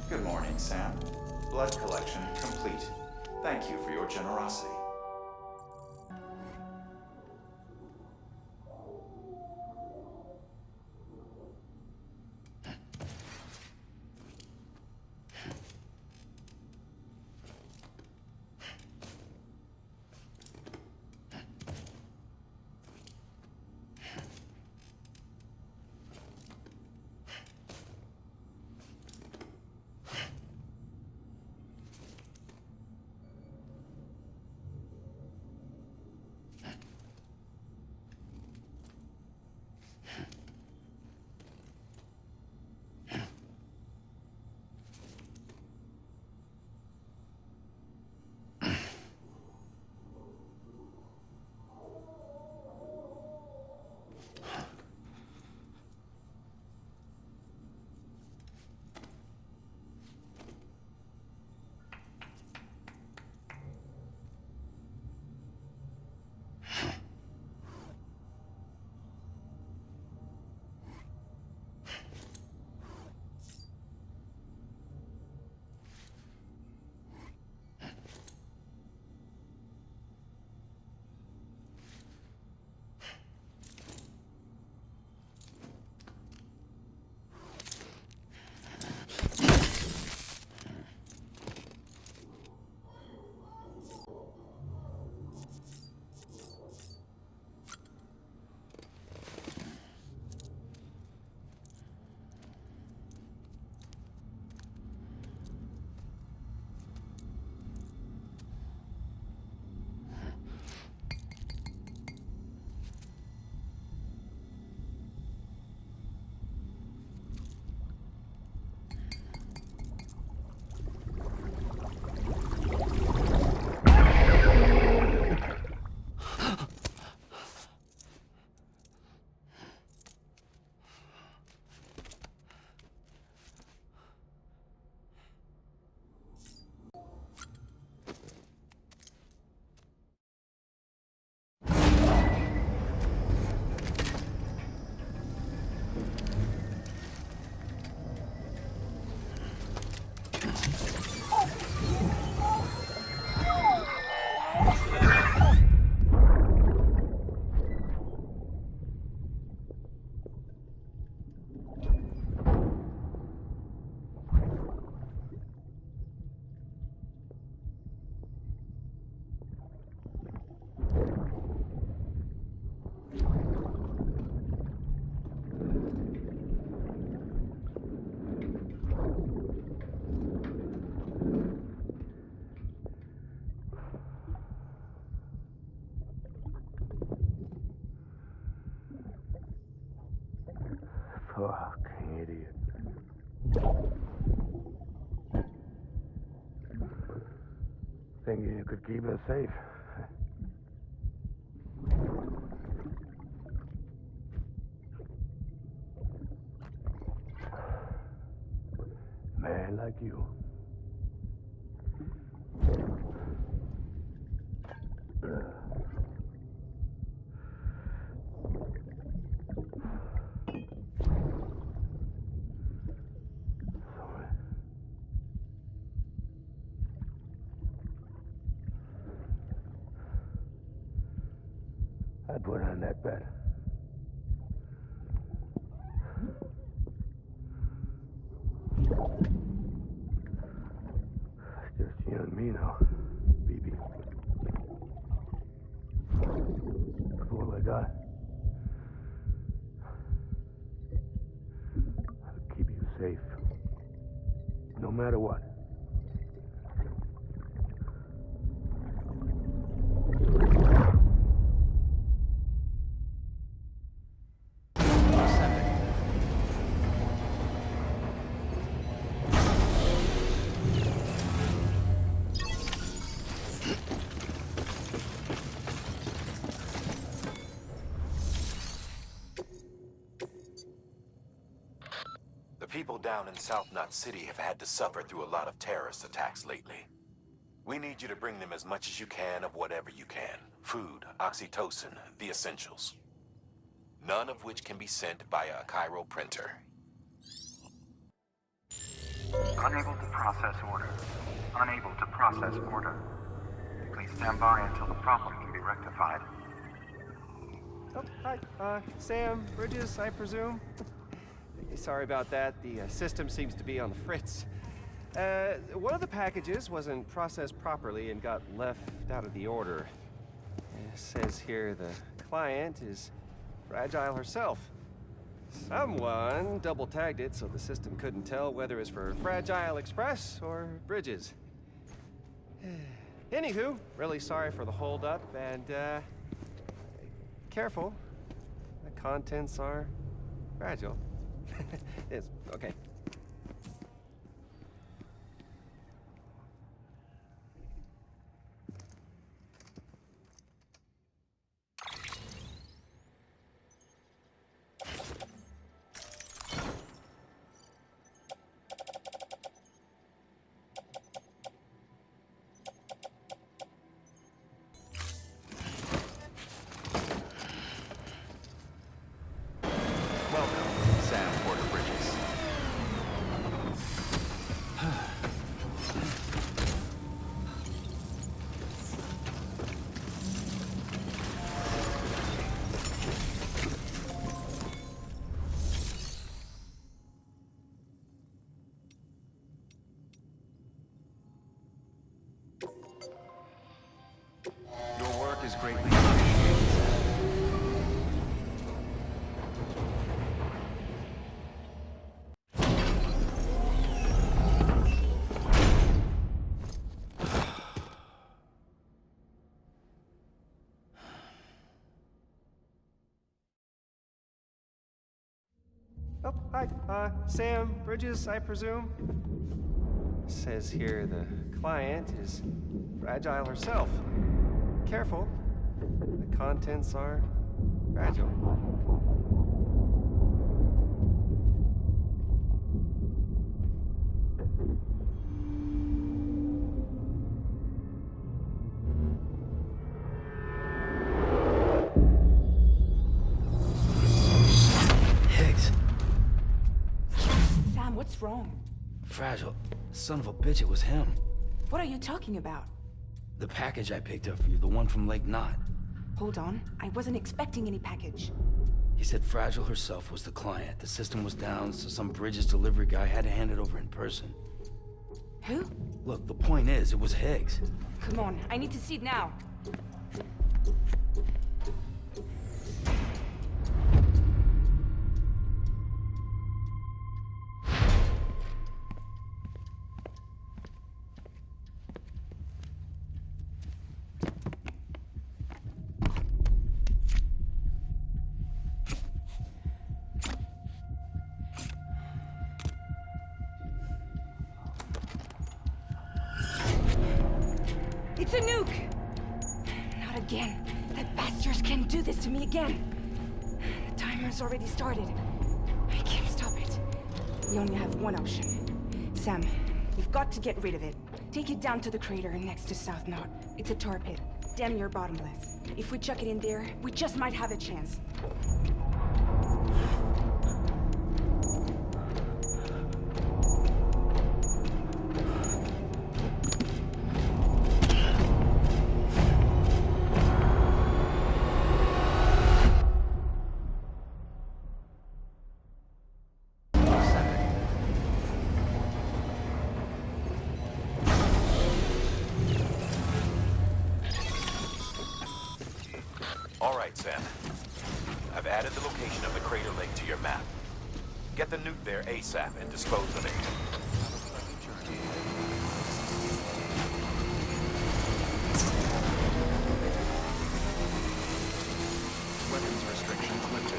Good morning, Sam. Blood collection complete. Thank you for your generosity. thinking you could keep us safe. Man like you. I'd put on that bet. It's just you and me now, BB. That's all I got. I'll keep you safe. No matter what. People down in South Knot City have had to suffer through a lot of terrorist attacks lately. We need you to bring them as much as you can of whatever you can. Food, oxytocin, the essentials. None of which can be sent via a Cairo printer. Unable to process order. Unable to process order. Please stand by until the problem can be rectified. Oh, hi. Sam, Bridges, I presume? Sorry about that. The system seems to be on the fritz. One of the packages wasn't processed properly and got left out of the order. It says here the client is Fragile herself. Someone double-tagged it so the system couldn't tell whether it's for Fragile Express or Bridges. Anywho, really sorry for the holdup, and careful. The contents are fragile. Yes, okay. Is greatly appreciated. Oh, hi. Sam, Bridges, I presume? Says here the client is Fragile herself. Careful. The contents are fragile. Higgs. Sam, what's wrong? Fragile. Son of a bitch, it was him. What are you talking about? The package I picked up for you, the one from Lake Knot. Hold on. I wasn't expecting any package. He said Fragile herself was the client. The system was down, so some Bridges delivery guy had to hand it over in person. Who? Look, the point is, it was Higgs. Come on, I need to see it now. It's again. That bastard can do this to me again. The timer's already started. I can't stop it. We only have one option. Sam, we've got to get rid of it. Take it down to the crater next to South Knot. It's a tar pit. Damn near bottomless. If we chuck it in there, we just might have a chance. Sam. I've added the location of the crater lake to your map. Get the nuke there ASAP and dispose of it. Weapons restrictions lifted.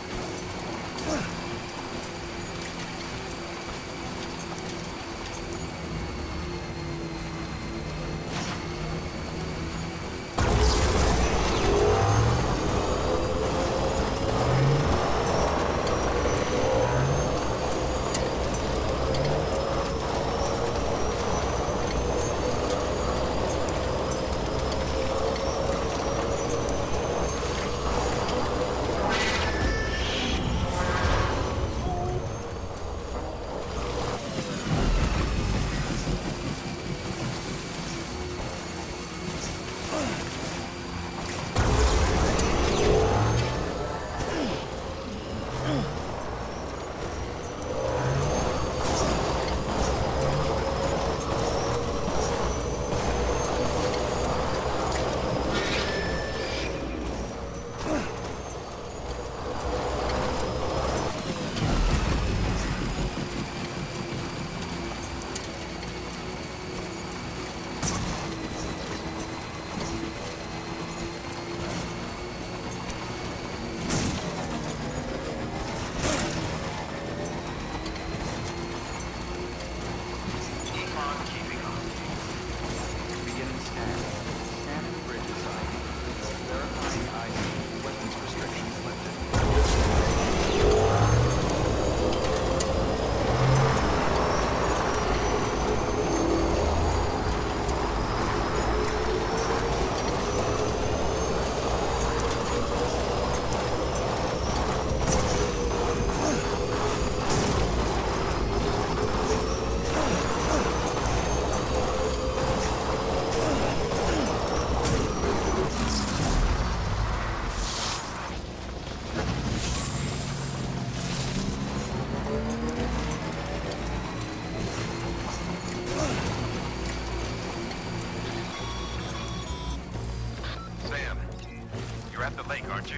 Aren't you?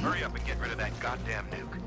Hurry up and get rid of that goddamn nuke.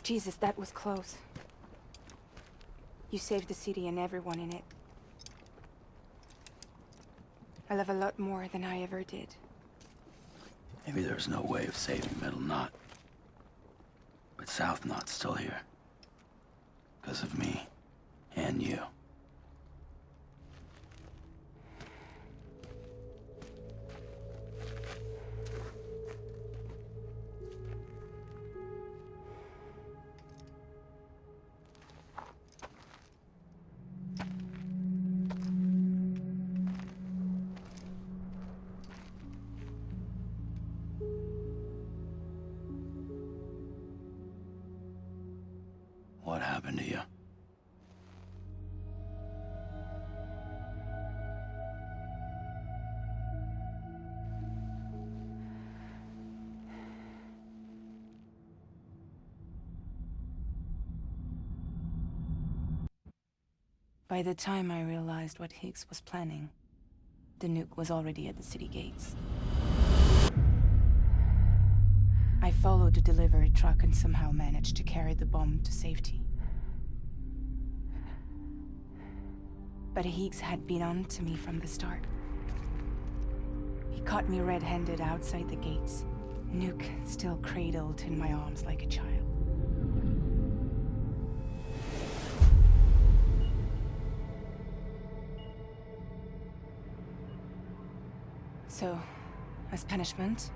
Jesus, that was close. You saved the city and everyone in it. I love a lot more than I ever did. Maybe there's no way of saving Middle Knot. But South Knot's still here. Because of me. And you. happened to you. By the time I realized what Higgs was planning, the nuke was already at the city gates. I followed the delivery truck and somehow managed to carry the bomb to safety. But Higgs had been on to me from the start. He caught me red-handed outside the gates, nuke still cradled in my arms like a child. So, as punishment,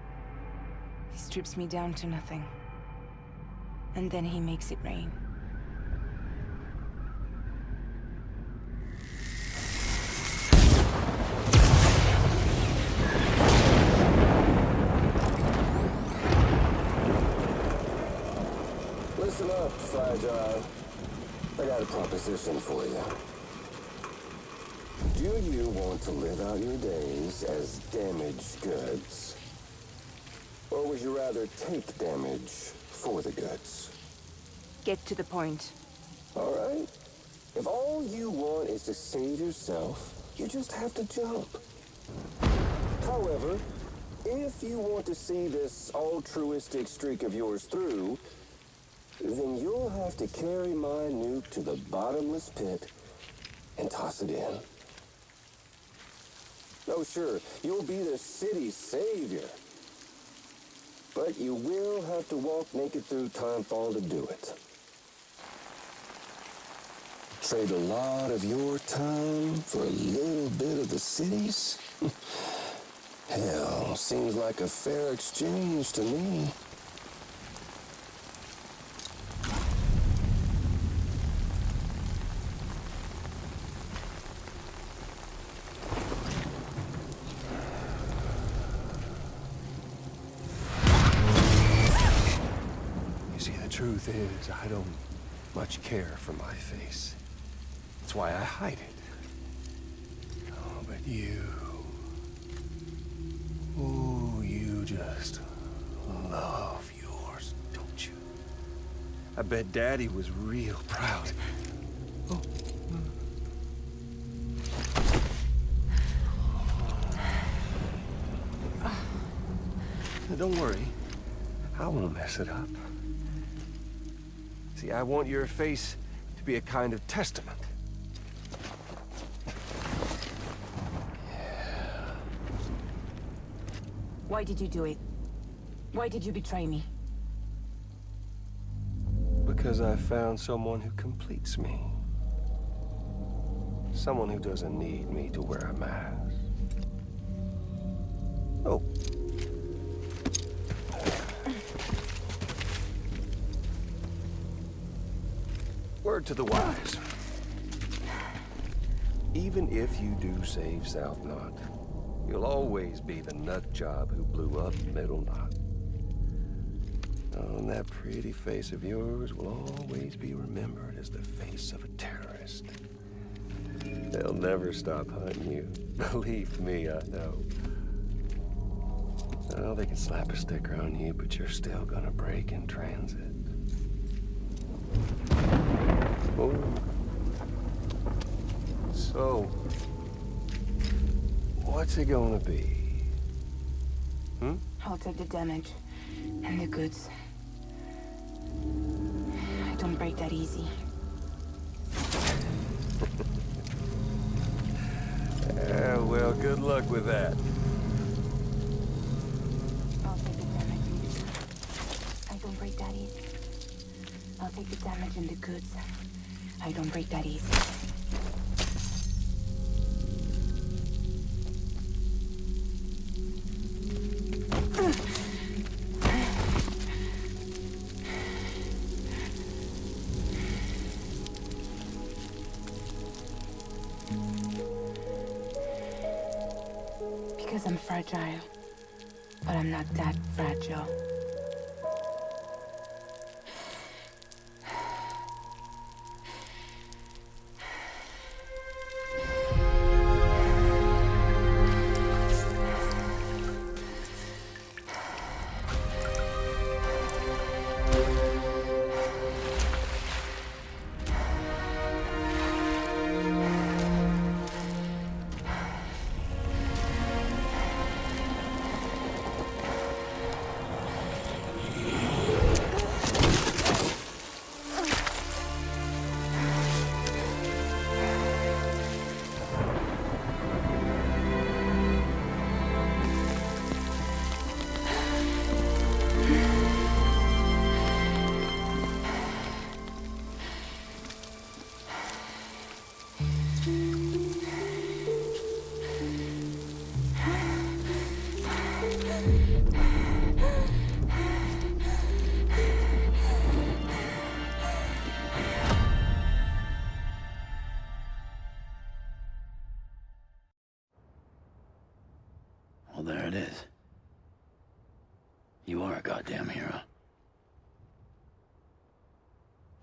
he strips me down to nothing. And then he makes it rain. Listen up, Fragile. I got a proposition for you. Do you want to live out your days as damaged goods? Or would you rather take damage for the goods? Get to the point. All right. If all you want is to save yourself, you just have to jump. However, if you want to see this altruistic streak of yours through, then you'll have to carry my nuke to the bottomless pit and toss it in. Oh, sure, you'll be the city's savior. But you will have to walk naked through Timefall to do it. Trade a lot of your time for a little bit of the city's? Hell, seems like a fair exchange to me. Truth is, I don't much care for my face. That's why I hide it. Oh, but you... Oh, you just love yours, don't you? I bet Daddy was real proud. Oh. Now, don't worry. I won't mess it up. See, I want your face to be a kind of testament. Why did you do it? Why did you betray me? Because I found someone who completes me. Someone who doesn't need me to wear a mask. Oh. Word to the wise. Even if you do save South Knot, you'll always be the nut job who blew up Middle Knot. Oh, and that pretty face of yours will always be remembered as the face of a terrorist. They'll never stop hunting you. Believe me, I know. Oh, they can slap a sticker on you, but you're still gonna break in transit. Oh. So, what's it gonna be? I'll take the damage and the goods. I don't break that easy. Well, good luck with that. I'll take the damage and the goods. I don't break that easy. I'll take the damage and the goods. I don't break that easy. Because I'm fragile. But I'm not that fragile.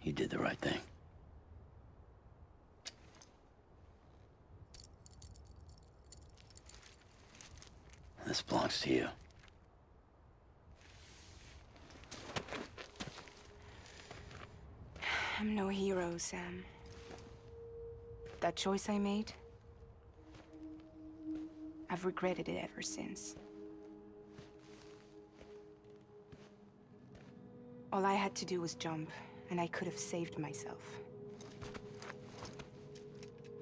You did the right thing. This belongs to you. I'm no hero, Sam. That choice I made, I've regretted it ever since. All I had to do was jump, and I could have saved myself.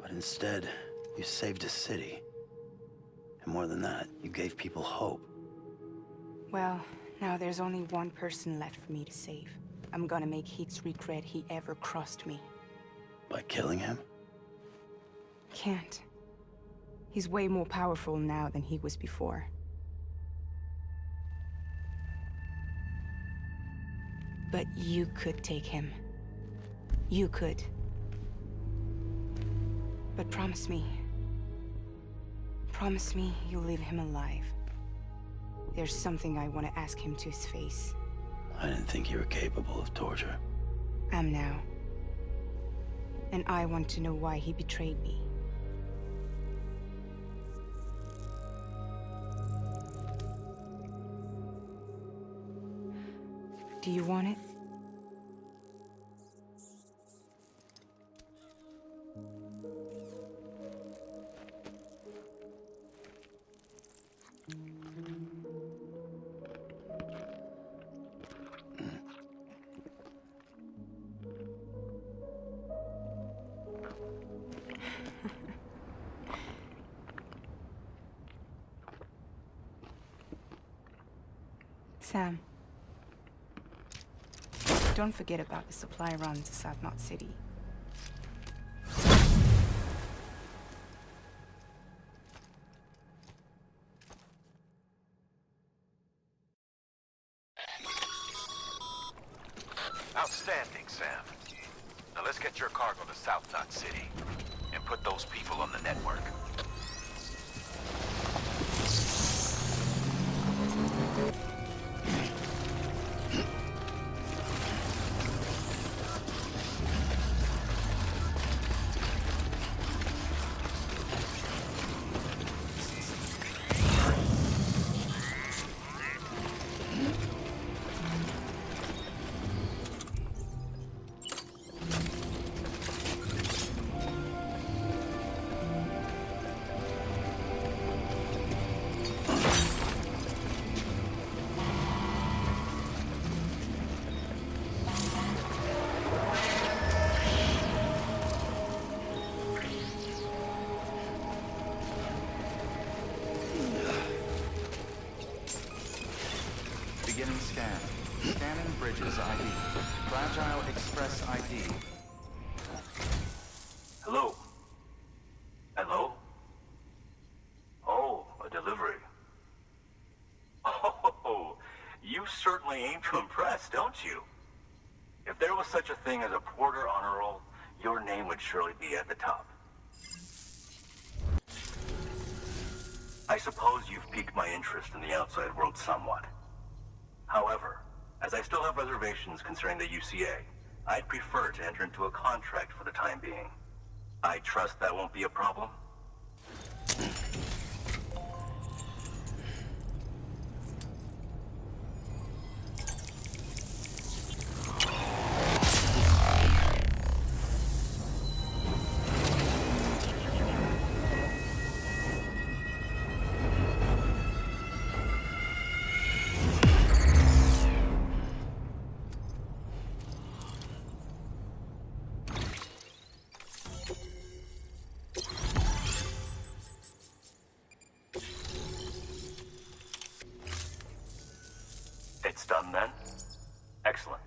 But instead, you saved a city. And more than that, you gave people hope. Well, now there's only one person left for me to save. I'm gonna make Heats regret he ever crossed me. By killing him? Can't. He's way more powerful now than he was before. But you could take him. You could. But promise me. Promise me you'll leave him alive. There's something I want to ask him to his face. I didn't think you were capable of torture. Am now. And I want to know why he betrayed me. Do you want it? Sam. Don't forget about the supply run to South Knot City. Outstanding, Sam. Now let's get your cargo to South Knot City and put those people on the network. Beginning scan. Scanning Bridges ID. Fragile Express ID. Hello? Hello? Oh, a delivery. Oh, you certainly aim to impress, don't you? If there was such a thing as a Porter honor roll, your name would surely be at the top. I suppose you've piqued my interest in the outside world somewhat. However, as I still have reservations concerning the UCA, I'd prefer to enter into a contract for the time being. I trust that won't be a problem? It's done then? Excellent.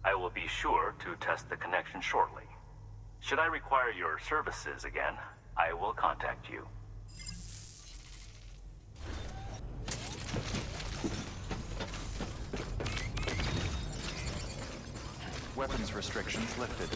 I will be sure to test the connection shortly. Should I require your services again, I will contact you. Weapons restrictions lifted.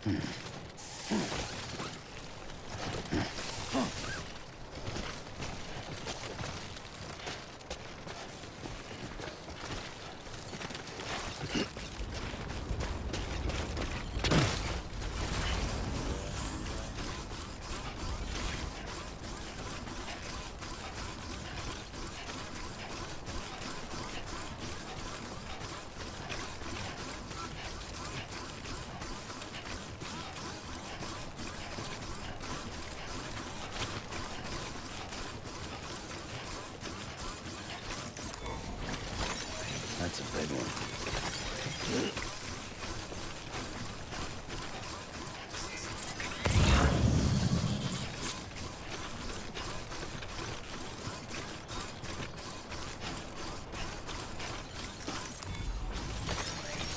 That's a big one.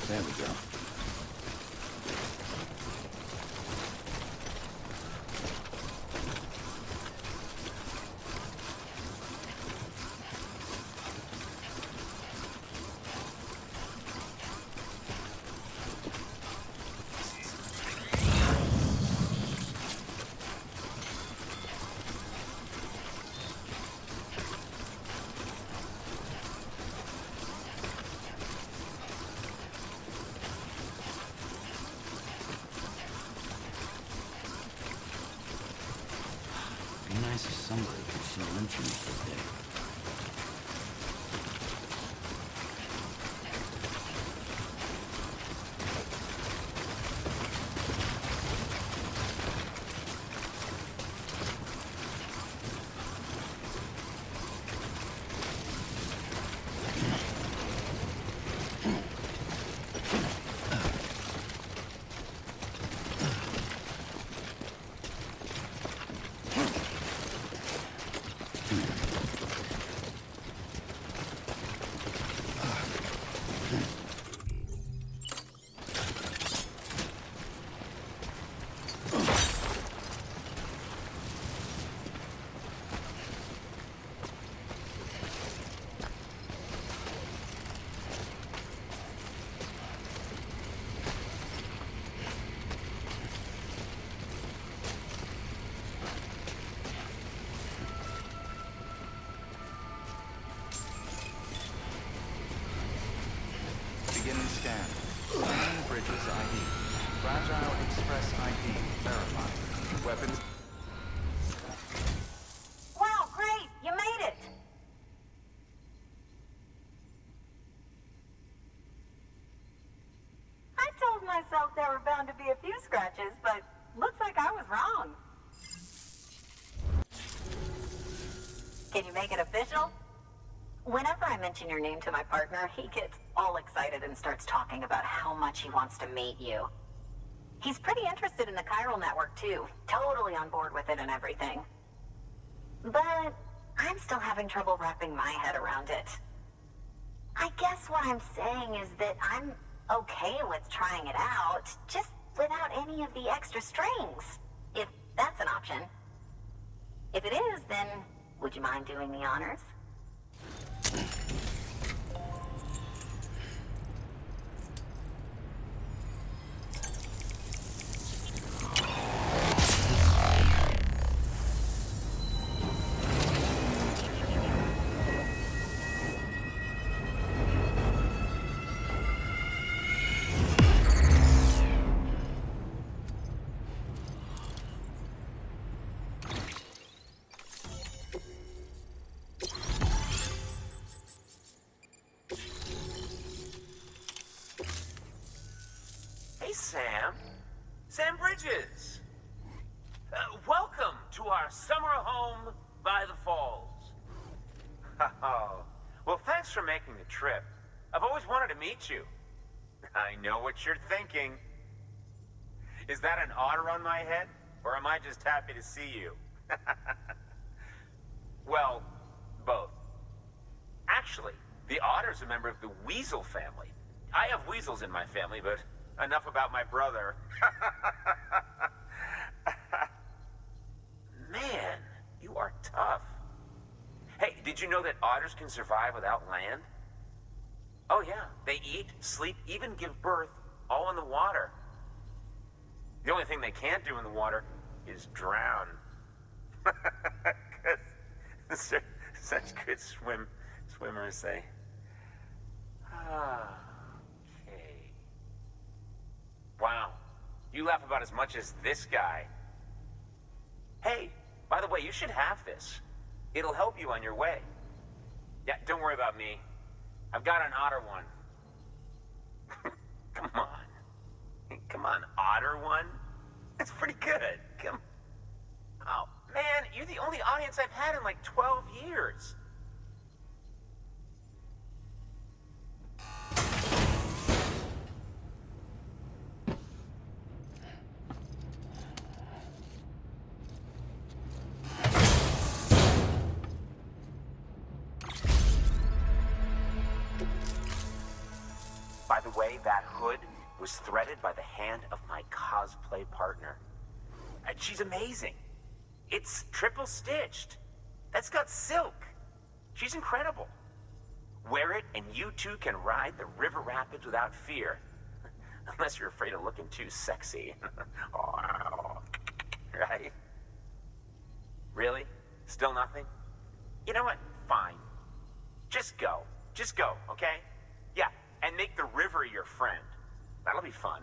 There we go. Be nice if somebody could fill in for me for a day. Beginning scan. Scanning Bridges ID. Fragile Express ID verified. Weapons. Wow, great! You made it! I told myself there were bound to be a few scratches, but looks like I was wrong. Can you make it official? Whenever I mention your name to my partner, he gets all excited and starts talking about how much he wants to meet you. He's pretty interested in the chiral network too, totally on board with it and everything. But I'm still having trouble wrapping my head around it. I guess what I'm saying is that I'm okay with trying it out, just without any of the extra strings, if that's an option. If it is, then would you mind doing the honors? Hey, Sam. Sam Bridges. Welcome to our summer home by the falls. Oh, well, thanks for making the trip. I've always wanted to meet you. I know what you're thinking. Is that an otter on my head, or am I just happy to see you? Well, both. Actually, the otter's a member of the weasel family. I have weasels in my family, but enough about my brother. Man, you are tough. Hey, did you know that otters can survive without land? Oh yeah, they eat, sleep, even give birth, all in the water. thing they can't do in the water is drown. Cause they're such good swimmers, they... Okay. Wow. You laugh about as much as this guy. Hey, by the way, you should have this. It'll help you on your way. Yeah, don't worry about me. I've got an otter one. Come on. Come on, otter one? That's pretty good. Come. Oh, man, you're the only audience I've had in like 12 years. By the way, that hood was threaded by the hand of my cosplay partner. And she's amazing. It's triple stitched. That's got silk. She's incredible. Wear it and you too can ride the river rapids without fear. Unless you're afraid of looking too sexy. Right? Really? Still nothing? You know what? Fine. Just go. Just go, okay? Yeah, and make the river your friend. That'll be fun.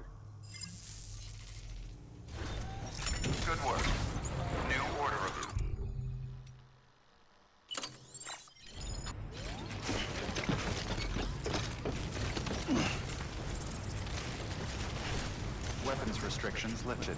Good work. New order review. Weapons restrictions lifted.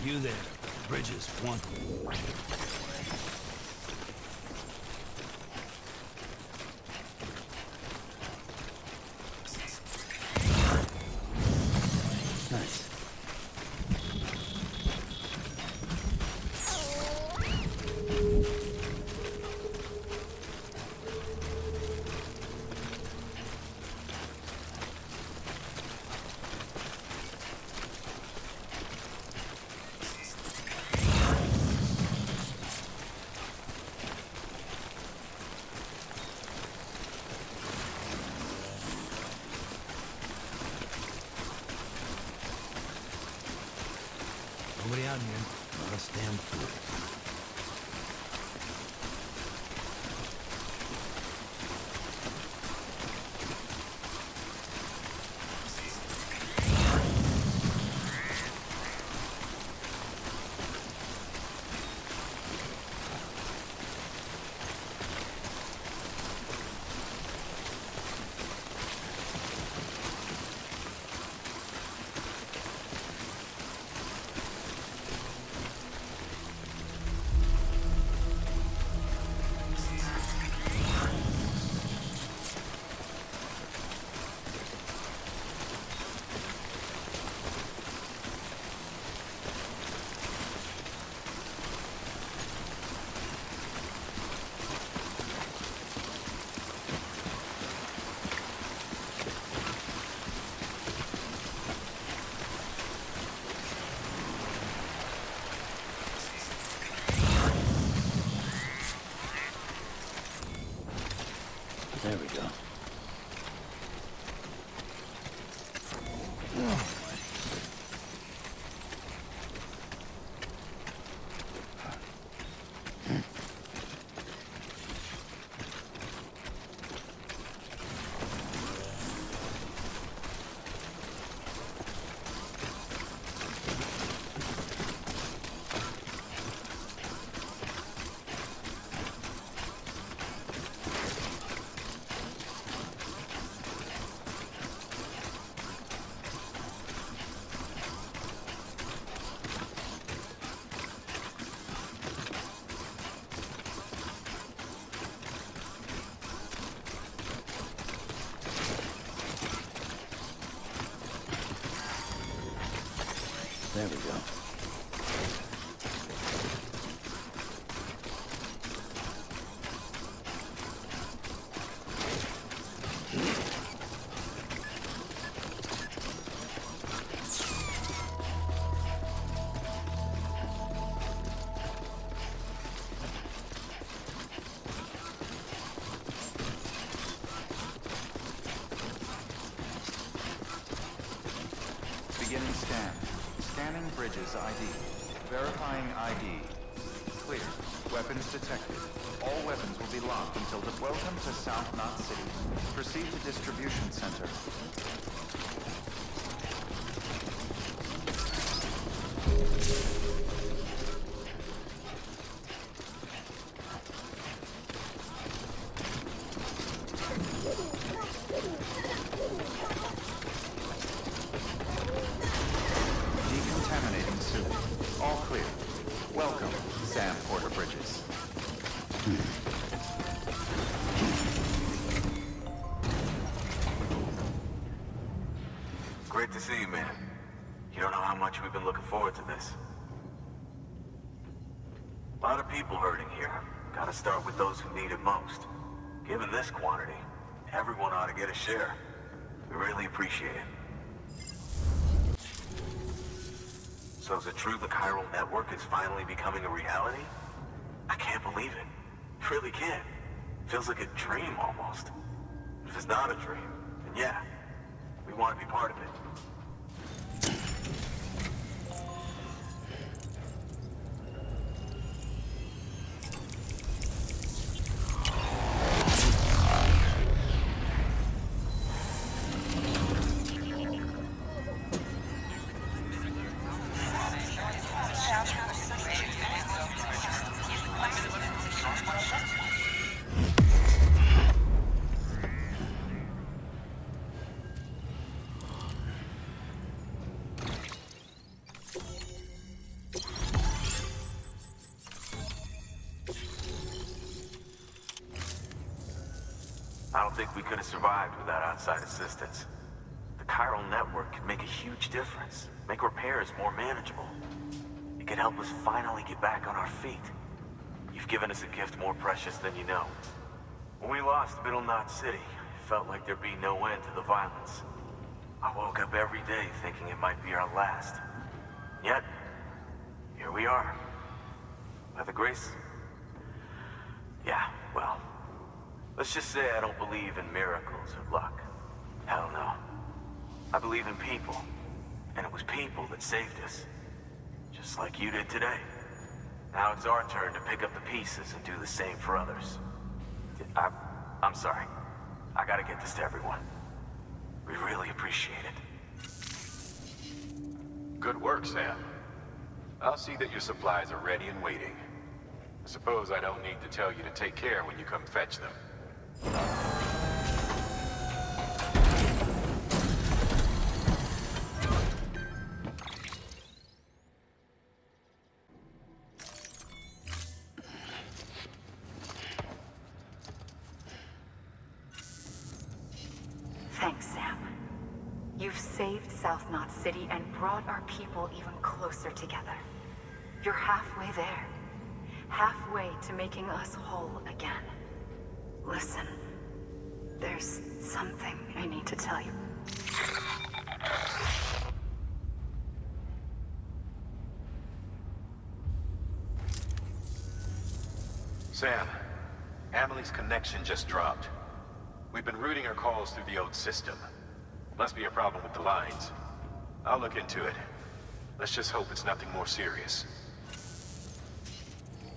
You there, Bridges, one. Nice. Nobody out here. Not a damn fool. There we go. Beginning scan. Scanning bridges ID. Verifying ID. Clear. Weapons detected. All weapons will be locked until the... Welcome to South Knot City. Proceed to distribution center. Decontaminating suit. All clear. Welcome, Sam Porter Bridges. Great to see you, man. You don't know how much we've been looking forward to this. A lot of people hurting here. Gotta start with those who need it most. Given this quantity, everyone ought to get a share. We really appreciate it. So is it true the chiral network is finally becoming a reality? I can't believe it. Really can't. Feels like a dream almost. If it's not a dream, then yeah, we want to be part of it. I don't think we could have survived without outside assistance. The chiral network could make a huge difference, make repairs more manageable. It could help us finally get back on our feet. You've given us a gift more precious than you know. When we lost Middle Knot City, it felt like there'd be no end to the violence. I woke up every day thinking it might be our last. Yet, here we are. By the grace... Yeah, well... Let's just say I don't believe in miracles or luck. Hell no. I believe in people. And it was people that saved us. Just like you did today. Now it's our turn to pick up the pieces and do the same for others. I'm sorry. I gotta get this to everyone. We really appreciate it. Good work, Sam. I'll see that your supplies are ready and waiting. I suppose I don't need to tell you to take care when you come fetch them. Thanks, Sam. You've saved South Knot City and brought our people even closer together. You're halfway there. Halfway to making us whole again. Listen, there's something I need to tell you. Sam, Amelie's connection just dropped. We've been routing her calls through the old system. Must be a problem with the lines. I'll look into it. Let's just hope it's nothing more serious.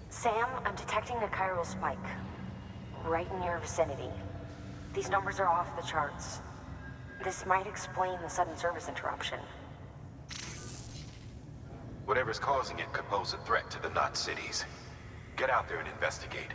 Sam, I'm detecting a chiral spike. Right in your vicinity. These numbers are off the charts. This might explain the sudden service interruption. Whatever's causing it could pose a threat to the Knot cities. Get out there and investigate.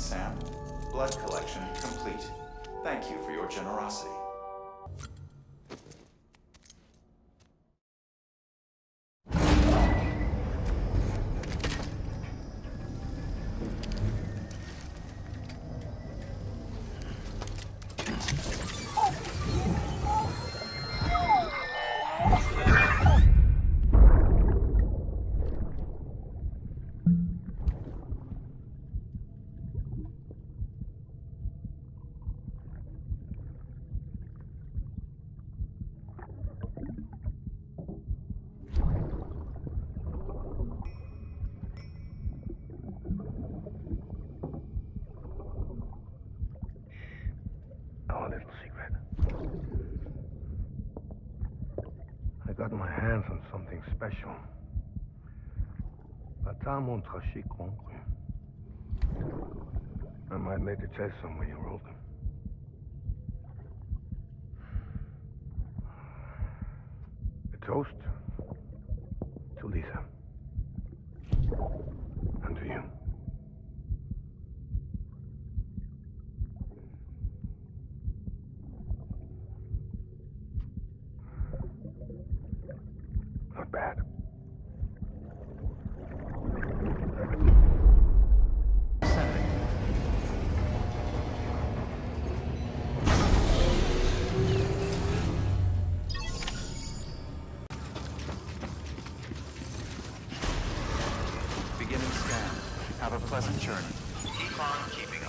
Sam. Blood collection complete. Thank you for your generosity. Our little secret. I got my hands on something special. Pata mon traché concru. I might make a test somewhere you wrote them. A toast to Lisa. And to you. Not bad. Beginning scan. Have a pleasant journey. Keep on keeping